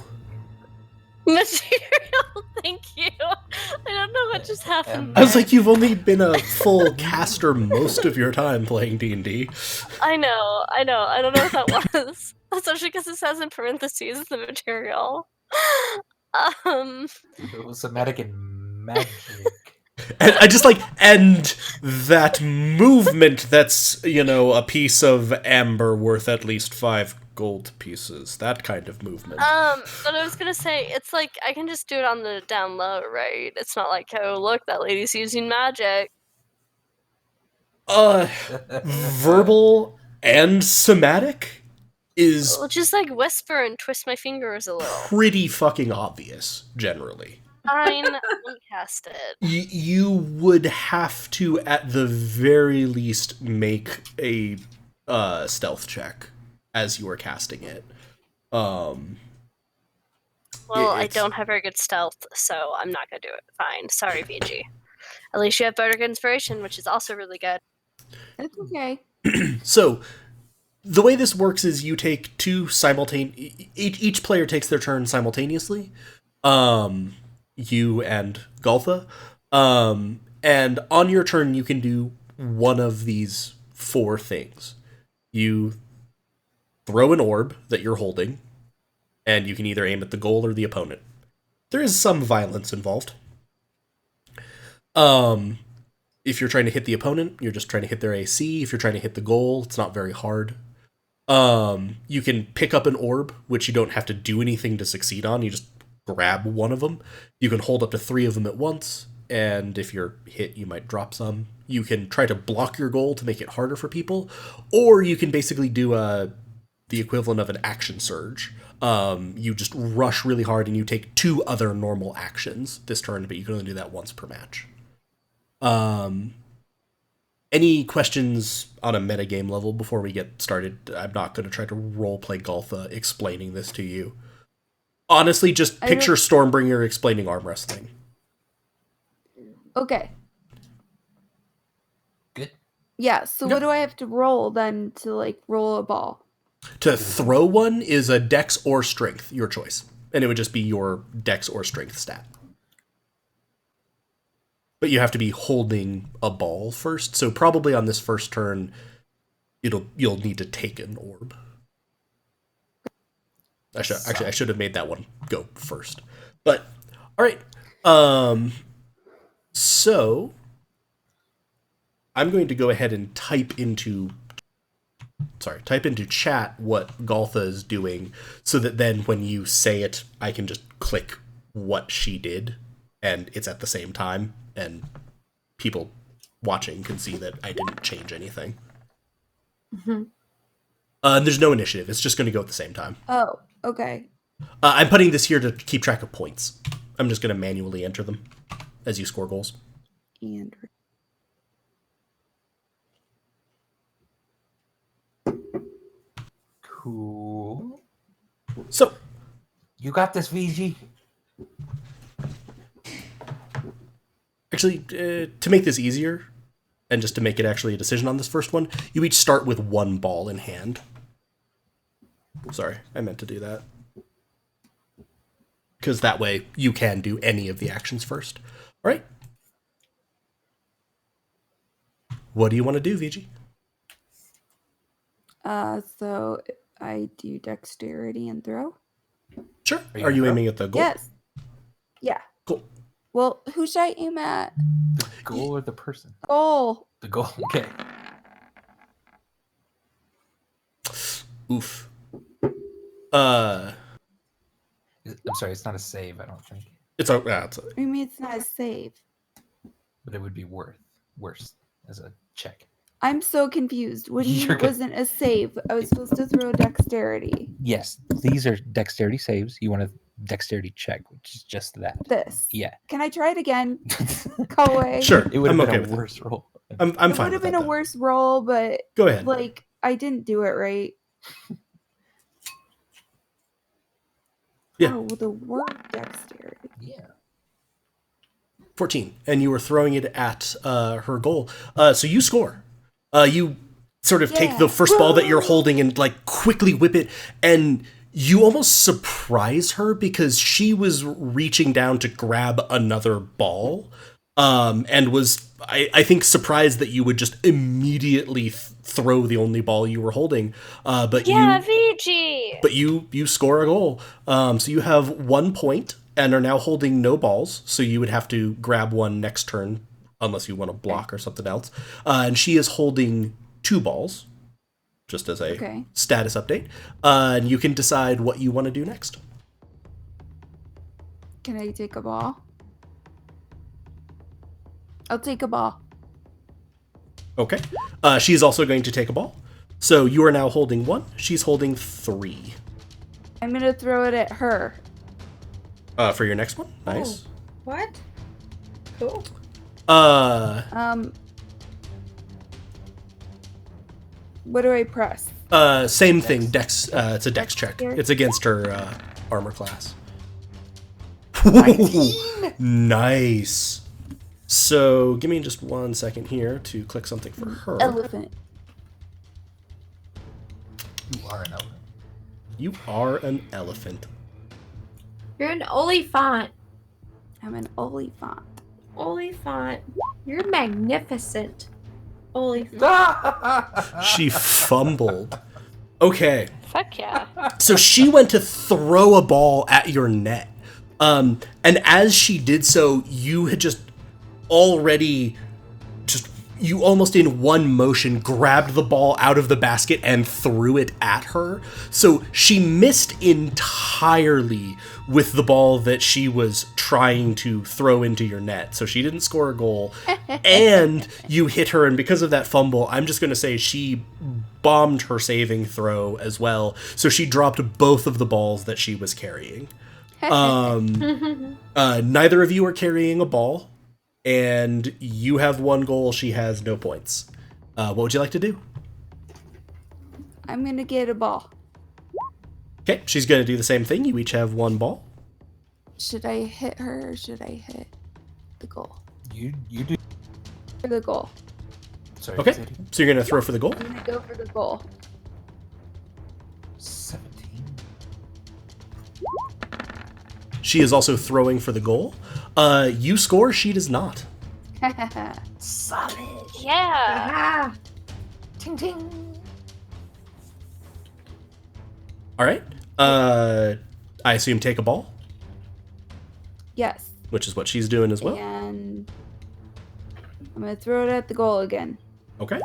Material. Thank you. I don't know what just happened. I was there. like, you've only been a full caster most of your time playing D&D. I know. I don't know what that was. Especially because it says in parentheses the material. It was somatic and magic. And I just like, and that movement that's, a piece of amber worth at least 5 gold pieces, that kind of movement. But I was gonna say, it's like I can just do it on the down low, right? It's not like, oh, look, that lady's using magic. Verbal and somatic is I'll just like whisper and twist my fingers a little. pretty fucking obvious, generally. Fine, I won't cast it. You would have to, at the very least, make a stealth check as you are casting it. Well, I it's- don't have very good stealth, so I'm not gonna do it. Fine. Sorry, VG. At least you have Bardic Inspiration, which is also really good. That's okay. So, the way this works is you take two each player takes their turn simultaneously. You and Goltha. And on your turn, you can do one of these four things. You throw an orb that you're holding, and you can either aim at the goal or the opponent. There is some violence involved. If you're trying to hit the opponent, you're just trying to hit their AC. If you're trying to hit the goal, it's not very hard. You can pick up an orb, which you don't have to do anything to succeed on. You just grab one of them. You can hold up to 3 of them at once, and if you're hit, you might drop some. You can try to block your goal to make it harder for people, or you can basically do the equivalent of an action surge. You just rush really hard, and you take 2 other normal actions this turn, but you can only do that once per match. Any questions on a metagame level before we get started? I'm not going to try to roleplay Goltha explaining this to you. Honestly, just picture Stormbringer explaining arm wrestling. Okay. Good. Yeah, so Yep. what do I have to roll then to, like, roll a ball? To throw one is a dex or strength, your choice. And it would just be your dex or strength stat. But you have to be holding a ball first, so probably on this first turn, you'll need to take an orb. I should have made that one go first. But all right. So I'm going to go ahead and type into chat what Goltha is doing, so that then when you say it, I can just click what she did, and it's at the same time, and people watching can see that I didn't change anything. Mm-hmm. There's no initiative. It's just going to go at the same time. Oh, okay. I'm putting this here to keep track of points. I'm just going to manually enter them as you score goals. And Cool. So, You got this, VG. actually, to make this easier, and just to make it actually a decision on this first one, you each start with 1 ball in hand. Sorry, I meant to do that. Because that way you can do any of the actions first. All right. What do you want to do, VG? so I do dexterity and throw? Sure. Are you Are you gonna aiming at the goal? Yes. Yeah. Cool. Well, who should I aim at? The goal or the person? Oh, The goal. Okay. Oof. I'm sorry, it's not a save, I don't think. It's a. I mean, it's not a save. But it would be worse as a check. I'm so confused. What do you You're mean it good. wasn't a save? I was supposed to throw dexterity. Yes, these are dexterity saves. You want a dexterity check, which is just that. This. Yeah. Can I try it again? Go away. Sure. It would I'm have okay been a with worse roll. I'm It fine would with have been that, a then. worse roll, but Go ahead. like I didn't do it right. Yeah. Oh, the word dexterity. Yeah. 14, and you were throwing it at her goal. So you score. You sort of take Yeah. the first ball that you're holding and like quickly whip it, and you almost surprise her because she was reaching down to grab another ball, and was I think surprised that you would just immediately throw the only ball you were holding. But Yeah, you VG. but you score a goal. So you have 1 point and are now holding no balls. So you would have to grab one next turn, unless you want to block or something else. And she is holding 2 balls. just as a Okay. status update. And you can decide what you want to do next. Can I take a ball? I'll take a ball. Okay. She's also going to take a ball. So you are now holding 1. She's holding 3. I'm gonna throw it at her. For your next one. Nice. What? Cool. What do I press? Same thing. Dex. It's a dex check. Here. It's against her armor class. 19? Nice. So give me just 1 second here to click something for her. Elephant. You are an elephant. You are an elephant. You're an Oliphant. I'm an Oliphant. Oliphant. You're magnificent. Oliphant. She fumbled. Okay. Fuck yeah. So she went to throw a ball at your net. And as she did so, you had you almost in one motion grabbed the ball out of the basket and threw it at her. So she missed entirely with the ball that she was trying to throw into your net. So she didn't score a goal. And you hit her, and because of that fumble, I'm just going to say she bombed her saving throw as well. So she dropped both of the balls that she was carrying. Neither of you are carrying a ball. And you have 1 goal, she has no points. What would you like to do? I'm gonna get a ball. Okay, she's going to do the same thing. You each have 1 ball. Should I hit her or should I hit the goal? You do. For the goal. Sorry. Okay, say it again. so you're going to throw for the goal. I'm gonna go for the goal. 17. She is also throwing for the goal. You score, she does not. Solid. Yeah. Ah. Ting ting. All right. I assume take a ball, Yes. which is what she's doing as well. And I'm gonna throw it at the goal again. Okay.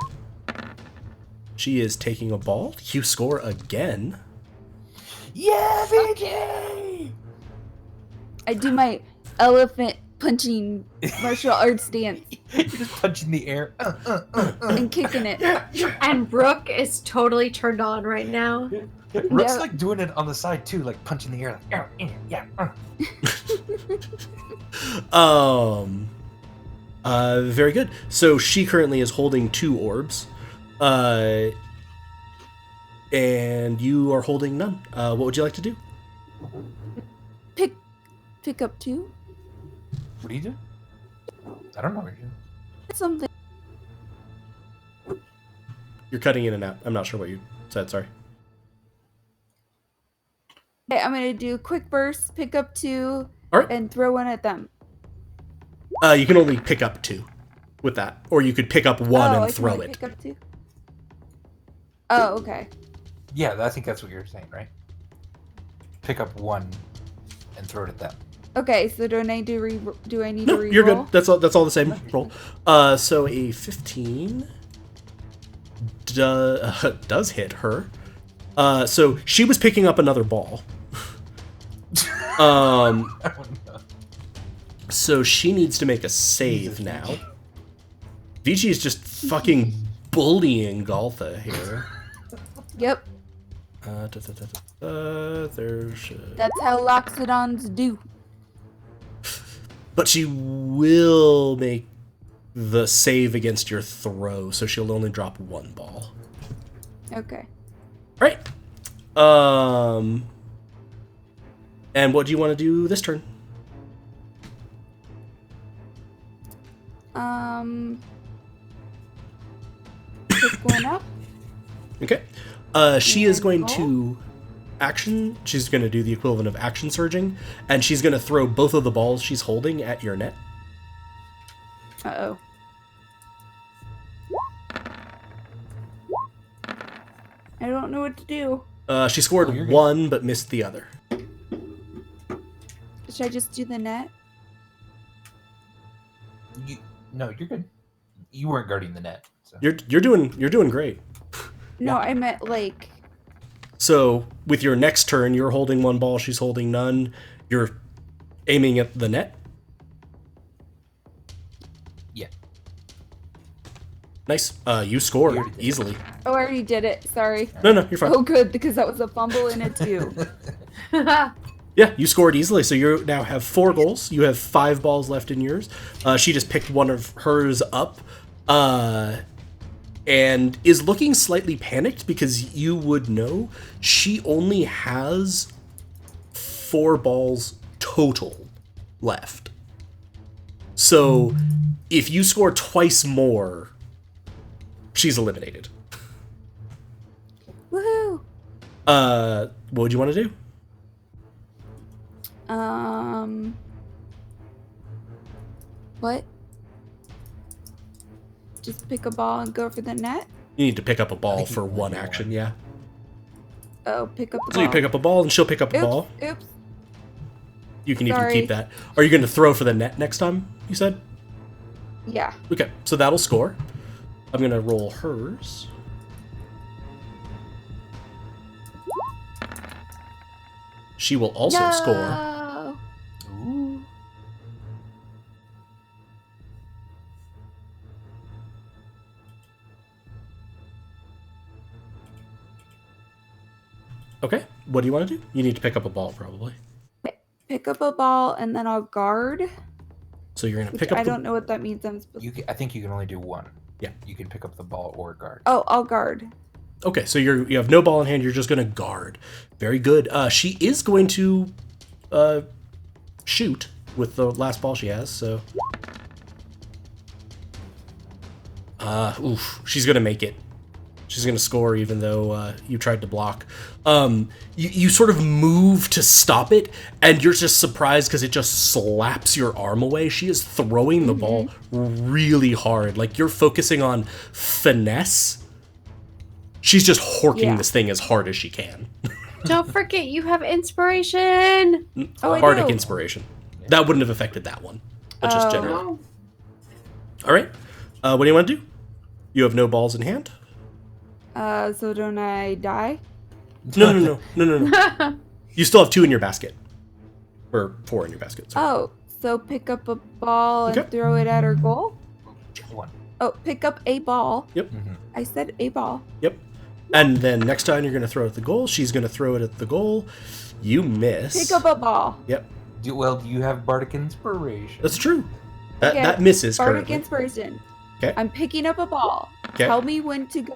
She is taking a ball. You score again. Yeah, baby. I do my elephant punching martial arts dance You're just punching the air. and kicking it. And Brooke is totally turned on right now. Rook's Yeah. like doing it on the side too, like punching the air. Like, yeah. Very good. So she currently is holding 2 orbs. And you are holding none. What would you like to do? Pick up 2. What are you doing? I don't know what you're doing. Something. You're cutting in and out. I'm not sure what you said. Sorry. Okay, I'm gonna do quick burst, pick up 2, All right. and throw 1 at them. You can only pick up 2 with that, or you could pick up 1 I and can throw only it. Pick up 2. Oh, okay. Yeah, I think that's what you're saying, right? Pick up 1 and throw it at them. Okay, so do I need to No, re-roll? you're good. That's all the same roll. So a 15 does hit her. So she was picking up another ball. I don't know. So she needs to make a save now. Vici is just fucking bullying Galtha here. Yep, There's. that's how Loxodons do. But she will make the save against your throw, so she'll only drop 1 ball. Okay. Right. And what do you want to do this turn? Pick 1 up. Okay. She is going to action. She's going to do the equivalent of action surging, and she's going to throw both of the balls she's holding at your net. Uh-oh. I don't know what to do. She scored Oh, you're good. 1 but missed the other. Should I just do the net? No, you're good. You weren't guarding the net. So. You're doing great. No, I meant like. So with your next turn, you're holding one ball, she's holding none. You're aiming at the net. Yeah. Nice. You score You already did it. easily. Oh, I already did it. Sorry. No, you're fine. Oh, good, because that was a fumble and a 2. Yeah, you scored easily, so you now have 4 goals. You have 5 balls left in yours. She just picked one of hers up, and is looking slightly panicked because you would know she only has 4 balls total left. So if you score twice more, she's eliminated. Woohoo! What would you want to do? What? Just pick a ball and go for the net? You need to pick up a ball think you for can one do one. action, yeah. Oh, pick up the So ball. you pick up a ball and she'll pick up a Oops, ball. oops. You can even Sorry. keep that. Are you going to throw for the net next time, you said? Yeah. Okay, so that'll score. I'm going to roll hers. She will also score. No. Ooh. Okay, what do you want to do? You need to pick up a ball, probably. Pick up a ball and then I'll guard. So you're going to Which pick up I the... don't know what that means. I'm supposed. I think you can only do one. Yeah. You can pick up the ball or guard. Oh, I'll guard. Okay, so you have no ball in hand. You're just going to guard. Very good. She is going to shoot with the last ball she has, so... she's going to make it. She's going to score even though you tried to block. You sort of move to stop it, and you're just surprised because it just slaps your arm away. She is throwing the ball really hard. Like, you're focusing on finesse. She's just horking this thing as hard as she can. Don't forget, you have inspiration. Oh, I Bardic do. inspiration. That wouldn't have affected that one, but just Oh. generally. All right. What do you want to do? You have no balls in hand? So don't I die? No. You still have 2 in your basket. Or 4 in your basket. Sorry. Oh, so pick up a ball and Okay. throw it at her goal? One. Oh, pick up a ball. Yep. Mhm. I said a ball. Yep. And then next time you're going to throw it at the goal. She's going to throw it at the goal. You miss. Pick up a ball. Yep. Well, you have bardic inspiration. That's true. That, Okay, that misses Bardic currently. inspiration. Okay. I'm picking up a ball. Okay. Tell me when to go.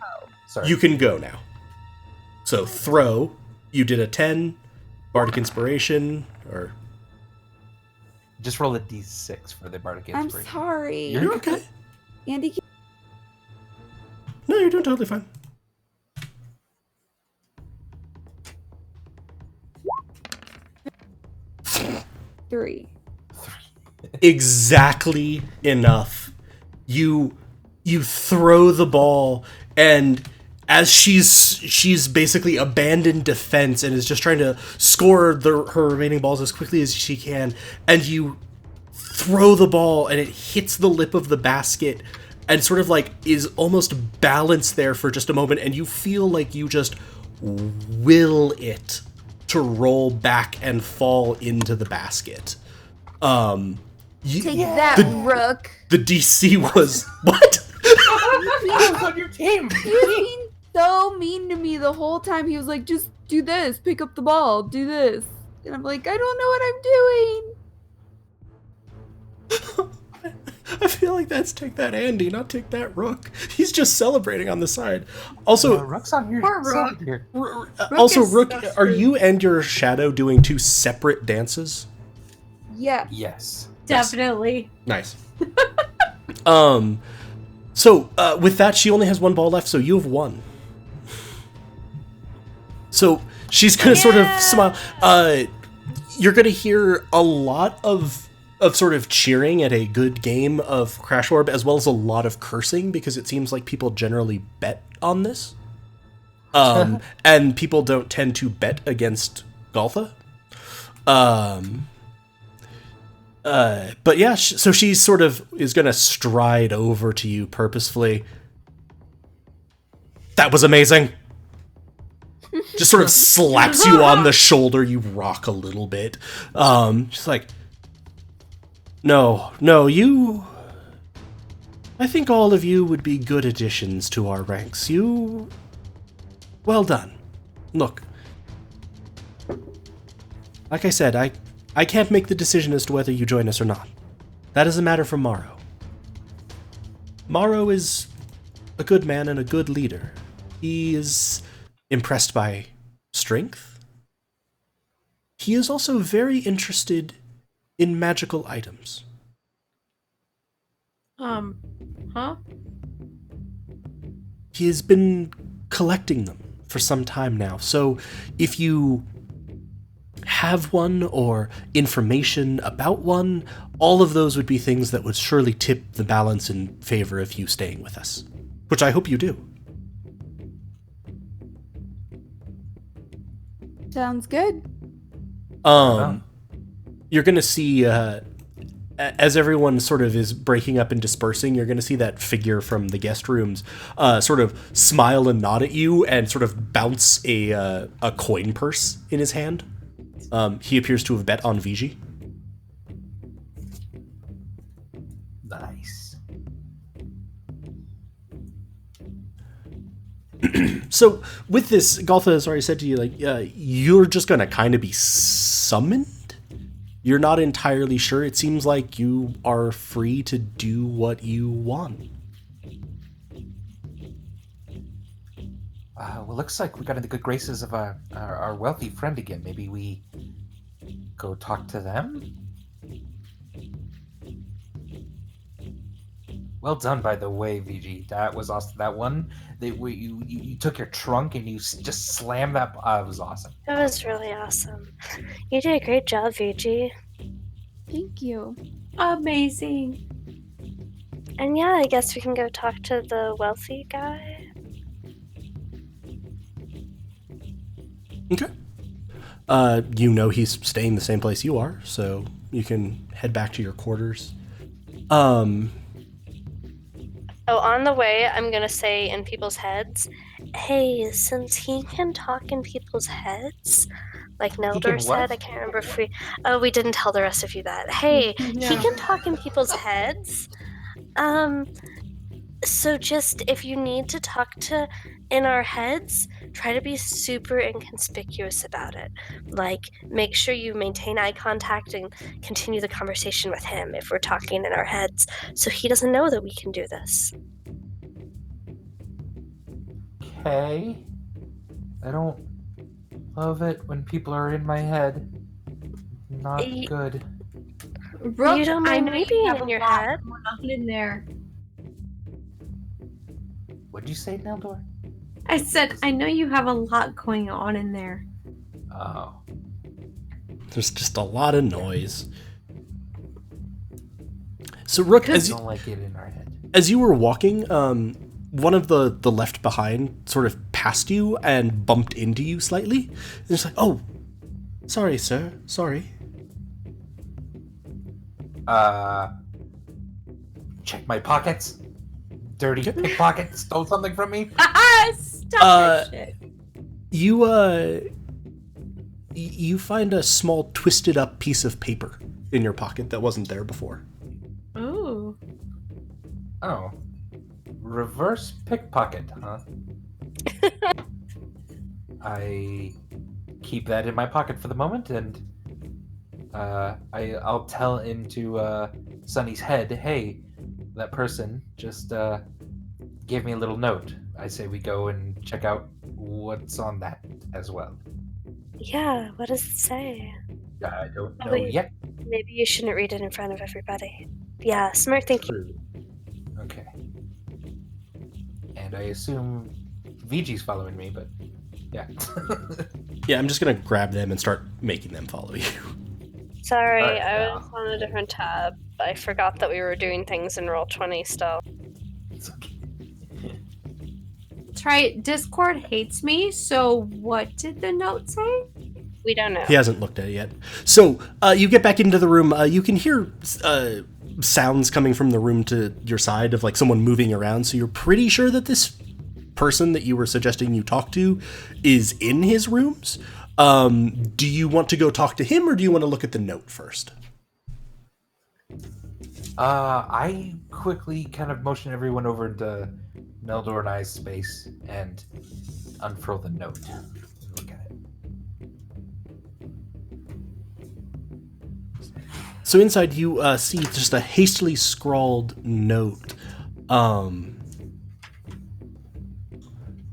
Sorry. You can go now. So throw. You did a 10. Bardic inspiration. Or... Just roll a d6 for the bardic I'm inspiration. sorry. You're You're okay. Andy, No, you're doing totally fine. three. Exactly enough. You throw the ball, and as she's basically abandoned defense and is just trying to score her remaining balls as quickly as she can, and you throw the ball and it hits the lip of the basket and sort of like is almost balanced there for just a moment, and you feel like you just will it to roll back and fall into the basket. Take that, Rook. The DC was what? He was on your team. He was being so mean to me the whole time. He was like, just do this, pick up the ball, do this. And I'm like, I don't know what I'm doing. I feel like that's take that Andy, not take that Rook. He's just celebrating on the side. Also, Rook's on your Poor side here. also is Rook, so are sweet. you and your shadow doing 2 separate dances? Yeah. Yes. Definitely. Nice. So with that, she only has 1 ball left, so you have 1. So she's gonna sort of smile. You're gonna hear a lot of sort of cheering at a good game of Crash Orb, as well as a lot of cursing, because it seems like people generally bet on this. And people don't tend to bet against Goltha. But yeah, so she sort of is gonna stride over to you purposefully. That was amazing. Just sort of slaps you on the shoulder. You rock a little bit. Just like, no, you... I think all of you would be good additions to our ranks. You... Well done. Look. Like I said, I can't make the decision as to whether you join us or not. That is a matter for Morrow. Morrow is a good man and a good leader. He is impressed by strength. He is also very interested in magical items. Huh? He has been collecting them for some time now. So if you have one or information about one, all of those would be things that would surely tip the balance in favor of you staying with us, which I hope you do. Sounds good. You're gonna see, as everyone sort of is breaking up and dispersing, you're gonna see that figure from the guest rooms sort of smile and nod at you and sort of bounce a coin purse in his hand. He appears to have bet on Vigi. Nice. So with this, Galtha has already said to you, like, you're just gonna kind of be summoned? You're not entirely sure. It seems like you are free to do what you want. Well, looks like we got in the good graces of our wealthy friend again. Maybe we go talk to them? Well done, by the way, VG. That was awesome. That one, you took your trunk and you just slammed that. It was awesome. That was really awesome. You did a great job, VG. Thank you. Amazing. And yeah, I guess we can go talk to the wealthy guy. Okay. You know he's staying the same place you are, so you can head back to your quarters. Oh, on the way, I'm gonna say in people's heads, hey, since he can talk in people's heads, like Neldor said, I can't remember if we didn't tell the rest of you that. Hey, he can talk in people's heads. So just, if you need to talk to in our heads, try to be super inconspicuous about it. Like, make sure you maintain eye contact and continue the conversation with him if we're talking in our heads, so he doesn't know that we can do this. Okay. I don't love it when people are in my head. Not good. Rook, You don't mind me being in your head? We're not in there. What'd you say, Neldor? I said, I know you have a lot going on in there. Oh. There's just a lot of noise. So, Rook, I don't like it in our head. as you were walking, one of the left behind sort of passed you and bumped into you slightly. And it's like, oh, sorry, sir. Sorry. Check my pockets. Dirty pickpocket stole something from me. Stop that shit. You find a small twisted up piece of paper in your pocket that wasn't there before. Ooh. Oh. Reverse pickpocket, huh? I keep that in my pocket for the moment, and I'll tell into Sunny's head, hey, that person just gave me a little note. I say we go and check out what's on that as well. Yeah, what does it say? I don't know wait. yet. Maybe you shouldn't read it in front of everybody. Yeah, smart thinking. True. Okay. And I assume VG's following me, but yeah. Yeah, I'm just gonna grab them and start making them follow you. Sorry, Alright, I was on a different tab. I forgot that we were doing things in Roll20 still. It's okay. Try Discord hates me, so what did the note say? We don't know. He hasn't looked at it yet. So you get back into the room. You can hear sounds coming from the room to your side of like someone moving around. So you're pretty sure that this person that you were suggesting you talk to is in his rooms. Do you want to go talk to him, or do you want to look at the note first? I quickly kind of motion everyone over to Meldor and I's space and unfurl the note and look at it. So inside you see just a hastily scrawled note.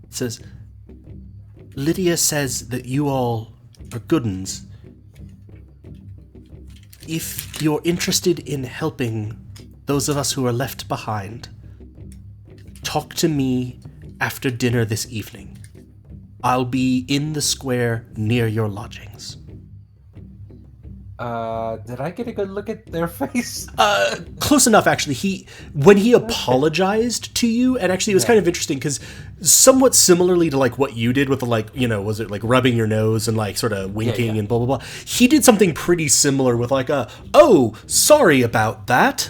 It says, Lydia says that you all are good uns. If you're interested in helping those of us who are left behind, talk to me after dinner this evening. I'll be in the square near your lodgings. Did I get a good look at their face? Close enough, actually. When he apologized to you, and actually it was kind of interesting because somewhat similarly to like what you did with the was it like rubbing your nose and like sort of winking and blah blah blah. He did something pretty similar with like oh, sorry about that,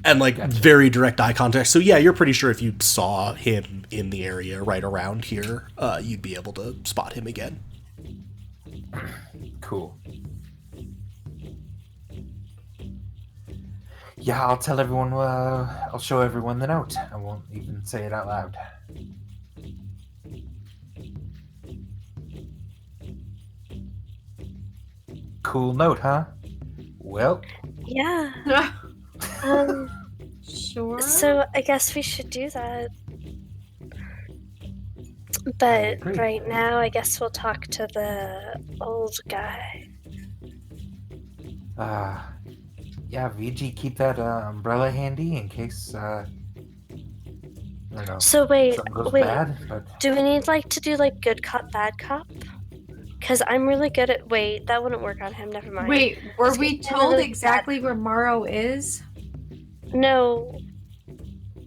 and like very direct eye contact. So yeah, you're pretty sure if you saw him in the area right around here, you'd be able to spot him again. Cool. Yeah, I'll tell everyone, I'll show everyone the note. I won't even say it out loud. Cool note, huh? Well. Yeah. Sure. So I guess we should do that. But right now, I guess we'll talk to the old guy. Yeah, VG, keep that umbrella handy in case, I don't know. So wait, something goes bad, but... do we need to do good cop, bad cop? Because I'm really good at. Wait, that wouldn't work on him. Never mind. Wait, were we told exactly where Morrow is? No.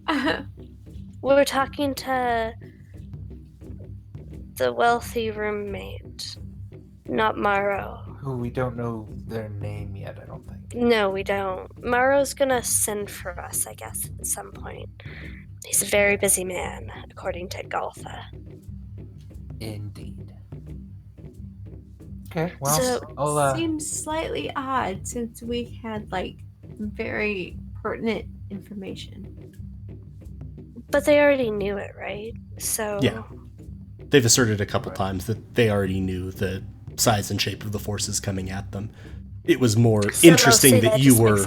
We were talking to the wealthy roommate, not Morrow. Who we don't know their name yet, I don't think. No, we don't. Morrow's gonna send for us, I guess, at some point. He's a very busy man, according to Goltha. Indeed. Okay, well, So seems slightly odd since we had very pertinent information. But they already knew it, right? So yeah, they've asserted a couple times that they already knew the size and shape of the forces coming at them. It was more interesting that you were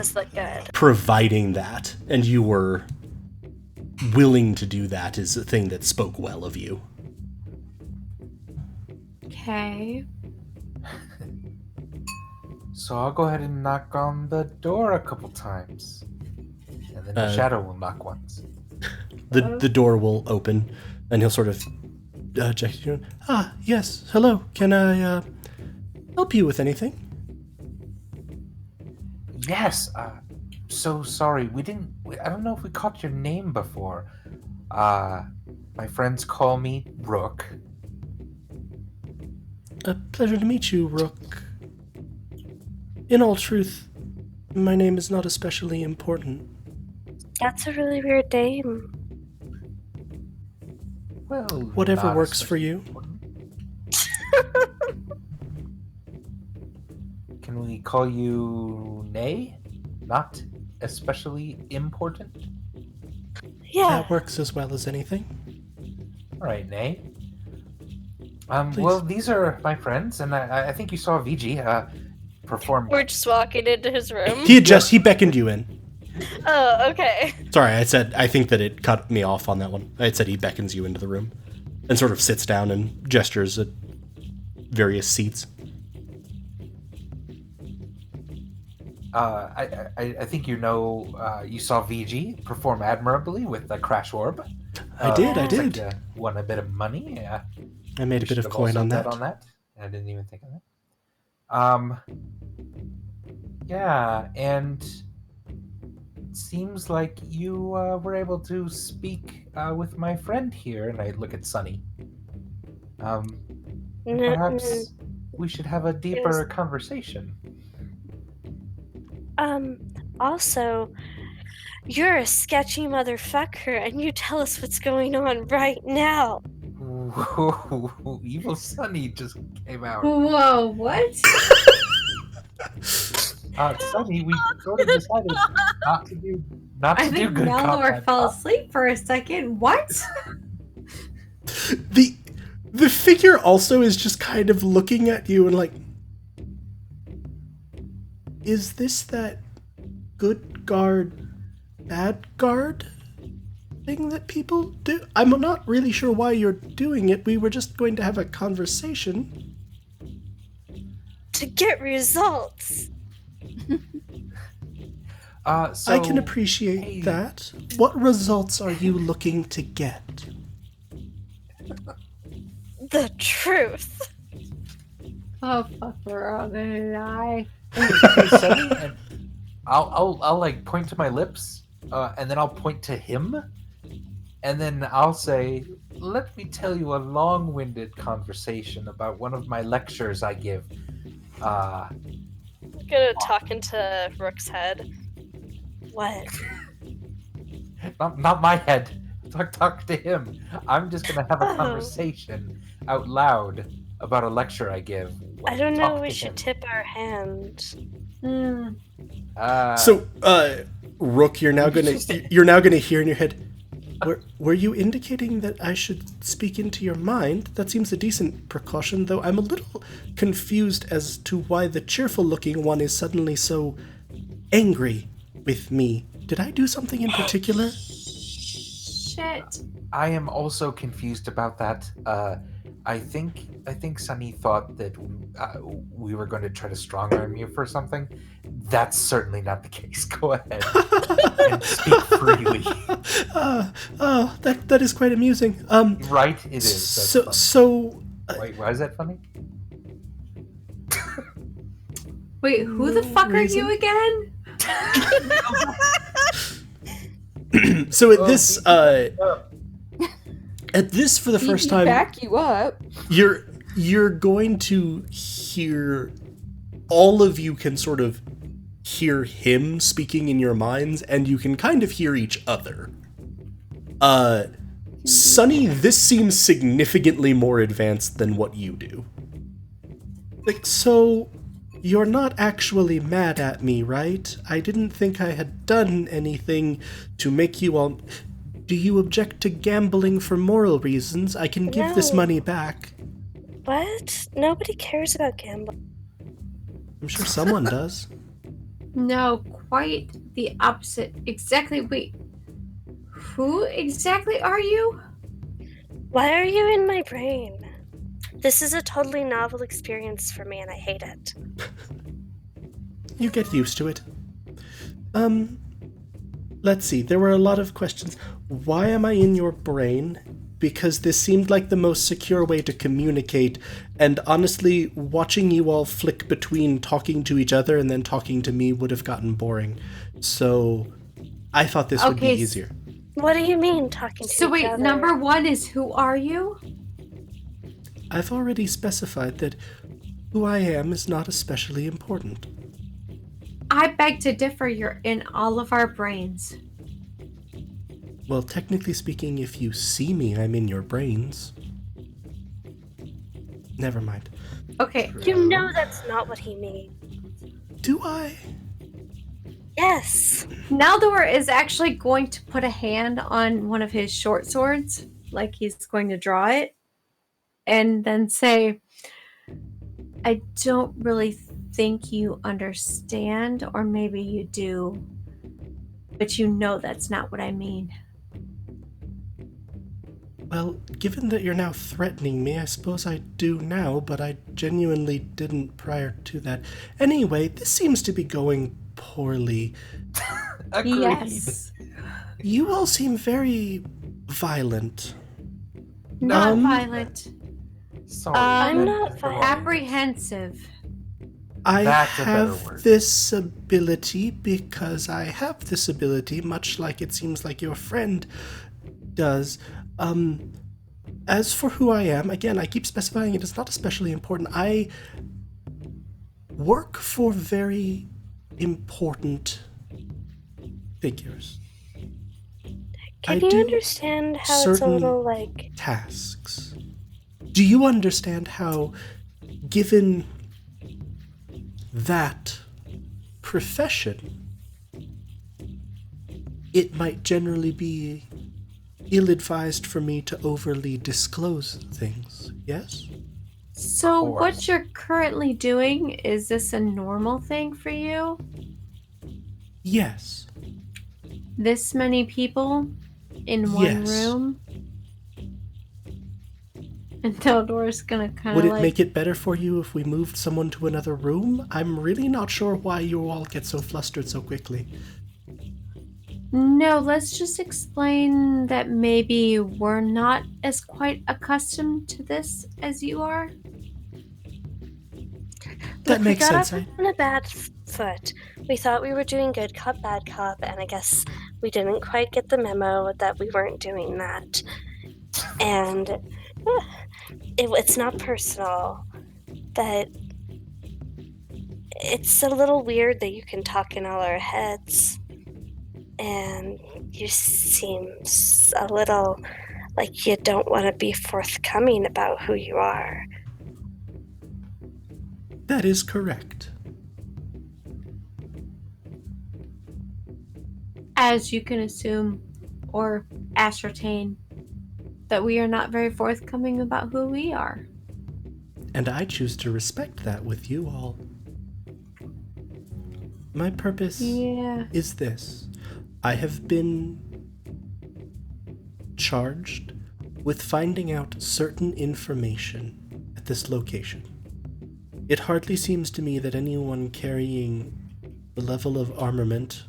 providing that, and you were willing to do that is a thing that spoke well of you. Okay. So I'll go ahead and knock on the door a couple times. And then the shadow will knock once. The door will open, and he'll sort of check you. Yes, hello. Can I help you with anything? Yes. So sorry. I don't know if we caught your name before. My friends call me Rook. A pleasure to meet you, Rook. In all truth, my name is not especially important. That's a really weird name. Well, whatever works for you. Can we call you Nay? Not especially important? Yeah. That works as well as anything. All right, Nay. Well, these are my friends, and I think you saw VG perform. We're just walking into his room. He beckoned you in. Oh, okay. Sorry, I think that it cut me off on that one. I had said he beckons you into the room and sort of sits down and gestures at various seats. I think you saw VG perform admirably with the Crash Orb. I did. Like you won a bit of money. Yeah. I made a bit of coin on that. I didn't even think of that. Yeah, and it seems like you were able to speak with my friend here, and I look at Sunny. Perhaps we should have a deeper conversation. Also, You're a sketchy motherfucker, and you tell us what's going on right now. Whoa, Evil Sunny just came out. Whoa, what? Sunny, we sort of decided not to do I think good Malnor content. fell asleep for a second. What? The figure also is just kind of looking at you and like, is this that good guard, bad guard thing that people do? I'm not really sure why you're doing it. We were just going to have a conversation. To get results. So, I can appreciate hey. that. What results are you looking to get? The truth. Oh fuck, we're all gonna die. Hey, Sunny, and I'll like point to my lips, and then I'll point to him, and then I'll say, "Let me tell you a long-winded conversation about one of my lectures I give." I'm gonna talk into Rook's head. What? Not my head. Talk to him. I'm just gonna have a Oh. conversation out loud about a lecture I give. I don't Talk know. We to should him. tip our hand. So, Rook, you're now gonna hear in your head. Were you indicating that I should speak into your mind? That seems a decent precaution, though I'm a little confused as to why the cheerful-looking one is suddenly so angry with me. Did I do something in particular? Shit. I am also confused about that. I think Sunny thought that we were going to try to strong arm you for something. That's certainly not the case. Go ahead and speak freely. That is quite amusing. Right? It is. That's funny. Wait, why is that funny? Wait, who the fuck are you again? So at this for the first time, back you up. you're going to hear, all of you can sort of hear him speaking in your minds, and you can kind of hear each other. Sunny, this seems significantly more advanced than what you do. Like, so you're not actually mad at me, right? I didn't think I had done anything to make you all... Do you object to gambling for moral reasons? I can give this No. money back. What? Nobody cares about gambling. I'm sure someone does. No, quite the opposite. Exactly. Wait. Who exactly are you? Why are you in my brain? This is a totally novel experience for me, and I hate it. You get used to it. Let's see. There were a lot of questions. Why am I in your brain? Because this seemed like the most secure way to communicate, and honestly, watching you all flick between talking to each other and then talking to me would have gotten boring. So, I thought this would be Okay, easier. What do you mean talking to So each wait, other? number one is who are you? I've already specified that who I am is not especially important. I beg to differ. You're in all of our brains. Well, technically speaking, if you see me, I'm in your brains. Never mind. Okay. You know that's not what he means. Do I? Yes. Naldor is actually going to put a hand on one of his short swords, like he's going to draw it, and then say, I don't really think you understand, or maybe you do, but you know that's not what I mean. Well, given that you're now threatening me, I suppose I do now, but I genuinely didn't prior to that. Anyway, this seems to be going poorly. Agreed. Yes. You all seem very violent. Not violent. Sorry. I'm then, not for all Apprehensive. I That's a better have word. this ability because I have this ability, much like it seems like your friend does. As for who I am, again, I keep specifying it is not especially important. I work for very important figures. Can I you do understand how it's a certain little like... tasks. Do you understand how, given that profession, it might generally be ill-advised for me to overly disclose things, yes? So, course. what you're currently doing, is this a normal thing for you? Yes. This many people in one Yes. room? And Theodore's gonna kind Would of it like. make it better for you if we moved someone to another room? I'm really not sure why you all get so flustered so quickly. No, let's just explain that maybe we're not as quite accustomed to this as you are. That Look, we makes got sense. off on a bad foot. We thought we were doing good cop, bad cop, and I guess we didn't quite get the memo that we weren't doing that. And it's not personal, but it's a little weird that you can talk in all our heads. And you seem a little like you don't want to be forthcoming about who you are. That is correct. As you can assume or ascertain that we are not very forthcoming about who we are. And I choose to respect that with you all. My purpose Yeah. is this. I have been charged with finding out certain information at this location. It hardly seems to me that anyone carrying the level of armament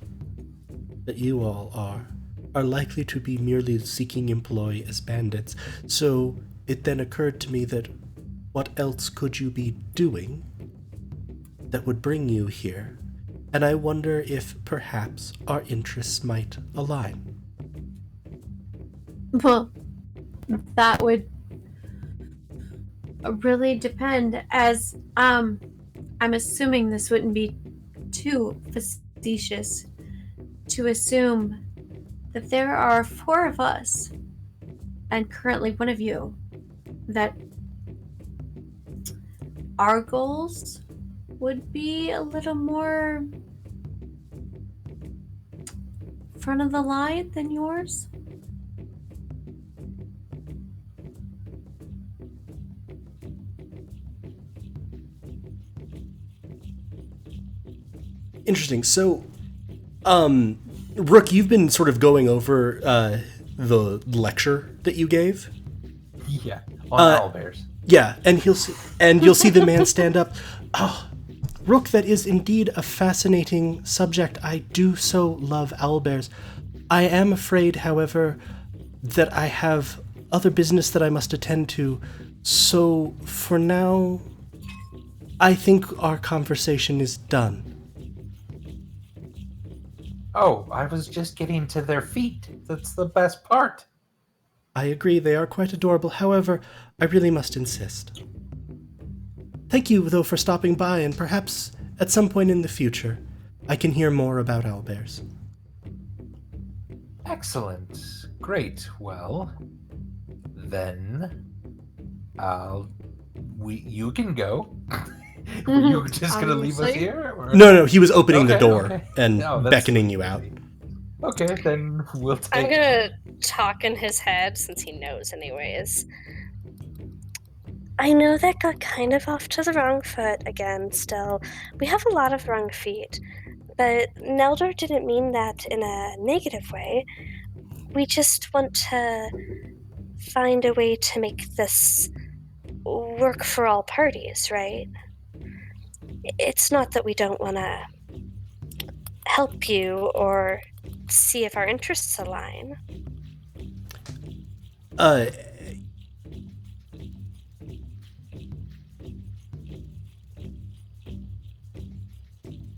that you all are likely to be merely seeking employ as bandits. So it then occurred to me that what else could you be doing that would bring you here? And I wonder if perhaps our interests might align. Well, that would really depend, as I'm assuming this wouldn't be too facetious to assume that there are 4 of us and currently one of you, that our goals would be a little more front of the line than yours. Interesting. So, Rook, you've been sort of going over the lecture that you gave. Yeah, on owlbears. Yeah, and you'll see the man stand up. Oh, Rook, that is indeed a fascinating subject. I do so love owlbears. I am afraid, however, that I have other business that I must attend to. So for now, I think our conversation is done. Oh, I was just getting to their feet. That's the best part. I agree, they are quite adorable. However, I really must insist. Thank you, though, for stopping by, and perhaps at some point in the future, I can hear more about owlbears. Excellent. Great. Well, then you can go. Were you just gonna leave us Obviously. here? Or? No, he was opening the Okay, door okay. and No, that's beckoning sweet, you out. sweet. Okay, then we'll take. I'm gonna talk in his head since he knows anyways. I know that got kind of off to the wrong foot again still. We have a lot of wrong feet. But Neldor didn't mean that in a negative way. We just want to find a way to make this work for all parties, right? It's not that we don't want to help you or see if our interests align.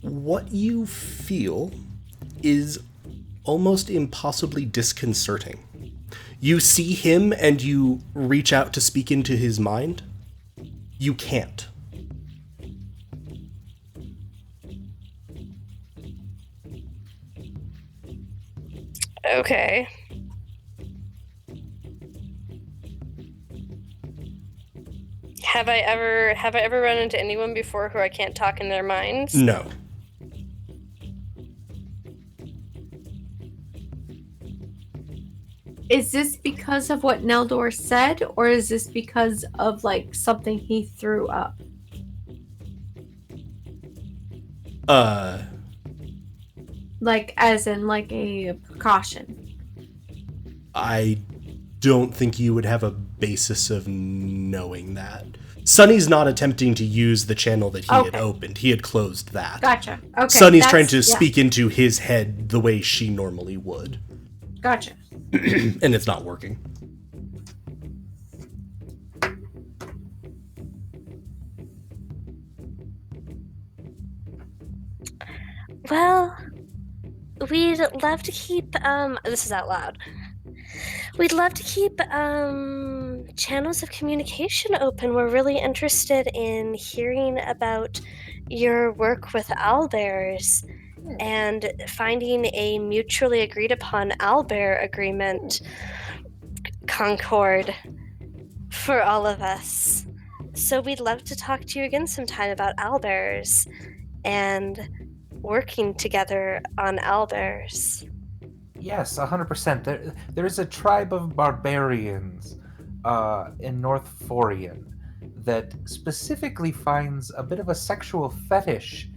What you feel is almost impossibly disconcerting. You see him and you reach out to speak into his mind. You can't. Okay. Have I ever run into anyone before who I can't talk in their minds? No. Is this because of what Neldor said, or is this because of like something he threw up? Like as in like a precaution. I don't think you would have a basis of knowing that. Sonny's not attempting to use the channel that he had Okay. opened. He had closed that. Gotcha. Okay. Sonny's trying to yeah. speak into his head the way she normally would. Gotcha. And it's not working. Well, we'd love to keep this is out loud. We'd love to keep channels of communication open. We're really interested in hearing about your work with owlbears and finding a mutually agreed upon owlbear agreement concord for all of us. So we'd love to talk to you again sometime about owlbears and working together on owlbears. Yes, 100%. There's a tribe of barbarians in North Forian that specifically finds a bit of a sexual fetish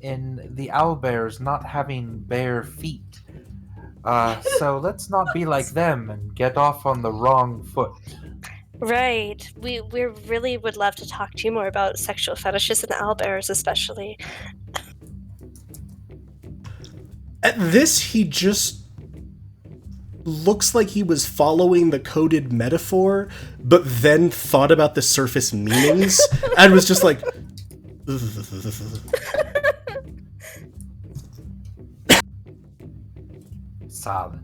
in the owlbears not having bare feet. So let's not be like them and get off on the wrong foot. Right. We really would love to talk to you more about sexual fetishes and owlbears especially. At this, he just looks like he was following the coded metaphor, but then thought about the surface meanings and was just like... Solid.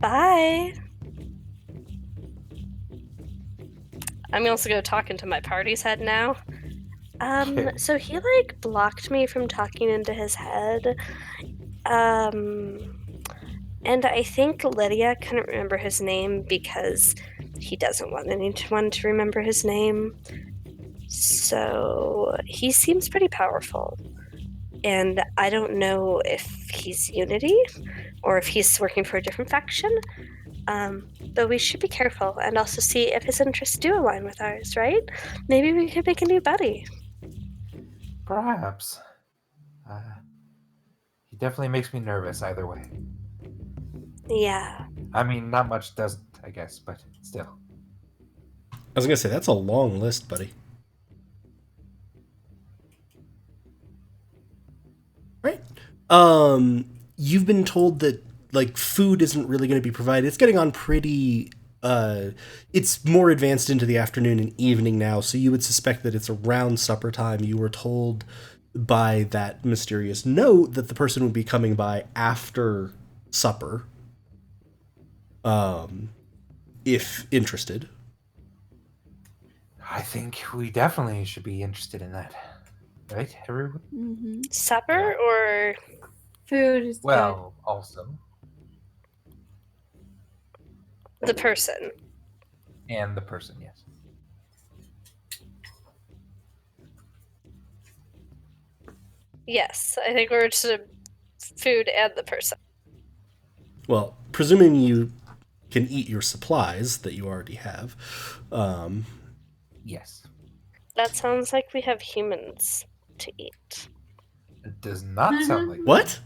Bye. I'm also gonna talk into my party's head now. Okay. So he like blocked me from talking into his head. And I think Lydia couldn't remember his name because he doesn't want anyone to remember his name. So he seems pretty powerful. And I don't know if he's Unity or if he's working for a different faction. But we should be careful and also see if his interests do align with ours, right? Maybe we could make a new buddy. Perhaps. He definitely makes me nervous either way. Yeah. I mean, not much doesn't, I guess, but still. I was gonna say, that's a long list, buddy. Right. You've been told that, like, food isn't really going to be provided. It's getting on pretty... it's more advanced into the afternoon and evening now, so you would suspect that it's around supper time. You were told by that mysterious note that the person would be coming by after supper, if interested. I think we definitely should be interested in that. Right, everyone? Mm-hmm. Supper or Food is Well, also. the person? And the person, yes. Yes, I think we're to food and the person. Well, presuming you can eat your supplies that you already have, Yes. That sounds like we have humans to eat. It does not sound like what?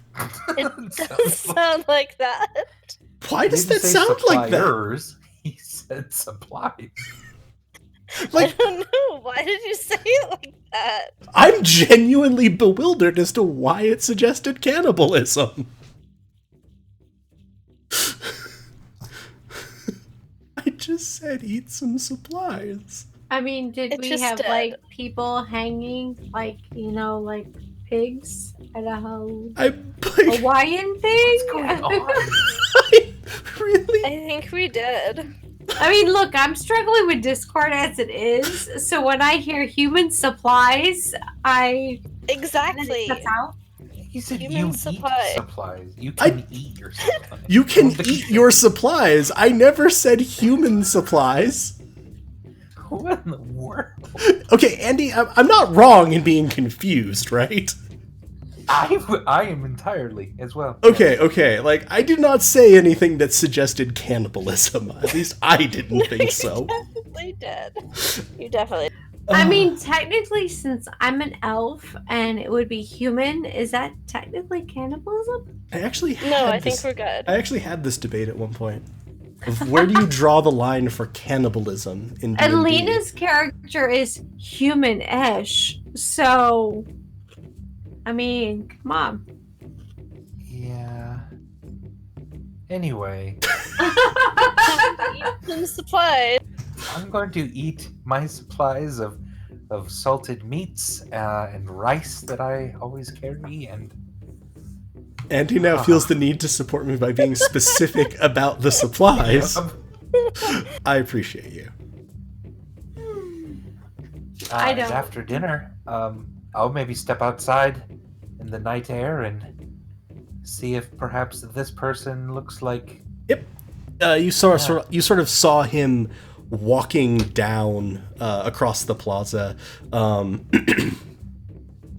It does sound like that. Why does He that didn't say sound like that? suppliers, he said supplies. Like, I don't know. Why did you say it like that? I'm genuinely bewildered as to why it suggested cannibalism. I just said eat some supplies. I mean, did It we just have did. like people hanging, like, you know, like pigs at a Hawaiian thing? What's going on? Really? I think we did. I mean, look, I'm struggling with Discord as it is, so when I hear human supplies, I Exactly. That's out. He said Human you supply. eat supplies. You can eat your supplies. You can What did eat he your say? supplies. I never said human supplies. What in the world? Okay, Andy, I'm not wrong in being confused, right? I am entirely as well. Okay, okay. Like, I did not say anything that suggested cannibalism. At least I didn't think so. Definitely did. You definitely. I mean, technically, since I'm an elf and it would be human, is that technically cannibalism? I actually had No, I this, think we're good. I actually had this debate at one point. Of where do you draw the line for cannibalism in D&D? Alina's character is human-ish, so I mean, come on. Yeah. Anyway, Some supplies. I'm going to eat my supplies of salted meats and rice that I always carry, and Andy now feels the need to support me by being specific about the supplies. I appreciate you. I and don't. after dinner, I'll maybe step outside in the night air and see if perhaps this person looks like. Yep. You sort of saw him walking down across the plaza.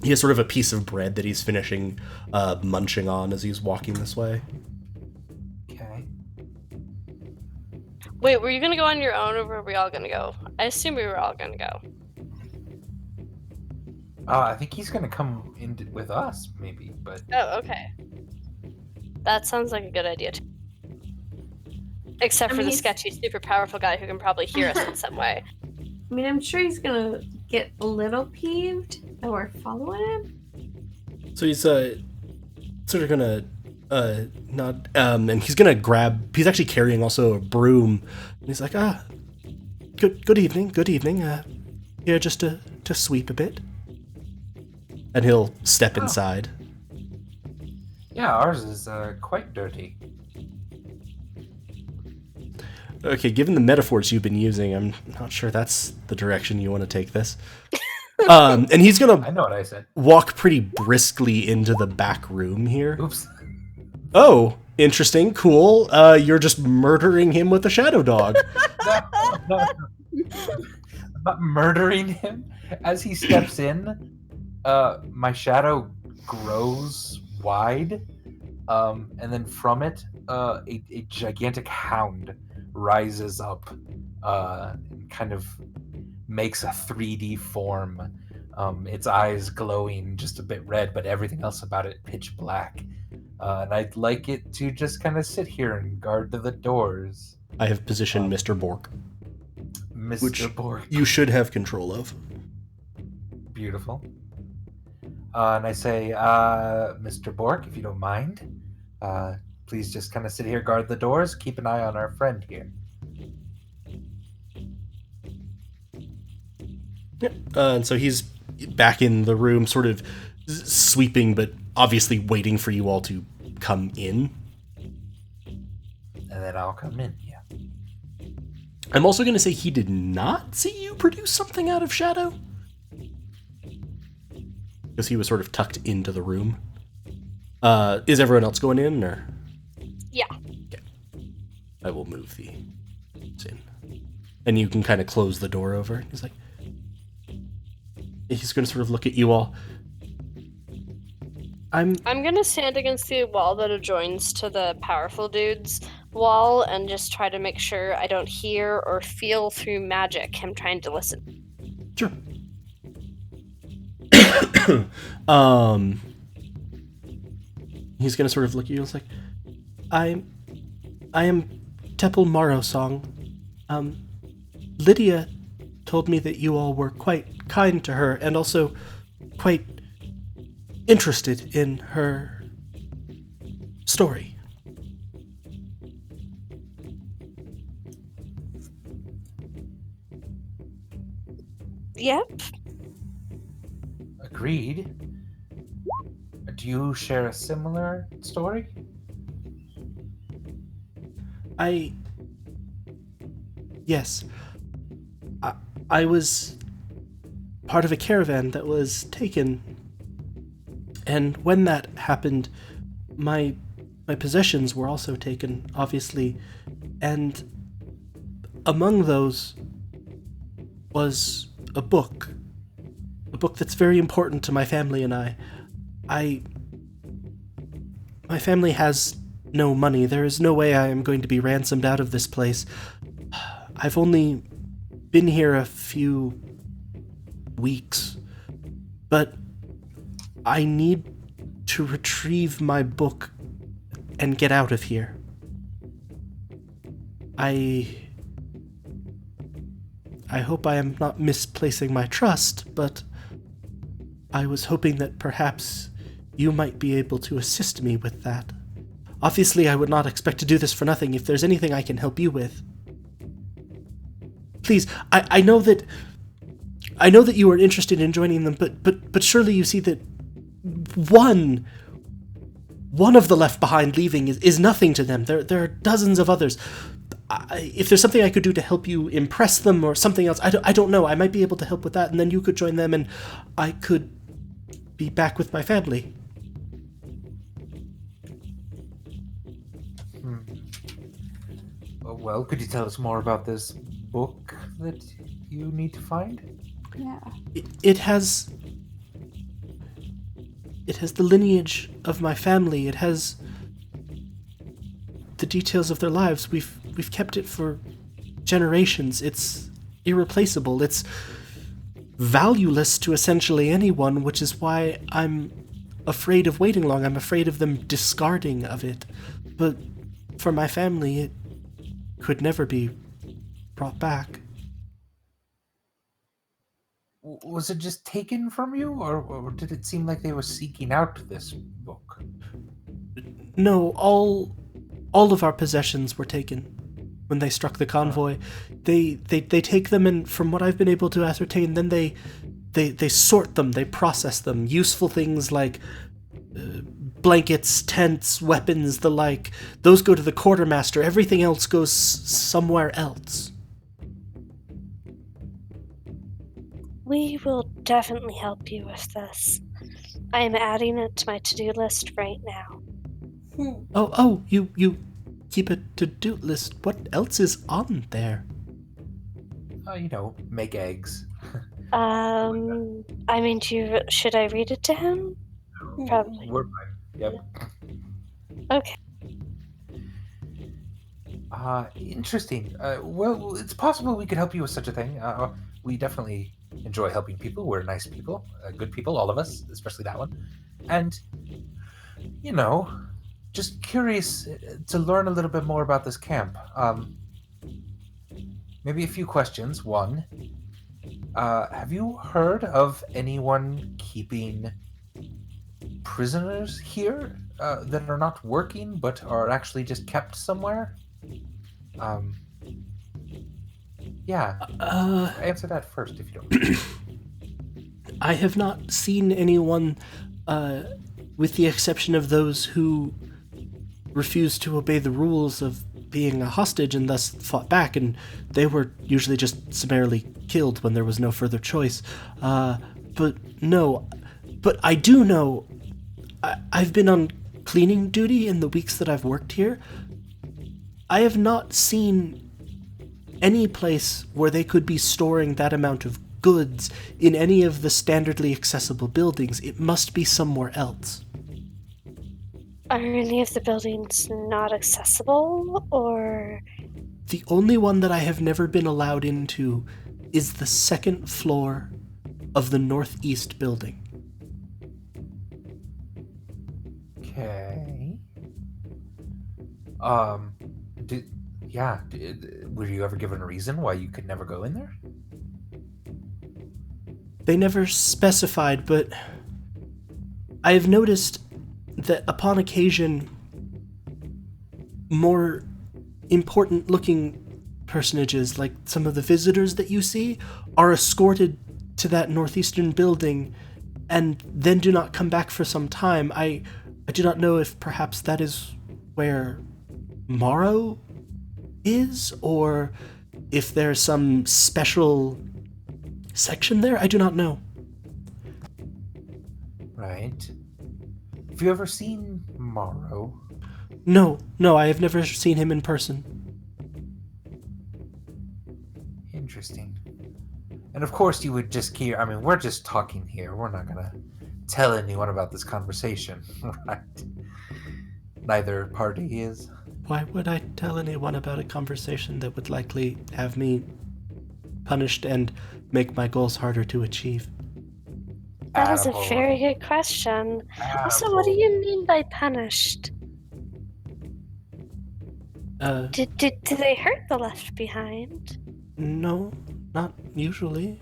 He has sort of a piece of bread that he's finishing munching on as he's walking this way. Okay. Wait, were you gonna go on your own, or were we all gonna go? I assume we were all gonna go. I think he's gonna come in with us, maybe. But Oh, okay. That sounds like a good idea too. Except I for mean, the he's- sketchy, super powerful guy who can probably hear us in some way. I mean, I'm sure he's gonna get a little peeved that we're following him. So he's sort of gonna nod, and he's gonna grab. He's actually carrying also a broom, and he's like, good evening, here just to sweep a bit, and he'll step inside. yeah, ours is quite dirty. Okay, given the metaphors you've been using, I'm not sure that's the direction you want to take this. And he's I gonna know what I said. walk pretty briskly into the back room here. Oops. Oh, interesting, cool. You're just murdering him with a shadow dog. No. I'm not murdering him. As he steps in, my shadow grows wide, and then from it, a gigantic hound rises up, and kind of makes a 3D form. Its eyes glowing just a bit red, but everything else about it pitch black. And I'd like it to just kind of sit here and guard the doors. I have positioned Mr. Bork, Mr. Which- Borg. you should have control of. Beautiful. And I say, Mr. Bork, if you don't mind, please just kind of sit here, guard the doors, keep an eye on our friend here. Yep. And so he's back in the room, sort of sweeping, but obviously waiting for you all to come in. And then I'll come in, yeah. I'm also going to say he did not see you produce something out of shadow, because he was sort of tucked into the room. Is everyone else going in, or? Yeah. Okay. I will move the in. And you can kind of close the door over. He's like, he's going to sort of look at you all. I'm I'm gonna stand against the wall that adjoins to the powerful dude's wall and just try to make sure I don't hear or feel through magic him trying to listen. Sure. He's gonna sort of look at you and it's like, I am Tepel Marrowsong. Lydia told me that you all were quite kind to her and also quite interested in her story. Yep. Agreed. Do you share a similar story? Yes. I was part of a caravan that was taken And when that happened, my possessions were also taken, obviously, and among those was a book that's very important to my family and I. My family has no money. There is no way I am going to be ransomed out of this place. I've only been here a few weeks, but I need to retrieve my book and get out of here. I hope I am not misplacing my trust, but I was hoping that perhaps you might be able to assist me with that. Obviously, I would not expect to do this for nothing. If there's anything I can help you with, please. I know that you are interested in joining them, but surely you see that one of the Left Behind leaving is nothing to them. There are dozens of others. If there's something I could do to help you impress them or something else, I don't know. I might be able to help with that, and then you could join them, and I could be back with my family. Well, could you tell us more about this book that you need to find? Yeah. It has the lineage of my family. It has the details of their lives. We've kept it for generations. It's irreplaceable. It's valueless to essentially anyone, which is why I'm afraid of waiting long. I'm afraid of them discarding of it. But for my family, it could never be brought back. Was it just taken from you, or did it seem like they were seeking out this book? No, all of our possessions were taken when they struck the convoy. They take them, and from what I've been able to ascertain, then they sort them, they process them. Useful things like blankets, tents, weapons, the like, those go to the quartermaster. Everything else goes somewhere else. We will definitely help you with this. I am adding it to my to-do list right now. Oh, you keep a to-do list. What else is on there? Make eggs. I mean, should I read it to him? Probably. We're fine. Yep. Okay. Interesting. Well, it's possible we could help you with such a thing. We definitely enjoy helping people. We're nice people, good people, all of us, especially that one. And, just curious to learn a little bit more about this camp. Maybe a few questions. One, have you heard of anyone keeping prisoners here that are not working but are actually just kept somewhere? Yeah. Answer that first if you don't. I have not seen anyone, with the exception of those who refused to obey the rules of being a hostage and thus fought back, and they were usually just summarily killed when there was no further choice. But I do know, I've been on cleaning duty in the weeks that I've worked here. I have not seen any place where they could be storing that amount of goods in any of the standardly accessible buildings. It must be somewhere else. Are any of the buildings not accessible, or... The only one that I have never been allowed into is the second floor of the northeast building. Okay. Were you ever given a reason why you could never go in there? They never specified, but I have noticed that upon occasion, more important looking personages, like some of the visitors that you see, are escorted to that northeastern building and then do not come back for some time. I do not know if perhaps that is where Morrow is, or if there's some special section there. I do not know. Right. Have you ever seen Morrow? No, I have never seen him in person. Interesting. And of course, you would just keep. I mean, we're just talking here. We're not gonna tell anyone about this conversation, right? Neither party is. Why would I tell anyone about a conversation that would likely have me punished and make my goals harder to achieve? That is a Attaboy. very good question. Also, what do Attaboy. you mean by punished? Did they hurt the Left Behind? No, not usually.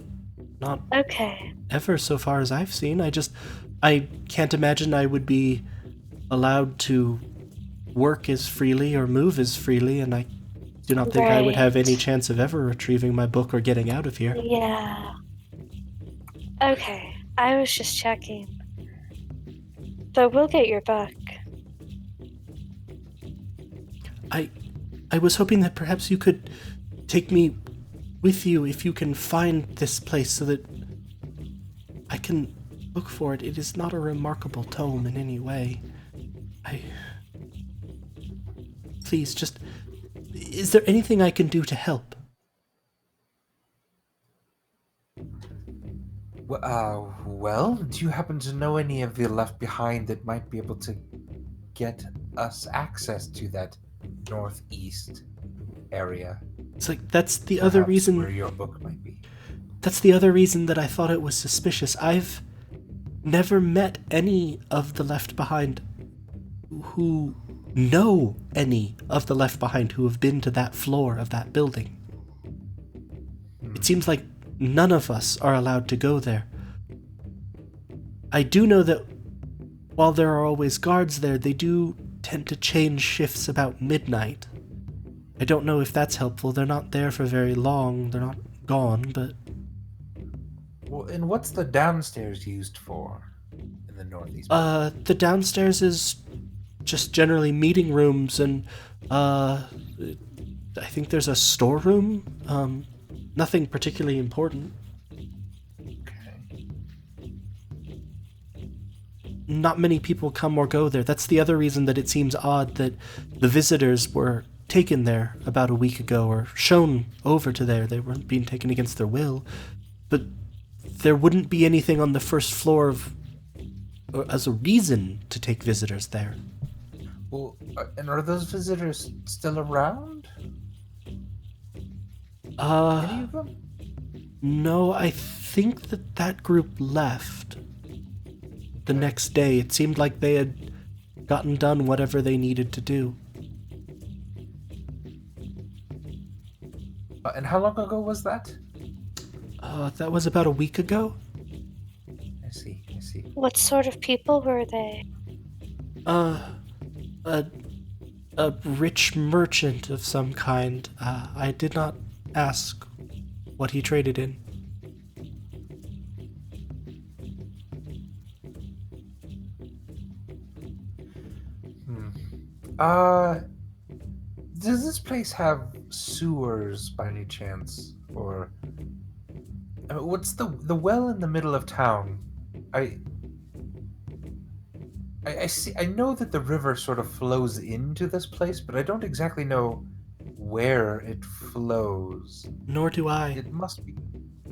Not Okay. ever so far as I've seen. I can't imagine I would be allowed to work as freely or move as freely, and I do not think I would have any Right. chance of ever retrieving my book or getting out of here. Yeah. Okay. I was just checking. But we'll get your book. I was hoping that perhaps you could take me with you if you can find this place so that I can look for it. It is not a remarkable tome in any way. Please, just... Is there anything I can do to help? Well, do you happen to know any of the Left Behind that might be able to get us access to that northeast area? It's like, that's the other Perhaps reason... where your book might be. That's the other reason that I thought it was suspicious. I've never met any of the Left Behind who know any of the Left Behind who have been to that floor of that building. It seems like none of us are allowed to go there. I do know that while there are always guards there, they do tend to change shifts about midnight. I don't know if that's helpful. They're not there for very long. They're not gone, but... Well, and what's the downstairs used for in the northeast? The downstairs is just generally meeting rooms, and I think there's a storeroom. Nothing particularly important. Okay. Not many people come or go there. That's the other reason that it seems odd that the visitors were taken there about a week ago, or shown over to there. They weren't being taken against their will. But there wouldn't be anything on the first floor as a reason to take visitors there. Well, and are those visitors still around? Any of them? No, I think that group left the next day. It seemed like they had gotten done whatever they needed to do. And how long ago was that? That was about a week ago. I see. What sort of people were they? A rich merchant of some kind. I did not ask what he traded in. Does this place have sewers by any chance? Or I mean, what's the well in the middle of town? I see. I know that the river sort of flows into this place, but I don't exactly know where it flows. Nor do I. It must be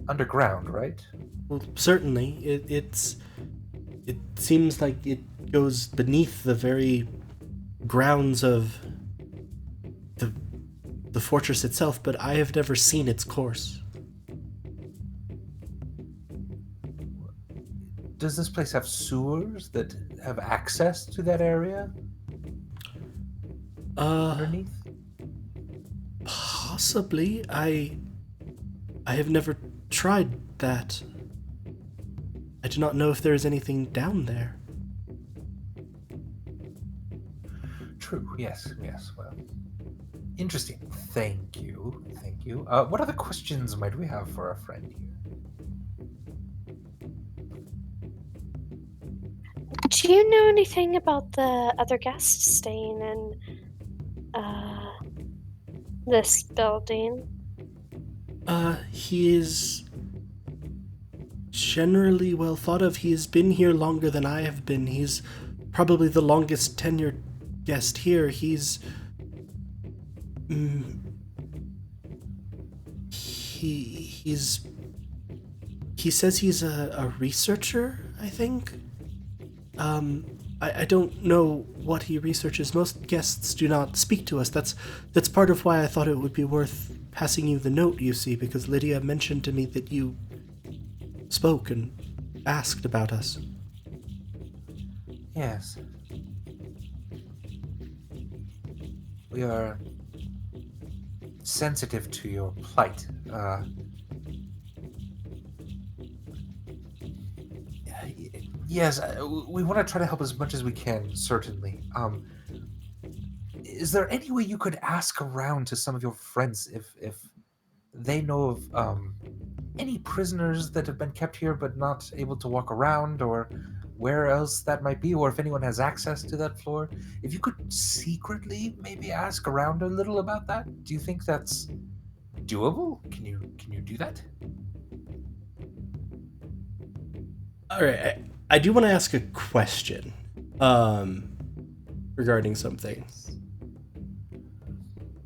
underground, right? Well, certainly. It seems like it goes beneath the very grounds of the fortress itself, but I have never seen its course. Does this place have sewers that have access to that area underneath? Possibly. I have never tried that. I do not know if there is anything down there. True. Yes. Well, interesting. Thank you. What other questions might we have for our friend here? Do you know anything about the other guests staying in this building? He is generally well thought of. He has been here longer than I have been. He's probably the longest tenured guest here. He's he says he's a researcher, I think. I don't know what he researches. Most guests do not speak to us. That's part of why I thought it would be worth passing you the note, you see, because Lydia mentioned to me that you spoke and asked about us. Yes. We are sensitive to your plight. Yes, we want to try to help as much as we can, certainly. Is there any way you could ask around to some of your friends if they know of any prisoners that have been kept here but not able to walk around, or where else that might be, or if anyone has access to that floor? If you could secretly maybe ask around a little about that, do you think that's doable? Can you do that? All right, I do want to ask a question regarding something.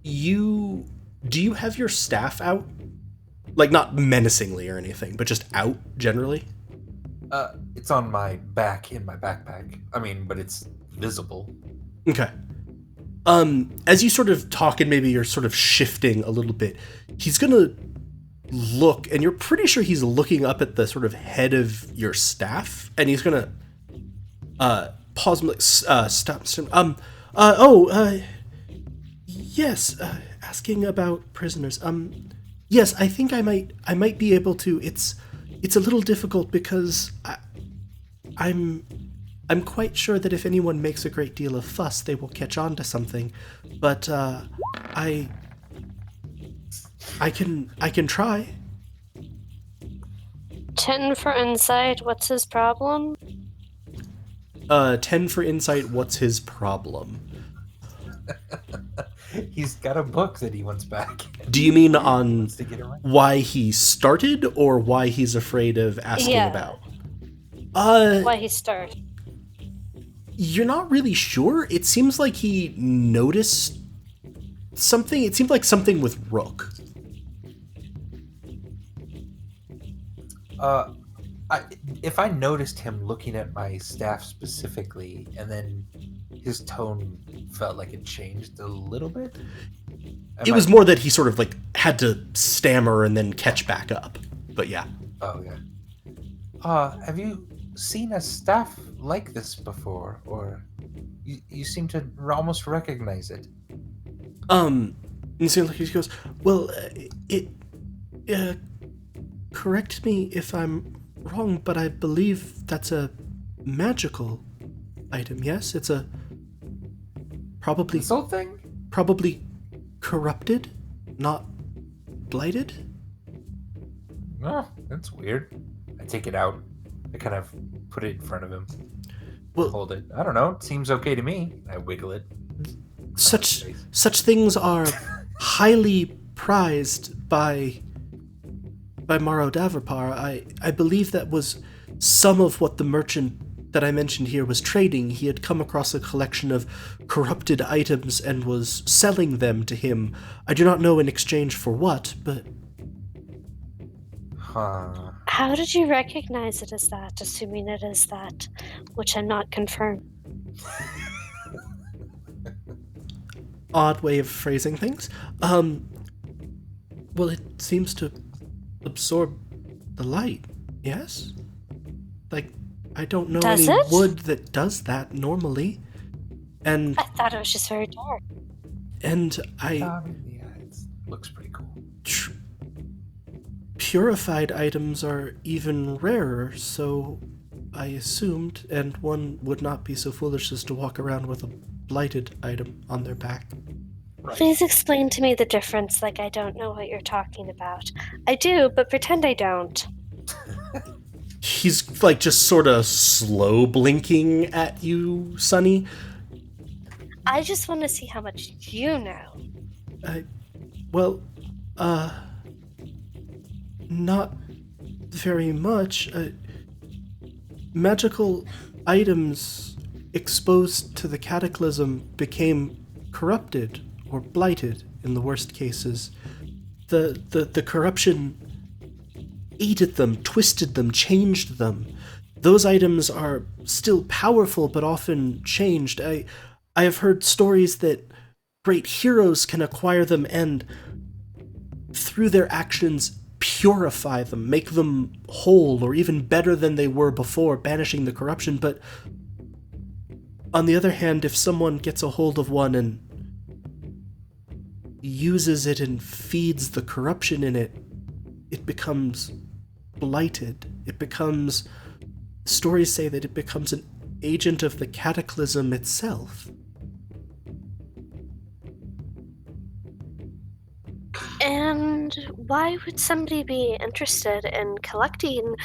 Do you have your staff out? Like, not menacingly or anything, but just out generally? It's on my back in my backpack. I mean, but it's visible. Okay. As you sort of talk and maybe you're sort of shifting a little bit, he's gonna look, and you're pretty sure he's looking up at the sort of head of your staff, and he's gonna pause, like, stop. Yes, asking about prisoners. Yes, I think I might be able to. It's a little difficult because I'm quite sure that if anyone makes a great deal of fuss, they will catch on to something. But I can try. 10 for insight. What's his problem? 10 for insight. What's his problem? He's got a book that he wants back. Do you mean on Wants to get it right. why he started or why he's afraid of asking Yeah. about? Why he started? You're not really sure. It seems like he noticed something. It seemed like something with Rook. If I noticed him looking at my staff specifically, and then his tone felt like it changed a little bit. It was more that he sort of like had to stammer and then catch back up. But yeah. Oh yeah. Have you seen a staff like this before, or you seem to almost recognize it? And so he goes, well, correct me if I'm wrong, but I believe that's a magical item. Yes, it's a probably This whole thing? probably corrupted, not blighted. Oh, that's weird. I take it out. I kind of put it in front of him. Well, Hold it. I don't know. It seems okay to me. I wiggle it. such things are highly prized by Maro Davarpar. I believe that was some of what the merchant that I mentioned here was trading. He had come across a collection of corrupted items and was selling them to him. I do not know in exchange for what, but Huh. How did you recognize it as that, assuming it is that, which I'm not confirmed? odd way of phrasing things. Well, it seems to absorb the light, yes? Like, I don't know Does any it? wood that does that normally. And I thought it was just very dark. Yeah, it looks pretty cool. Purified items are even rarer, so I assumed, and one would not be so foolish as to walk around with a blighted item on their back. Right. Please explain to me the difference like I don't know what you're talking about. I do, but pretend I don't. He's like just sort of slow blinking at you, Sonny. I just want to see how much you know. Well, not very much. Magical items exposed to the cataclysm became corrupted or blighted in the worst cases. The corruption ate at them, twisted them, changed them. Those items are still powerful, but often changed. I have heard stories that great heroes can acquire them and, through their actions, purify them, make them whole, or even better than they were before, banishing the corruption. But on the other hand, if someone gets a hold of one and uses it and feeds the corruption in it, it becomes blighted. It becomes... Stories say that it becomes an agent of the cataclysm itself. And why would somebody be interested in collecting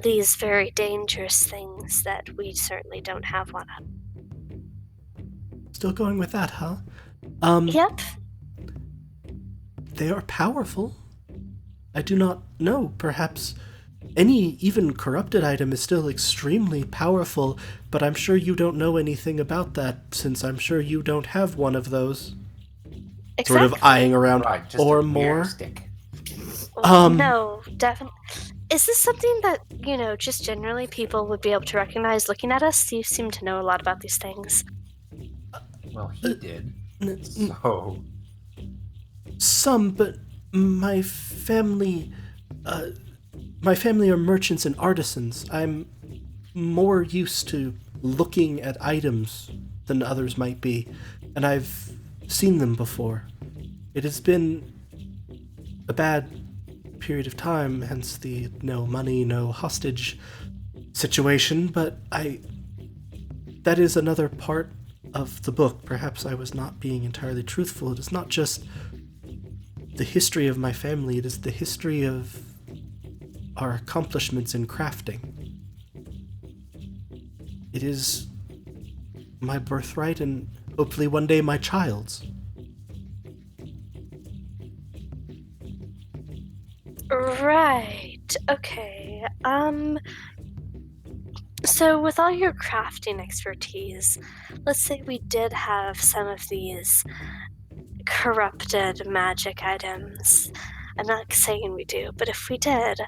these very dangerous things that we certainly don't have one of? Still going with that, huh? Yep. They are powerful. I do not know. Perhaps any even corrupted item is still extremely powerful, but I'm sure you don't know anything about that, since I'm sure you don't have one of those. Exactly. Sort of eyeing around. Right, just Or a more. mirror stick. No, definitely. Is this something that, just generally people would be able to recognize looking at us? You seem to know a lot about these things. Well, he did. N- So, Some, but my family are merchants and artisans. I'm more used to looking at items than others might be, and I've seen them before. It has been a bad period of time, hence the no money, no hostage situation, but that is another part of the book. Perhaps I was not being entirely truthful. It is not just the history of my family, it is the history of our accomplishments in crafting. It is my birthright and hopefully one day my child's. Right. Okay. So with all your crafting expertise, let's say we did have some of these corrupted magic items. I'm not saying we do, but if we did,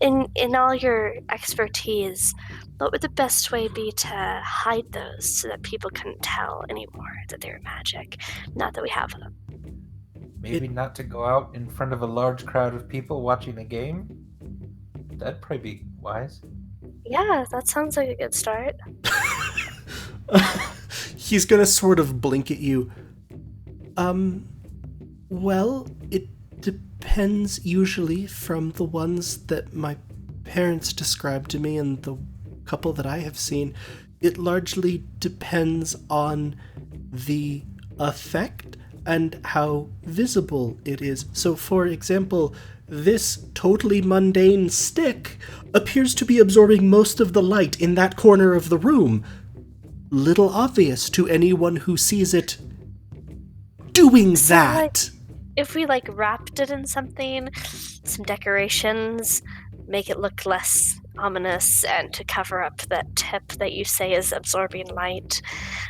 in all your expertise, what would the best way be to hide those so that people couldn't tell anymore that they were magic? Not that we have them. maybe not to go out in front of a large crowd of people watching a game? That'd probably be wise. Yeah, that sounds like a good start. He's gonna sort of blink at you. Well, it depends usually from the ones that my parents described to me and the couple that I have seen. It largely depends on the effect and how visible it is. So, for example, this totally mundane stick appears to be absorbing most of the light in that corner of the room. Little obvious to anyone who sees it doing So, that. If we wrapped it in something, some decorations, make it look less ominous, and to cover up that tip that you say is absorbing light,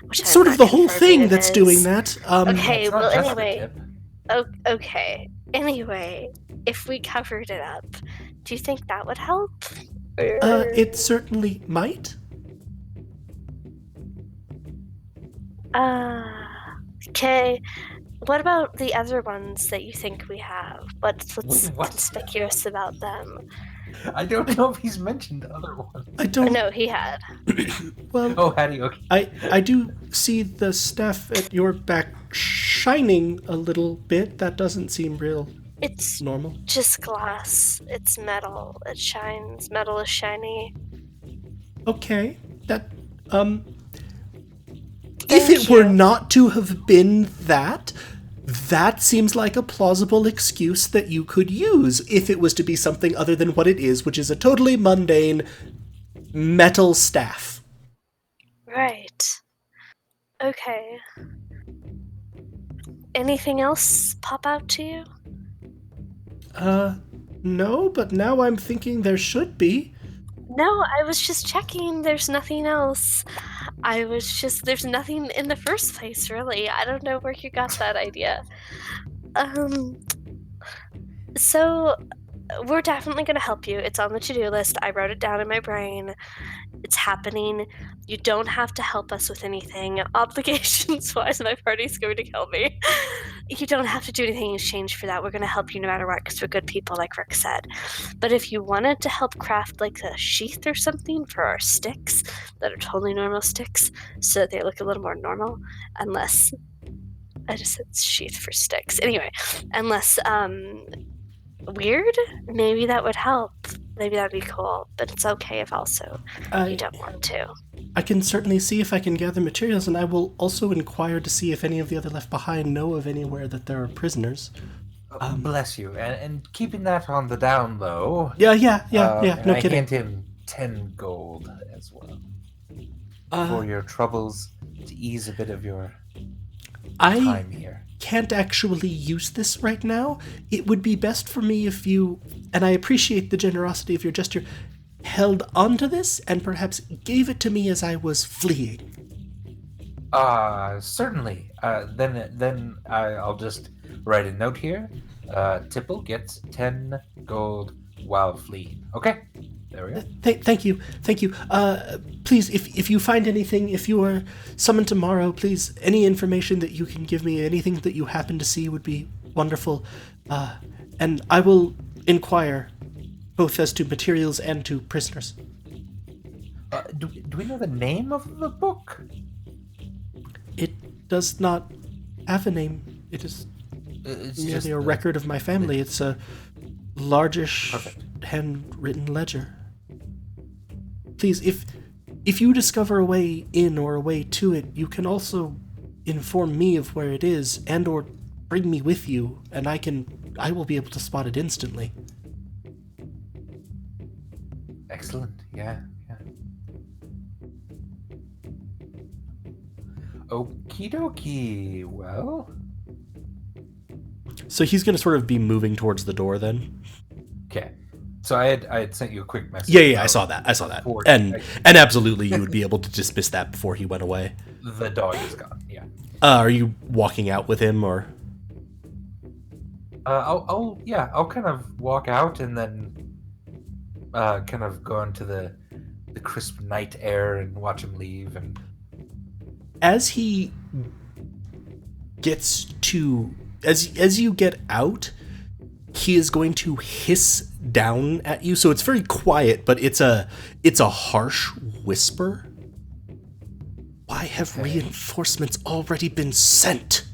which It's I'm sort of not the whole confirming thing it that's is. doing that. Okay, It's not well, just the anyway. tip. Okay. Anyway, if we covered it up, do you think that would help? It certainly might. Okay. What about the other ones that you think we have? What's What? conspicuous about them? I don't know if he's mentioned other ones. I don't. No, he had. Well, Oh, Hattie, okay. I do see the staff at your back shining a little bit. That doesn't seem real It's normal. just glass. It's metal. It shines. Metal is shiny. Okay, that if Thank it were you. not to have been that seems like a plausible excuse that you could use if it was to be something other than what it is, which is a totally mundane metal staff. Right. Okay. Anything else pop out to you? No, but now I'm thinking there should be. No, I was just checking. There's nothing else. I was just, there's nothing in the first place, really. I don't know where you got that idea. So we're definitely going to help you. It's on the to-do list. I wrote it down in my brain. It's happening. You don't have to help us with anything. Obligations-wise, my party's going to kill me. You don't have to do anything in exchange for that. We're going to help you no matter what, because we're good people, like Rick said. But if you wanted to help craft, like, a sheath or something for our sticks that are totally normal sticks, so that they look a little more normal, unless... I just said sheath for sticks. Anyway, unless, weird, maybe that would help. Maybe that'd be cool, but it's okay if also you don't want to. I can certainly see if I can gather materials, and I will also inquire to see if any of the other left behind know of anywhere that there are prisoners. Bless you, and keeping that on the down low. Yeah, and no I kidding. hand him 10 gold as well for your troubles, to ease a bit of your time here. Can't actually use this right now. It would be best for me if you, and I appreciate the generosity of your gesture, held onto this and perhaps gave it to me as I was fleeing. Certainly. Then I'll just write a note here. Tipple gets 10 gold while fleeing. Okay, there we go. Thank you. Please, if you find anything, if you are summoned tomorrow, please, any information that you can give me, anything that you happen to see would be wonderful. And I will inquire, both as to materials and to prisoners. Do we know the name of the book? It does not have a name. It is It's merely just a record of my family. It's a largish handwritten ledger. Please, if you discover a way in or a way to it, you can also inform me of where it is and or bring me with you, and I will be able to spot it instantly. Excellent. Yeah. Okie dokie. Well. So he's going to sort of be moving towards the door then. Okay. So I had sent you a quick message. Yeah, I saw that. And absolutely you would be able to dismiss that before he went away. The dog is gone. Yeah. Are you walking out with him or? I'll kind of walk out and then kind of go into the crisp night air and watch him leave. And as he gets to, as you get out, he is going to hiss down at you. So it's very quiet, but it's a harsh whisper. Why have reinforcements already been sent?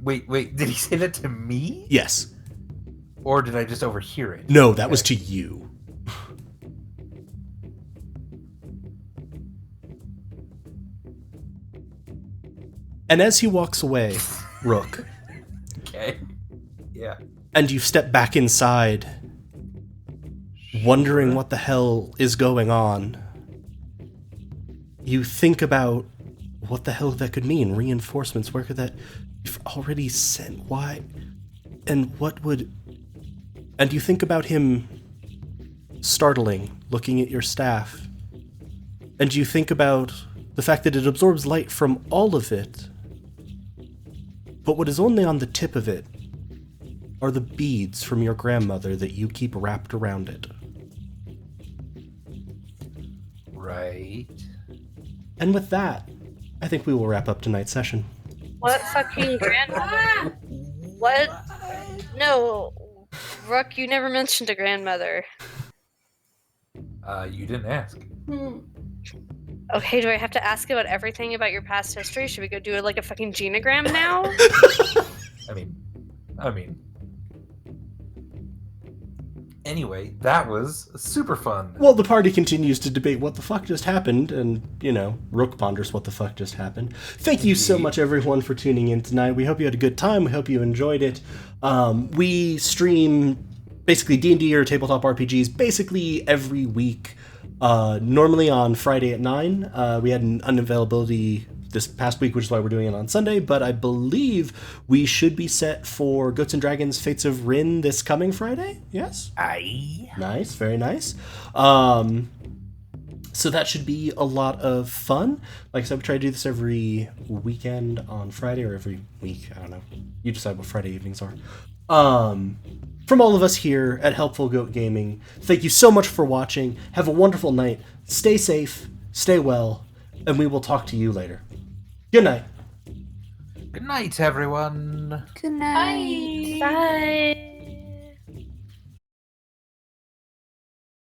Wait, did he say that to me? Yes. Or did I just overhear it? No, that was to you. And as he walks away, Rook. Okay. Yeah. And you step back inside, wondering what the hell is going on. You think about what the hell that could mean. Reinforcements, where could that... You've already sent... Why? And what would... And you think about him startling, looking at your staff. And you think about the fact that it absorbs light from all of it. But what is only on the tip of it are the beads from your grandmother that you keep wrapped around it. Right. And with that, I think we will wrap up tonight's session. What fucking grandmother? What? No, Rook, you never mentioned a grandmother. You didn't ask. Okay, do I have to ask about everything about your past history? Should we go do like a fucking genogram now? I mean. Anyway, that was super fun. Well, the party continues to debate what the fuck just happened, and, Rook ponders what the fuck just happened. Thank you so much, everyone, for tuning in tonight. We hope you had a good time. We hope you enjoyed it. We stream basically D&D or tabletop RPGs basically every week. Normally on Friday at 9. We had an unavailability this past week, which is why we're doing it on Sunday. But I believe we should be set for Goats and Dragons: Fates of Rin this coming Friday. Yes. Aye. Nice, very nice. So that should be a lot of fun. Like I said, we try to do this every weekend on Friday or every week. I don't know. You decide what Friday evenings are. From all of us here at Helpful Goat Gaming, thank you so much for watching. Have a wonderful night. Stay safe, stay well, and we will talk to you later. Good night. Good night, everyone. Good night. Bye.